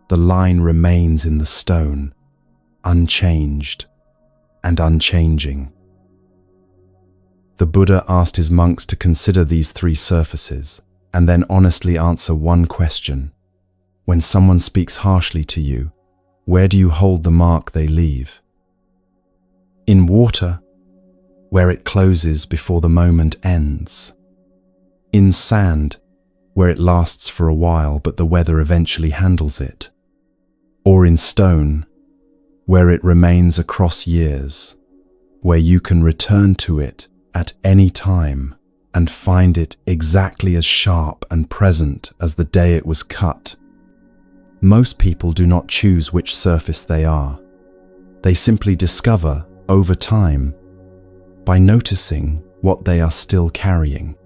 the line remains in the stone, unchanged and unchanging. The Buddha asked his monks to consider these three surfaces and then honestly answer one question. When someone speaks harshly to you, where do you hold the mark they leave? In water, where it closes before the moment ends. In sand, where it lasts for a while but the weather eventually handles it. Or in stone, where it remains across years, where you can return to it at any time and find it exactly as sharp and present as the day it was cut. Most people do not choose which surface they are. They simply discover, over time, by noticing what they are still carrying.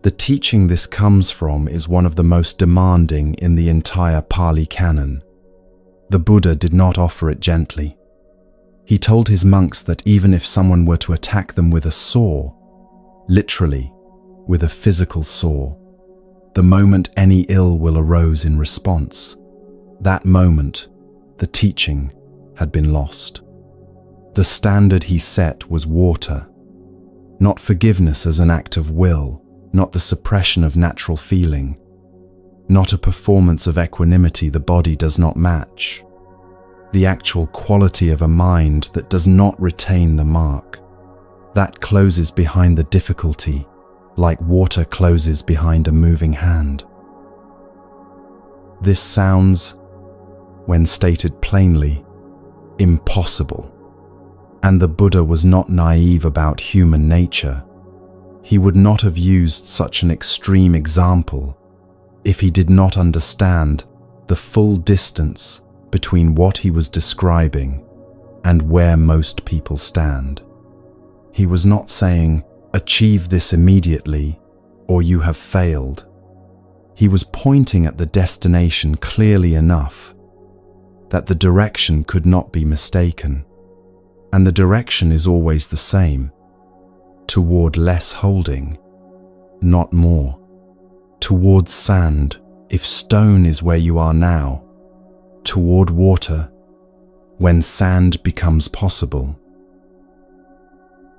The teaching this comes from is one of the most demanding in the entire Pali Canon. The Buddha did not offer it gently. He told his monks that even if someone were to attack them with a saw, literally, with a physical saw, the moment any ill will arose in response, that moment, the teaching had been lost. The standard he set was water, not forgiveness as an act of will, not the suppression of natural feeling, not a performance of equanimity the body does not match, the actual quality of a mind that does not retain the mark, that closes behind the difficulty, like water closes behind a moving hand. This sounds, when stated plainly, impossible. And the Buddha was not naive about human nature. He would not have used such an extreme example if he did not understand the full distance between what he was describing and where most people stand. He was not saying, "Achieve this immediately, or you have failed." He was pointing at the destination clearly enough that the direction could not be mistaken. And the direction is always the same, toward less holding, not more. Toward sand, if stone is where you are now. Toward water, when sand becomes possible.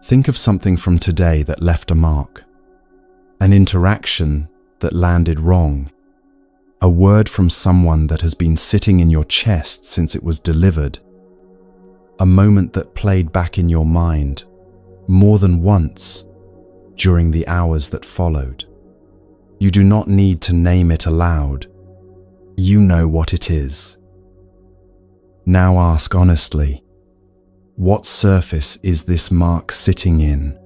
Think of something from today that left a mark, an interaction that landed wrong, a word from someone that has been sitting in your chest since it was delivered, a moment that played back in your mind more than once during the hours that followed. You do not need to name it aloud. You know what it is. Now ask honestly, what surface is this mark sitting in?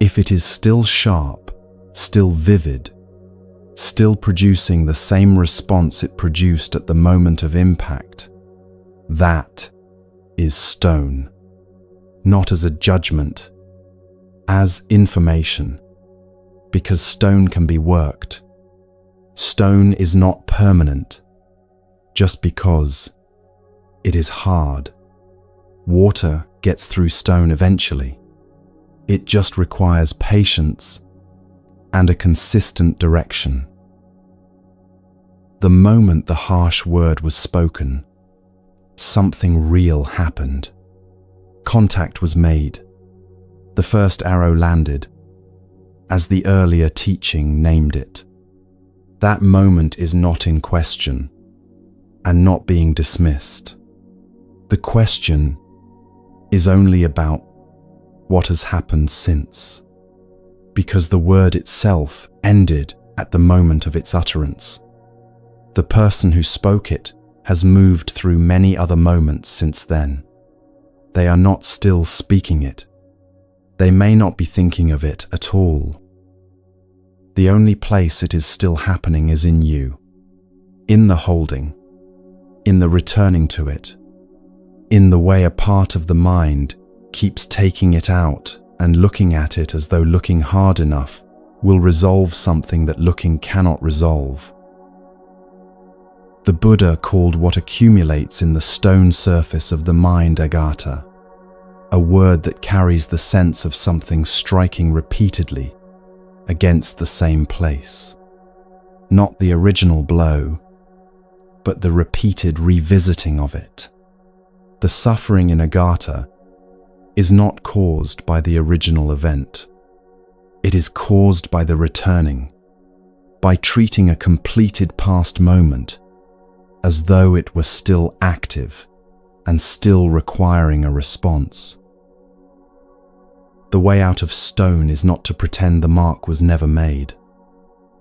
If it is still sharp, still vivid, still producing the same response it produced at the moment of impact, that is stone, not as a judgment, as information, because stone can be worked. Stone is not permanent, just because it is hard. Water gets through stone eventually. It just requires patience and a consistent direction. The moment the harsh word was spoken, something real happened. Contact was made. The first arrow landed, as the earlier teaching named it. That moment is not in question and not being dismissed. The question is only about what has happened since, because the word itself ended at the moment of its utterance. The person who spoke it has moved through many other moments since then. They are not still speaking it. They may not be thinking of it at all. The only place it is still happening is in you, in the holding, in the returning to it, in the way a part of the mind keeps taking it out and looking at it as though looking hard enough will resolve something that looking cannot resolve. The Buddha called what accumulates in the stone surface of the mind agata, a word that carries the sense of something striking repeatedly against the same place. Not the original blow, but the repeated revisiting of it. The suffering in agata is not caused by the original event. It is caused by the returning, by treating a completed past moment as though it were still active and still requiring a response. The way out of stone is not to pretend the mark was never made.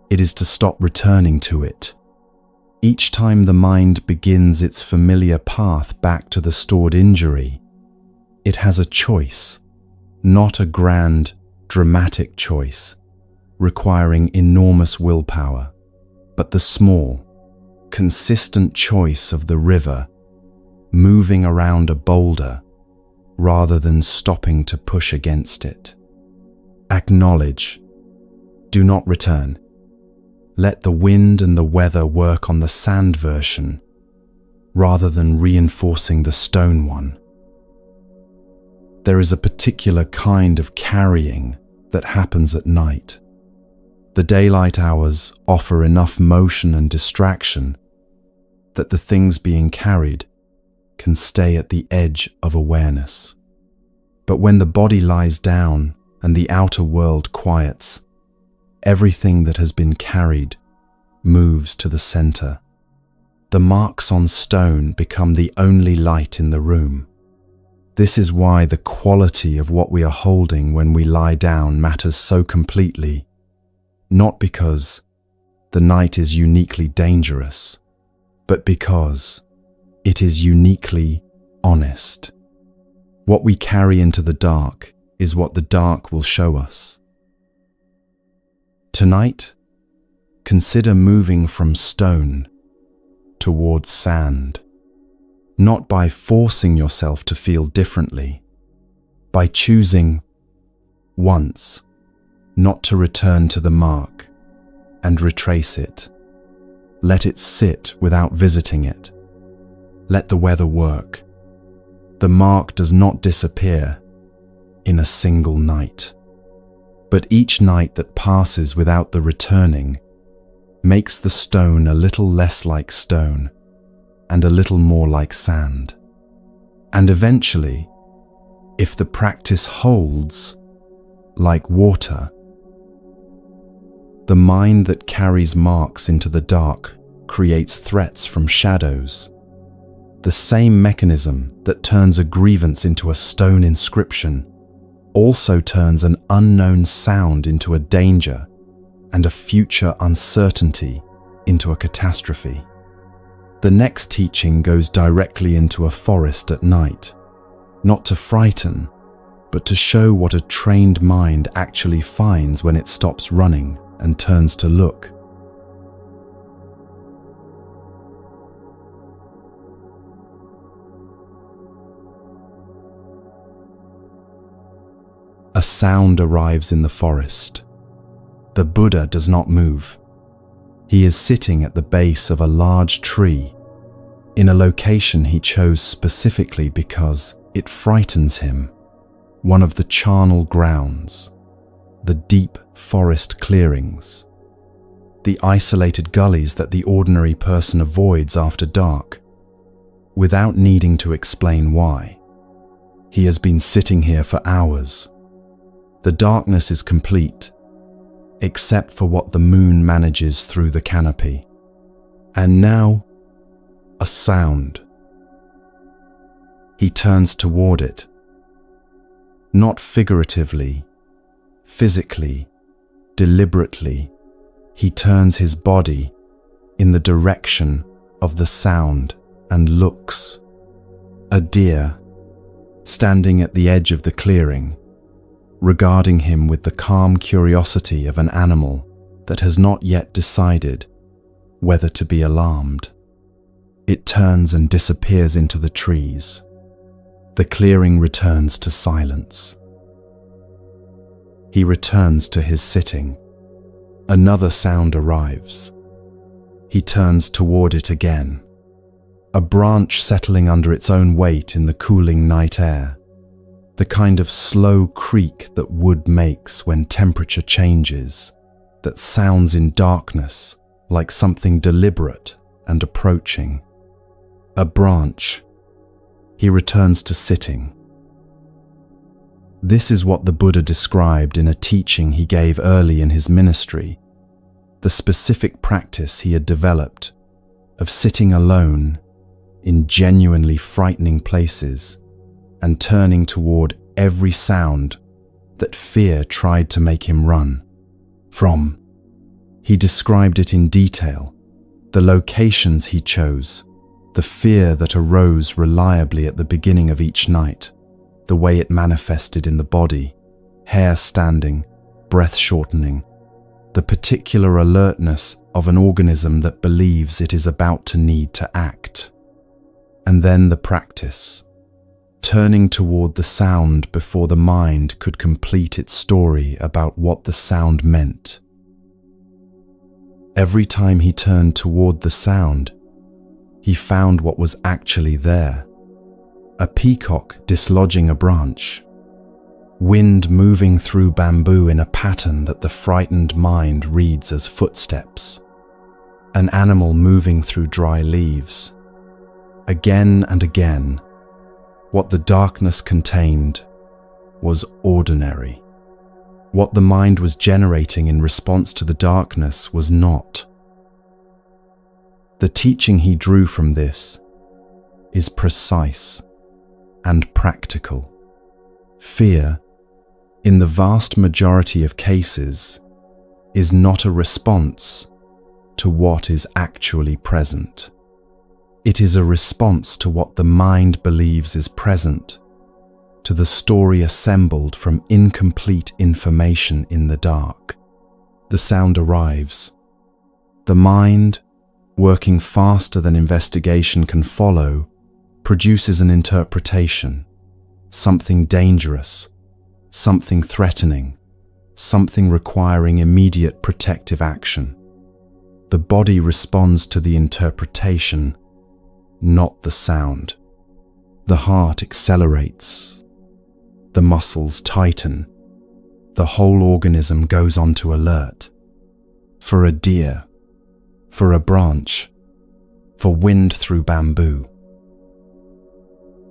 It is to stop returning to it, Each time the mind begins its familiar path back to the stored injury, it has a choice, not a grand, dramatic choice, requiring enormous willpower, but the small, consistent choice of the river moving around a boulder rather than stopping to push against it. Acknowledge. Do not return. Let the wind and the weather work on the sand version rather than reinforcing the stone one. There is a particular kind of carrying that happens at night. The daylight hours offer enough motion and distraction that the things being carried can stay at the edge of awareness. But when the body lies down and the outer world quiets, everything that has been carried moves to the center. The marks on stone become the only light in the room. This is why the quality of what we are holding when we lie down matters so completely, not because the night is uniquely dangerous, but because it is uniquely honest. What we carry into the dark is what the dark will show us. Tonight, consider moving from stone towards sand, not by forcing yourself to feel differently, by choosing once not to return to the mark and retrace it. Let it sit without visiting it. Let the weather work. The mark does not disappear in a single night, but each night that passes without the returning makes the stone a little less like stone and a little more like sand. And eventually, if the practice holds, like water, the mind that carries marks into the dark creates threats from shadows. The same mechanism that turns a grievance into a stone inscription also turns an unknown sound into a danger and a future uncertainty into a catastrophe. The next teaching goes directly into a forest at night, not to frighten, but to show what a trained mind actually finds when it stops running and turns to look. A sound arrives in the forest. The Buddha does not move. He is sitting at the base of a large tree, in a location he chose specifically because it frightens him, one of the charnel grounds, the deep forest clearings, the isolated gullies that the ordinary person avoids after dark, without needing to explain why. He has been sitting here for hours. The darkness is complete, except for what the moon manages through the canopy. And now, a sound. He turns toward it. Not figuratively, physically, deliberately, he turns his body in the direction of the sound and looks. A deer, standing at the edge of the clearing, regarding him with the calm curiosity of an animal that has not yet decided whether to be alarmed. It turns and disappears into the trees. The clearing returns to silence. He returns to his sitting. Another sound arrives. He turns toward it again. A branch settling under its own weight in the cooling night air. The kind of slow creak that wood makes when temperature changes, that sounds in darkness like something deliberate and approaching. A branch. He returns to sitting. This is what the Buddha described in a teaching he gave early in his ministry, the specific practice he had developed of sitting alone in genuinely frightening places and turning toward every sound that fear tried to make him run from. He described it in detail, The locations he chose, the fear that arose reliably at the beginning of each night, the way it manifested in the body, hair standing, breath shortening, the particular alertness of an organism that believes it is about to need to act. And then the practice, turning toward the sound before the mind could complete its story about what the sound meant. Every time he turned toward the sound, he found what was actually there. A peacock dislodging a branch, wind moving through bamboo in a pattern that the frightened mind reads as footsteps, an animal moving through dry leaves. Again and again, what the darkness contained was ordinary. What the mind was generating in response to the darkness was not. The teaching he drew from this is precise and practical. Fear, in the vast majority of cases, is not a response to what is actually present. It is a response to what the mind believes is present, to the story assembled from incomplete information in the dark. The sound arrives. The mind, working faster than investigation can follow, produces an interpretation, something dangerous, something threatening, something requiring immediate protective action. The body responds to the interpretation, not the sound. The heart accelerates. The muscles tighten. The whole organism goes onto alert. For a deer, for a branch, for wind through bamboo.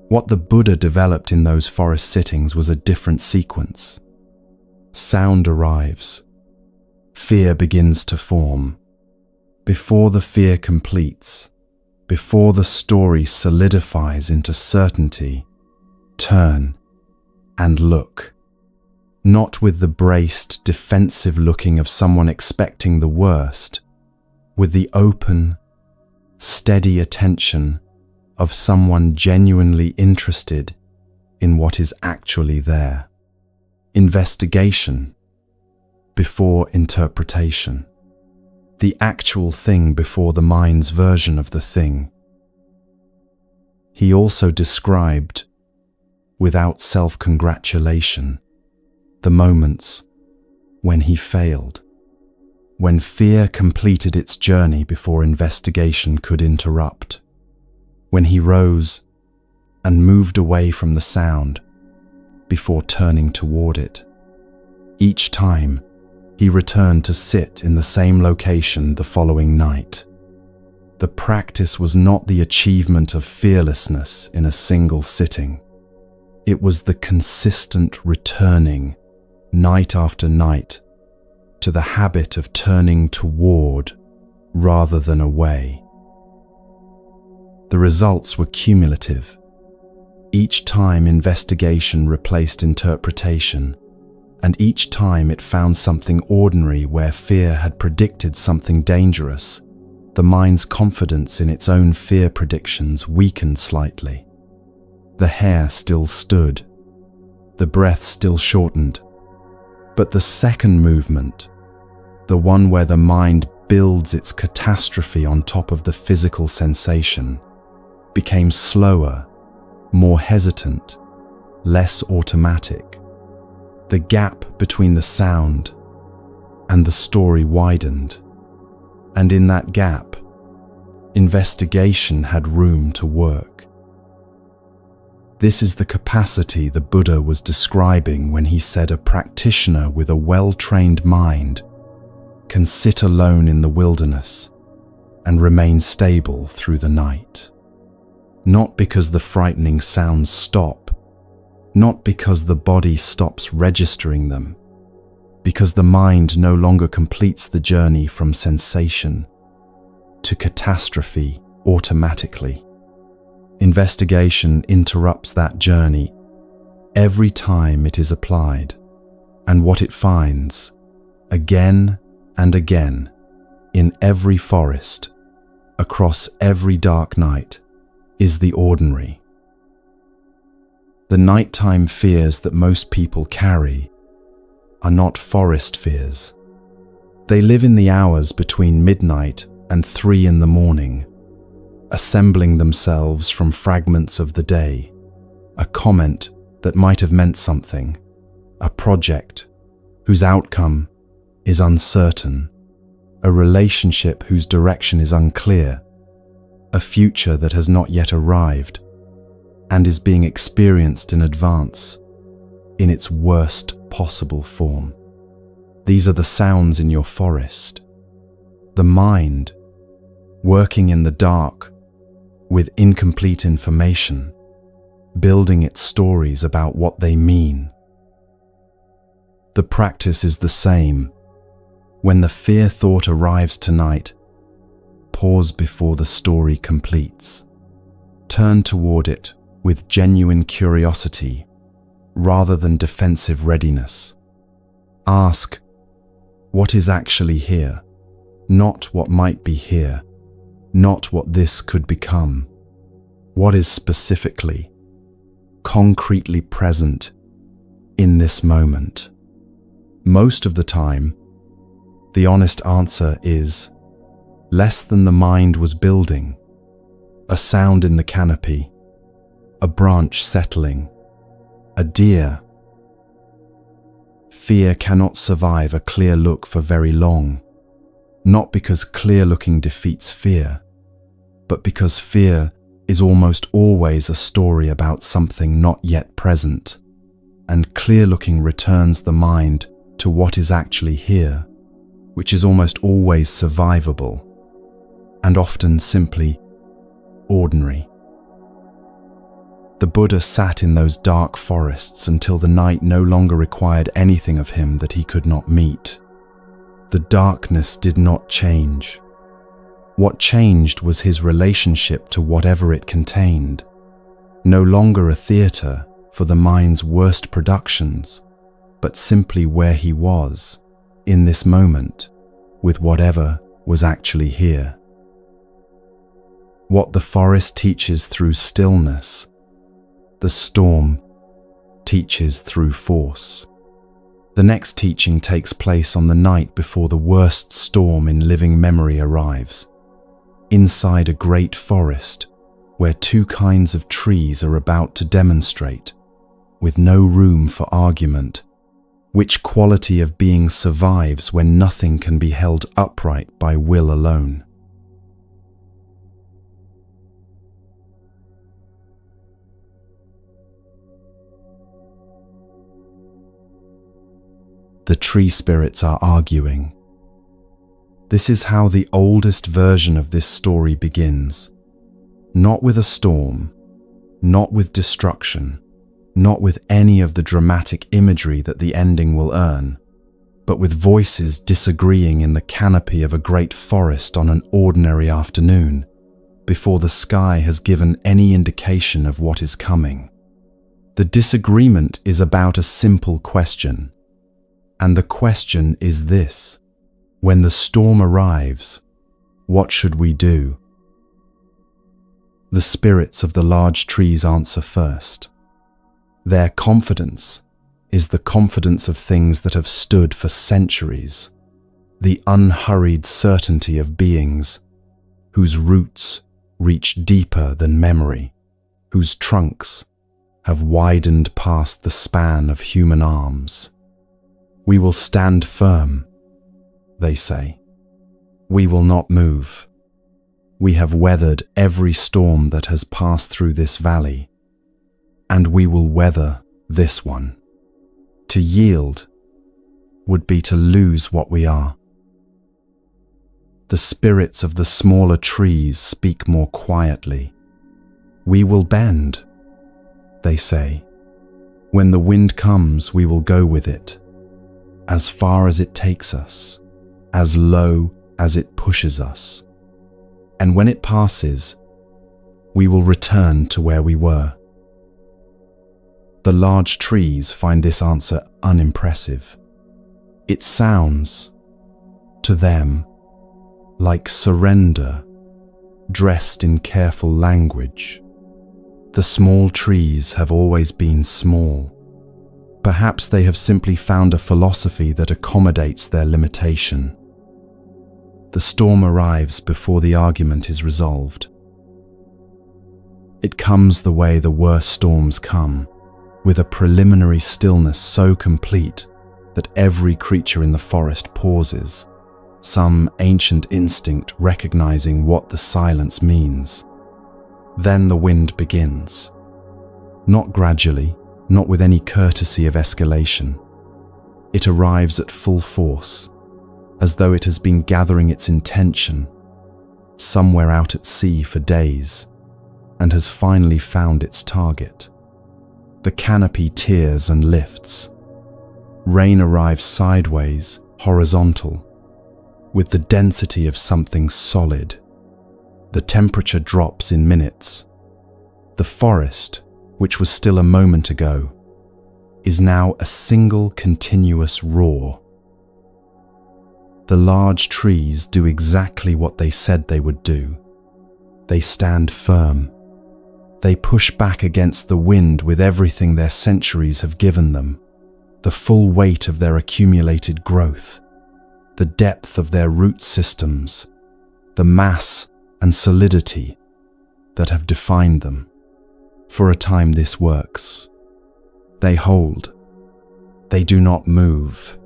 What the Buddha developed in those forest sittings was a different sequence. Sound arrives. Fear begins to form. Before the fear completes, before the story solidifies into certainty, turn and look. Not with the braced, defensive looking of someone expecting the worst, with the open, steady attention of someone genuinely interested in what is actually there. Investigation before interpretation. The actual thing before the mind's version of the thing. He also described, without self-congratulation, the moments when he failed, when fear completed its journey before investigation could interrupt, when he rose and moved away from the sound before turning toward it. Each time, he returned to sit in the same location the following night. The practice was not the achievement of fearlessness in a single sitting. It was the consistent returning, night after night, to the habit of turning toward rather than away. The results were cumulative. Each time investigation replaced interpretation, and each time it found something ordinary where fear had predicted something dangerous, the mind's confidence in its own fear predictions weakened slightly. The hair still stood, the breath still shortened, but the second movement, the one where the mind builds its catastrophe on top of the physical sensation, became slower, more hesitant, less automatic. The gap between the sound and the story widened, and in that gap, investigation had room to work. This is the capacity the Buddha was describing when he said a practitioner with a well-trained mind can sit alone in the wilderness and remain stable through the night. Not because the frightening sounds stop, not because the body stops registering them, because the mind no longer completes the journey from sensation to catastrophe automatically. Investigation interrupts that journey every time it is applied, and what it finds, again and again, in every forest, across every dark night is the ordinary. The nighttime fears that most people carry are not forest fears. They live in the hours between midnight and 3 in the morning, assembling themselves from fragments of the day, a comment that might have meant something, a project whose outcome is uncertain, a relationship whose direction is unclear, a future that has not yet arrived and is being experienced in advance, in its worst possible form. These are the sounds in your forest. The mind, working in the dark with incomplete information, building its stories about what they mean. The practice is the same. When the fear thought arrives tonight, pause before the story completes. Turn toward it with genuine curiosity rather than defensive readiness. Ask, what is actually here? Not what might be here, not what this could become. What is specifically, concretely present in this moment? Most of the time, the honest answer is less than the mind was building, a sound in the canopy, a branch settling, a deer. Fear cannot survive a clear look for very long, not because clear looking defeats fear, but because fear is almost always a story about something not yet present, and clear looking returns the mind to what is actually here, which is almost always survivable, and often simply ordinary. The Buddha sat in those dark forests until the night no longer required anything of him that he could not meet. The darkness did not change. What changed was his relationship to whatever it contained, no longer a theater for the mind's worst productions, but simply where he was, in this moment, with whatever was actually here. What the forest teaches through stillness, the storm teaches through force. The next teaching takes place on the night before the worst storm in living memory arrives, inside a great forest where two kinds of trees are about to demonstrate, with no room for argument, which quality of being survives when nothing can be held upright by will alone. The tree spirits are arguing. This is how the oldest version of this story begins. Not with a storm, not with destruction, not with any of the dramatic imagery that the ending will earn, but with voices disagreeing in the canopy of a great forest on an ordinary afternoon, before the sky has given any indication of what is coming. The disagreement is about a simple question. And the question is this: when the storm arrives, what should we do? The spirits of the large trees answer first. Their confidence is the confidence of things that have stood for centuries, the unhurried certainty of beings whose roots reach deeper than memory, whose trunks have widened past the span of human arms. We will stand firm, they say. We will not move. We have weathered every storm that has passed through this valley, and we will weather this one. To yield would be to lose what we are. The spirits of the smaller trees speak more quietly. We will bend, they say. When the wind comes, we will go with it. As far as it takes us, as low as it pushes us. And when it passes, we will return to where we were. The large trees find this answer unimpressive. It sounds, to them, like surrender, dressed in careful language. The small trees have always been small. Perhaps they have simply found a philosophy that accommodates their limitation. The storm arrives before the argument is resolved. It comes the way the worst storms come, with a preliminary stillness so complete that every creature in the forest pauses, some ancient instinct recognizing what the silence means. Then the wind begins. Not gradually, not with any courtesy of escalation. It arrives at full force, as though it has been gathering its intention somewhere out at sea for days, and has finally found its target. The canopy tears and lifts. Rain arrives sideways, horizontal, with the density of something solid. The temperature drops in minutes. The forest, which was still a moment ago, is now a single continuous roar. The large trees do exactly what they said they would do. They stand firm. They push back against the wind with everything their centuries have given them, the full weight of their accumulated growth, the depth of their root systems, the mass and solidity that have defined them. For a time this works. They hold. They do not move.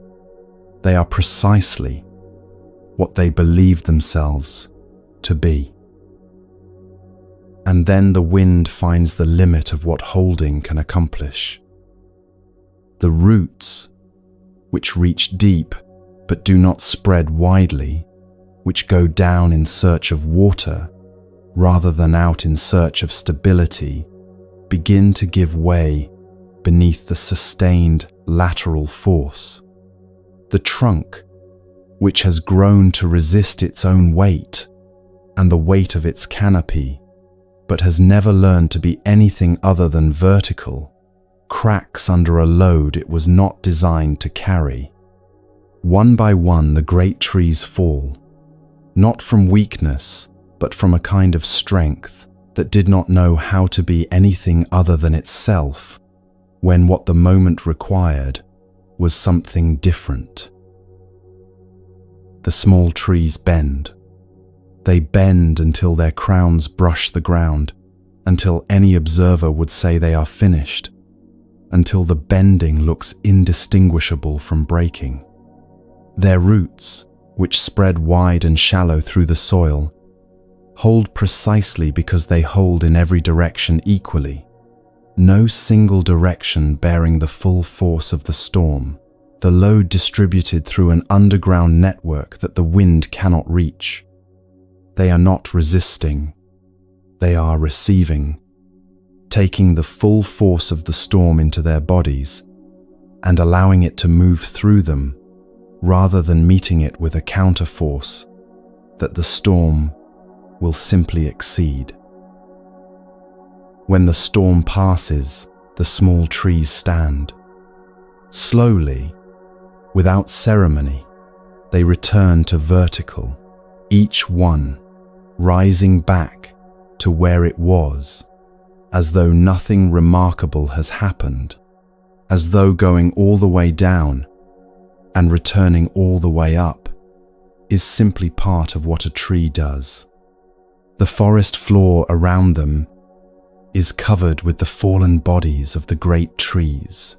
They are precisely what they believe themselves to be. And then the wind finds the limit of what holding can accomplish. The roots, which reach deep but do not spread widely, which go down in search of water rather than out in search of stability, begin to give way beneath the sustained lateral force. The trunk, which has grown to resist its own weight and the weight of its canopy, but has never learned to be anything other than vertical, cracks under a load it was not designed to carry. One by one, the great trees fall, not from weakness, but from a kind of strength that did not know how to be anything other than itself, when what the moment required was something different. The small trees bend. They bend until their crowns brush the ground, until any observer would say they are finished, until the bending looks indistinguishable from breaking. Their roots, which spread wide and shallow through the soil, hold precisely because they hold in every direction equally, no single direction bearing the full force of the storm, the load distributed through an underground network that the wind cannot reach. They are not resisting, they are receiving, taking the full force of the storm into their bodies and allowing it to move through them rather than meeting it with a counterforce that the storm will simply exceed. When the storm passes, the small trees stand. Slowly, without ceremony, they return to vertical, each one rising back to where it was, as though nothing remarkable has happened, as though going all the way down and returning all the way up is simply part of what a tree does. The forest floor around them is covered with the fallen bodies of the great trees.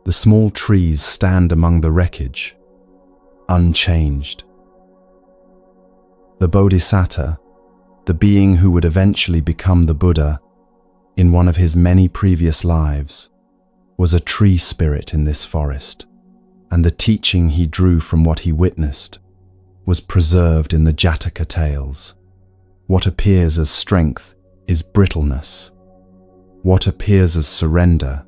The small trees stand among the wreckage, unchanged. The Bodhisattva, the being who would eventually become the Buddha in one of his many previous lives, was a tree spirit in this forest, and the teaching he drew from what he witnessed was preserved in the Jataka tales. What appears as strength is brittleness. What appears as surrender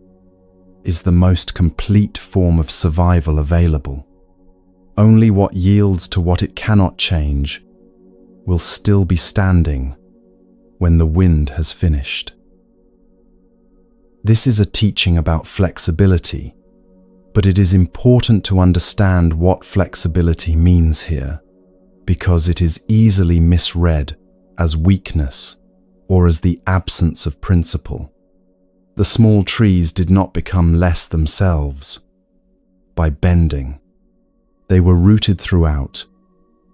is the most complete form of survival available. Only what yields to what it cannot change will still be standing when the wind has finished. This is a teaching about flexibility, but it is important to understand what flexibility means here, because it is easily misread as weakness or as the absence of principle. The small trees did not become less themselves by bending. They were rooted throughout,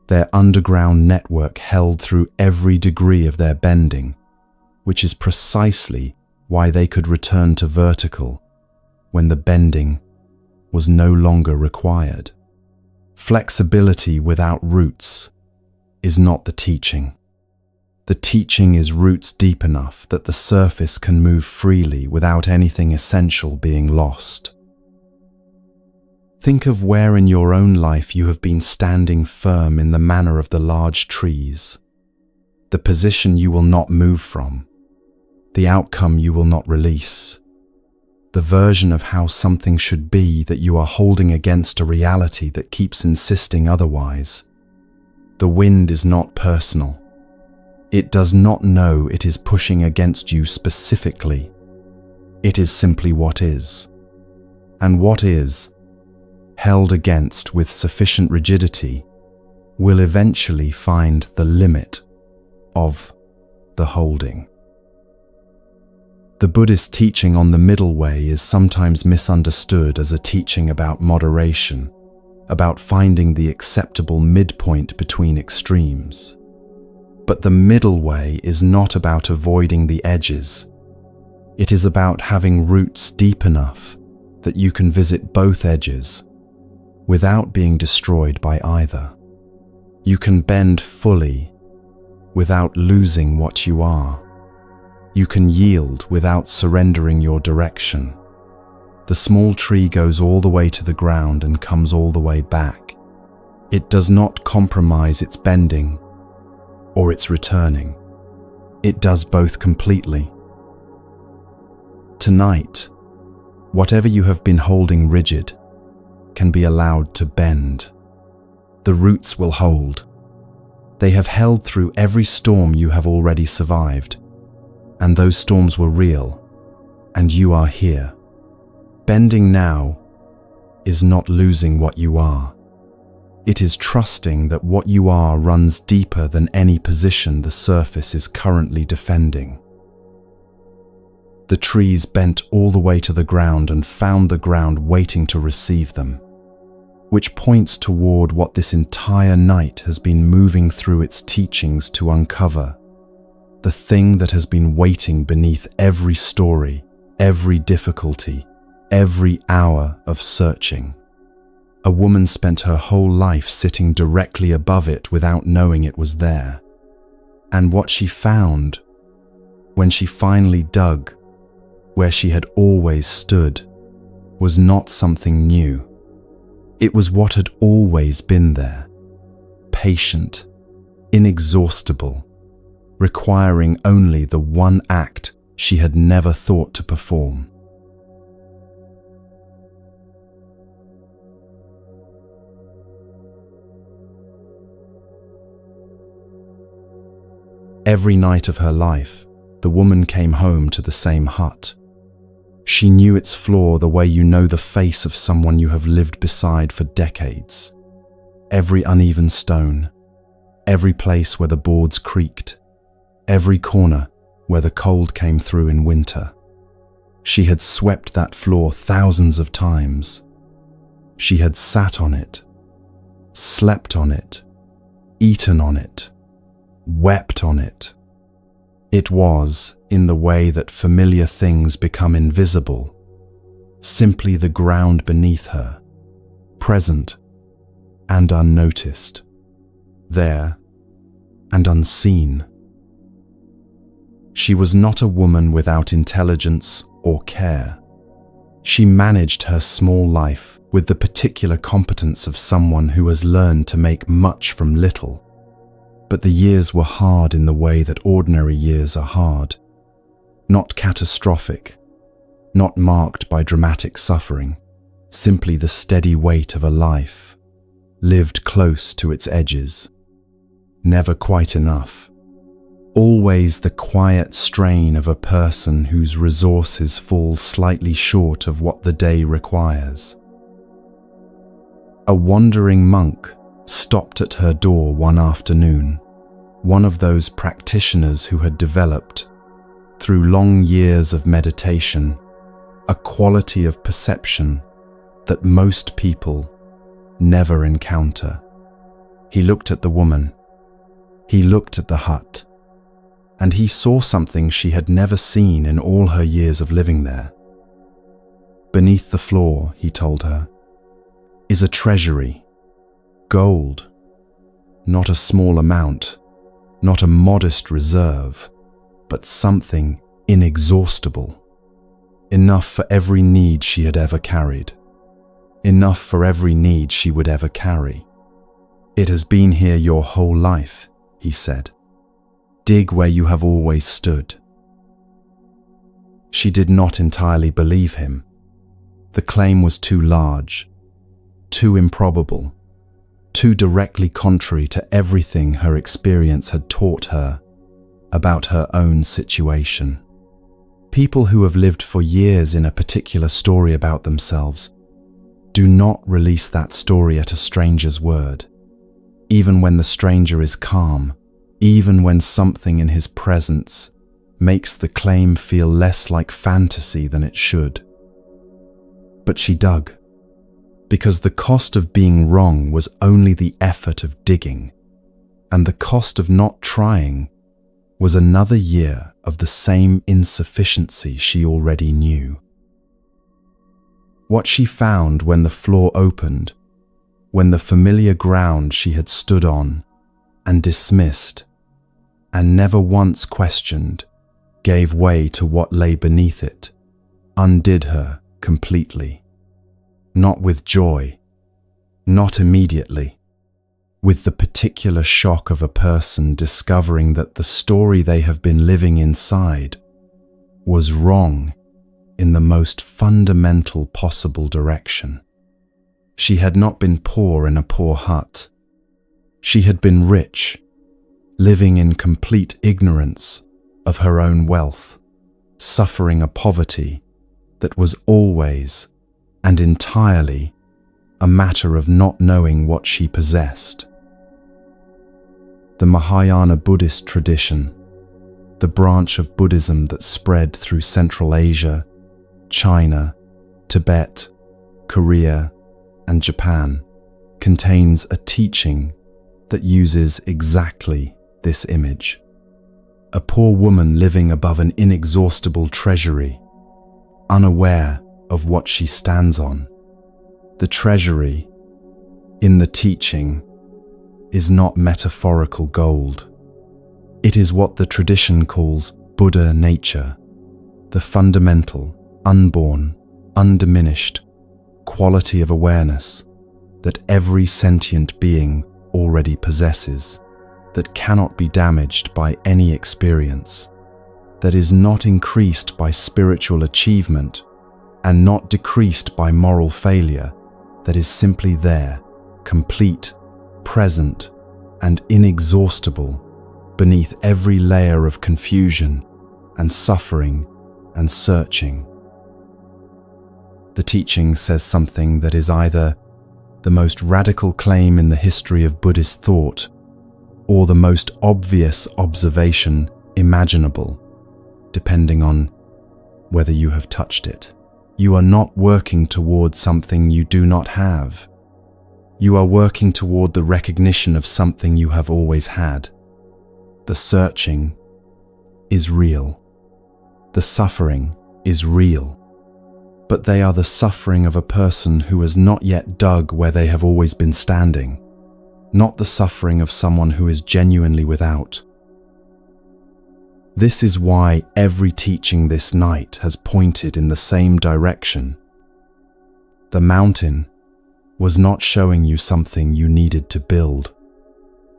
their underground network held through every degree of their bending, which is precisely why they could return to vertical when the bending was no longer required. Flexibility without roots is not the teaching. The teaching is roots deep enough that the surface can move freely without anything essential being lost. Think of where in your own life you have been standing firm in the manner of the large trees, the position you will not move from, the outcome you will not release, the version of how something should be that you are holding against a reality that keeps insisting otherwise. The wind is not personal. It does not know it is pushing against you specifically. It is simply what is. And what is, held against with sufficient rigidity, will eventually find the limit of the holding. The Buddhist teaching on the middle way is sometimes misunderstood as a teaching about moderation, about finding the acceptable midpoint between extremes. But the middle way is not about avoiding the edges. It is about having roots deep enough that you can visit both edges without being destroyed by either. You can bend fully without losing what you are. You can yield without surrendering your direction. The small tree goes all the way to the ground and comes all the way back. It does not compromise its bending or its returning. It does both completely. Tonight, whatever you have been holding rigid can be allowed to bend. The roots will hold. They have held through every storm you have already survived, and those storms were real, and you are here. Bending now is not losing what you are. It is trusting that what you are runs deeper than any position the surface is currently defending. The trees bent all the way to the ground and found the ground waiting to receive them, which points toward what this entire night has been moving through its teachings to uncover, the thing that has been waiting beneath every story, every difficulty, every hour of searching. A woman spent her whole life sitting directly above it without knowing it was there. And what she found, when she finally dug where she had always stood, was not something new. It was what had always been there, patient, inexhaustible, requiring only the one act she had never thought to perform. Every night of her life, the woman came home to the same hut. She knew its floor the way you know the face of someone you have lived beside for decades. Every uneven stone, every place where the boards creaked, every corner where the cold came through in winter. She had swept that floor thousands of times. She had sat on it, slept on it, eaten on it, wept on it. It was, in the way that familiar things become invisible, simply the ground beneath her, present and unnoticed, there and unseen. She was not a woman without intelligence or care. She managed her small life with the particular competence of someone who has learned to make much from little. But the years were hard in the way that ordinary years are hard. Not catastrophic, not marked by dramatic suffering, simply the steady weight of a life, lived close to its edges. Never quite enough. Always the quiet strain of a person whose resources fall slightly short of what the day requires. A wandering monk stopped at her door one afternoon, one of those practitioners who had developed, through long years of meditation, a quality of perception that most people never encounter. He looked at the woman. He looked at the hut. And he saw something she had never seen in all her years of living there. Beneath the floor, he told her, is a treasury, gold, not a small amount, not a modest reserve, but something inexhaustible, enough for every need she had ever carried, enough for every need she would ever carry. It has been here your whole life, he said. Dig where you have always stood. She did not entirely believe him. The claim was too large, too improbable, too directly contrary to everything her experience had taught her about her own situation. People who have lived for years in a particular story about themselves do not release that story at a stranger's word, even when the stranger is calm, even when something in his presence makes the claim feel less like fantasy than it should. But she dug, because the cost of being wrong was only the effort of digging, and the cost of not trying was another year of the same insufficiency she already knew. What she found when the floor opened, when the familiar ground she had stood on and dismissed and never once questioned gave way to what lay beneath it, undid her completely. Not with joy, not immediately, with the particular shock of a person discovering that the story they have been living inside was wrong in the most fundamental possible direction. She had not been poor in a poor hut. She had been rich, living in complete ignorance of her own wealth, suffering a poverty that was always and entirely a matter of not knowing what she possessed. The Mahayana Buddhist tradition, the branch of Buddhism that spread through Central Asia, China, Tibet, Korea, and Japan, contains a teaching that uses exactly this image. A poor woman living above an inexhaustible treasury, unaware of what she stands on. The treasury, in the teaching, is not metaphorical gold. It is what the tradition calls Buddha nature, the fundamental, unborn, undiminished quality of awareness that every sentient being already possesses, that cannot be damaged by any experience, that is not increased by spiritual achievement and not decreased by moral failure, that is simply there, complete, present, and inexhaustible beneath every layer of confusion and suffering and searching. The teaching says something that is either the most radical claim in the history of Buddhist thought or the most obvious observation imaginable, depending on whether you have touched it. You are not working toward something you do not have. You are working toward the recognition of something you have always had. The searching is real. The suffering is real. But they are the suffering of a person who has not yet dug where they have always been standing, not the suffering of someone who is genuinely without. This is why every teaching this night has pointed in the same direction. The mountain was not showing you something you needed to build.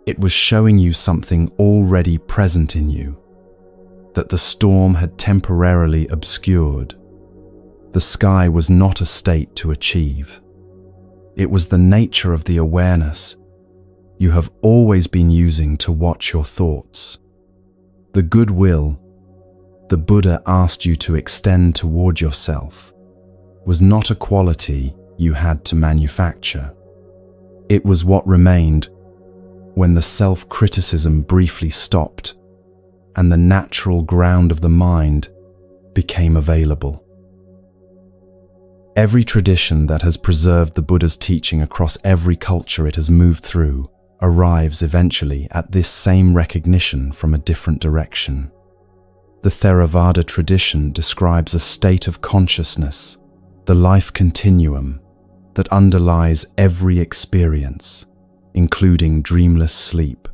It was showing you something already present in you, that the storm had temporarily obscured. The sky was not a state to achieve. It was the nature of the awareness you have always been using to watch your thoughts. The goodwill the Buddha asked you to extend toward yourself was not a quality you had to manufacture. It was what remained when the self-criticism briefly stopped and the natural ground of the mind became available. Every tradition that has preserved the Buddha's teaching across every culture it has moved through arrives eventually at this same recognition from a different direction. The Theravada tradition describes a state of consciousness, the life continuum, that underlies every experience, including dreamless sleep,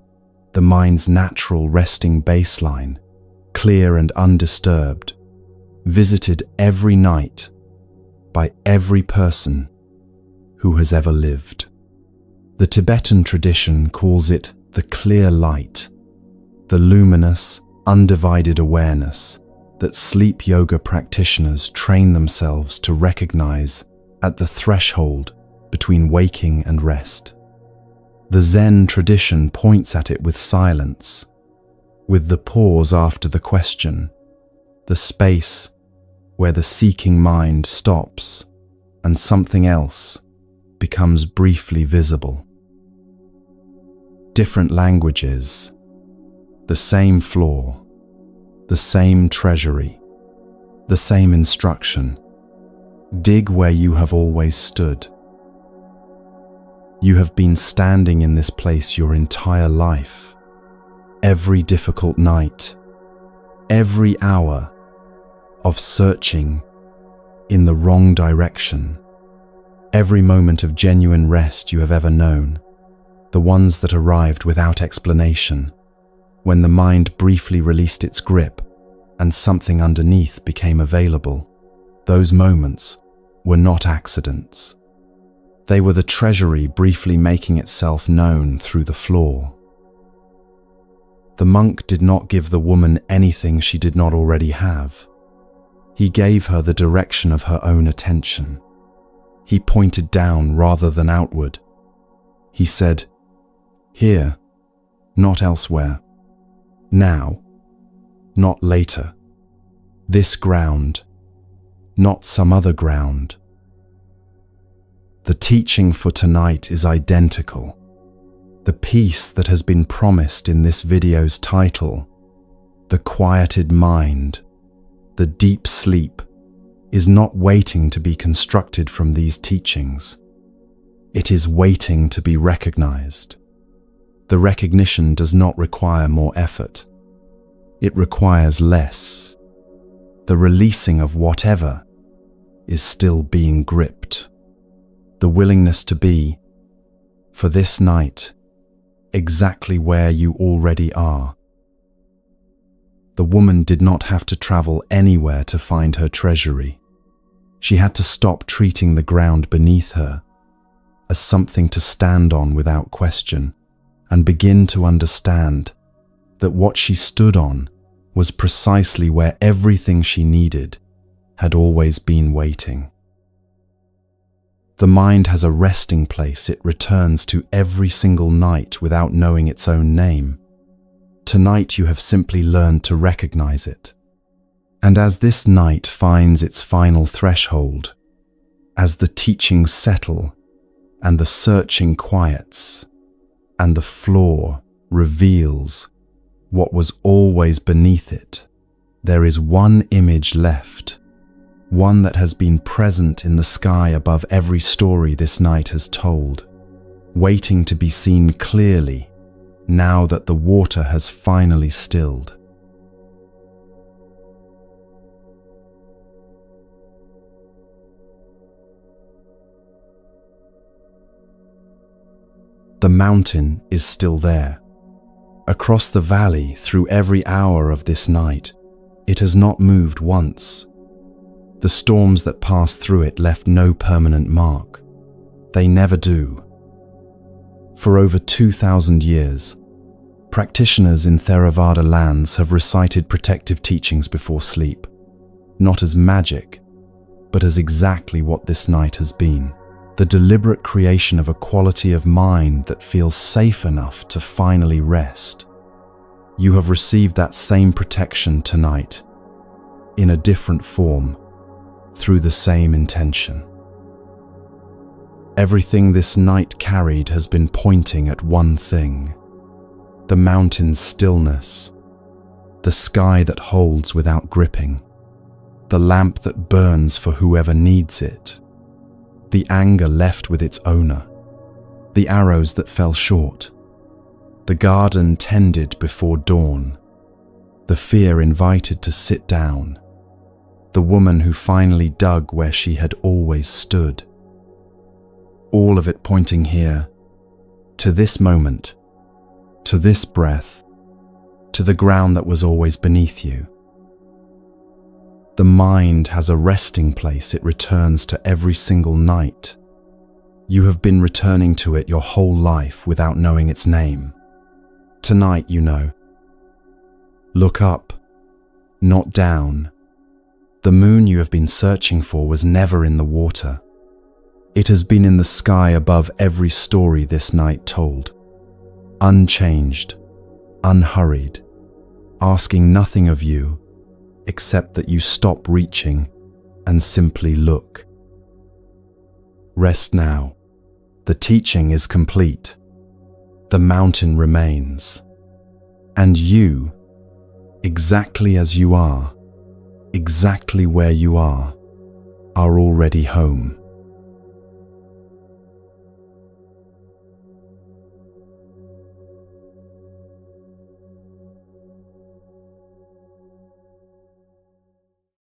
the mind's natural resting baseline, clear and undisturbed, visited every night by every person who has ever lived. The Tibetan tradition calls it the clear light, the luminous, undivided awareness that sleep yoga practitioners train themselves to recognize at the threshold between waking and rest. The Zen tradition points at it with silence, with the pause after the question, the space where the seeking mind stops and something else becomes briefly visible. Different languages, the same floor, the same treasury, the same instruction. Dig where you have always stood. You have been standing in this place your entire life. Every difficult night, every hour of searching in the wrong direction, every moment of genuine rest you have ever known, the ones that arrived without explanation, when the mind briefly released its grip and something underneath became available. Those moments were not accidents. They were the treasury briefly making itself known through the floor. The monk did not give the woman anything she did not already have. He gave her the direction of her own attention. He pointed down rather than outward. He said, "Here, not elsewhere. Now, not later. This ground, not some other ground." The teaching for tonight is identical. The peace that has been promised in this video's title, the quieted mind, the deep sleep, is not waiting to be constructed from these teachings. It is waiting to be recognized. The recognition does not require more effort. It requires less. The releasing of whatever is still being gripped. The willingness to be, for this night, exactly where you already are. The woman did not have to travel anywhere to find her treasury. She had to stop treating the ground beneath her as something to stand on without question, and begin to understand that what she stood on was precisely where everything she needed had always been waiting. The mind has a resting place it returns to every single night without knowing its own name. Tonight you have simply learned to recognize it. And as this night finds its final threshold, as the teachings settle and the searching quiets, and the floor reveals what was always beneath it, there is one image left, one that has been present in the sky above every story this night has told, waiting to be seen clearly now that the water has finally stilled. The mountain is still there. Across the valley, through every hour of this night, it has not moved once. The storms that passed through it left no permanent mark. They never do. For over 2,000 years, practitioners in Theravada lands have recited protective teachings before sleep, not as magic, but as exactly what this night has been. The deliberate creation of a quality of mind that feels safe enough to finally rest. You have received that same protection tonight, in a different form, through the same intention. Everything this night carried has been pointing at one thing: the mountain's stillness, the sky that holds without gripping, the lamp that burns for whoever needs it, the anger left with its owner, the arrows that fell short, the garden tended before dawn, the fear invited to sit down, the woman who finally dug where she had always stood. All of it pointing here, to this moment, to this breath, to the ground that was always beneath you. The mind has a resting place it returns to every single night. You have been returning to it your whole life without knowing its name. Tonight you know. Look up, not down. The moon you have been searching for was never in the water. It has been in the sky above every story this night told. Unchanged, unhurried, asking nothing of you except that you stop reaching and simply look. Rest now. The teaching is complete. The mountain remains. And you, exactly as you are, exactly where you are already home.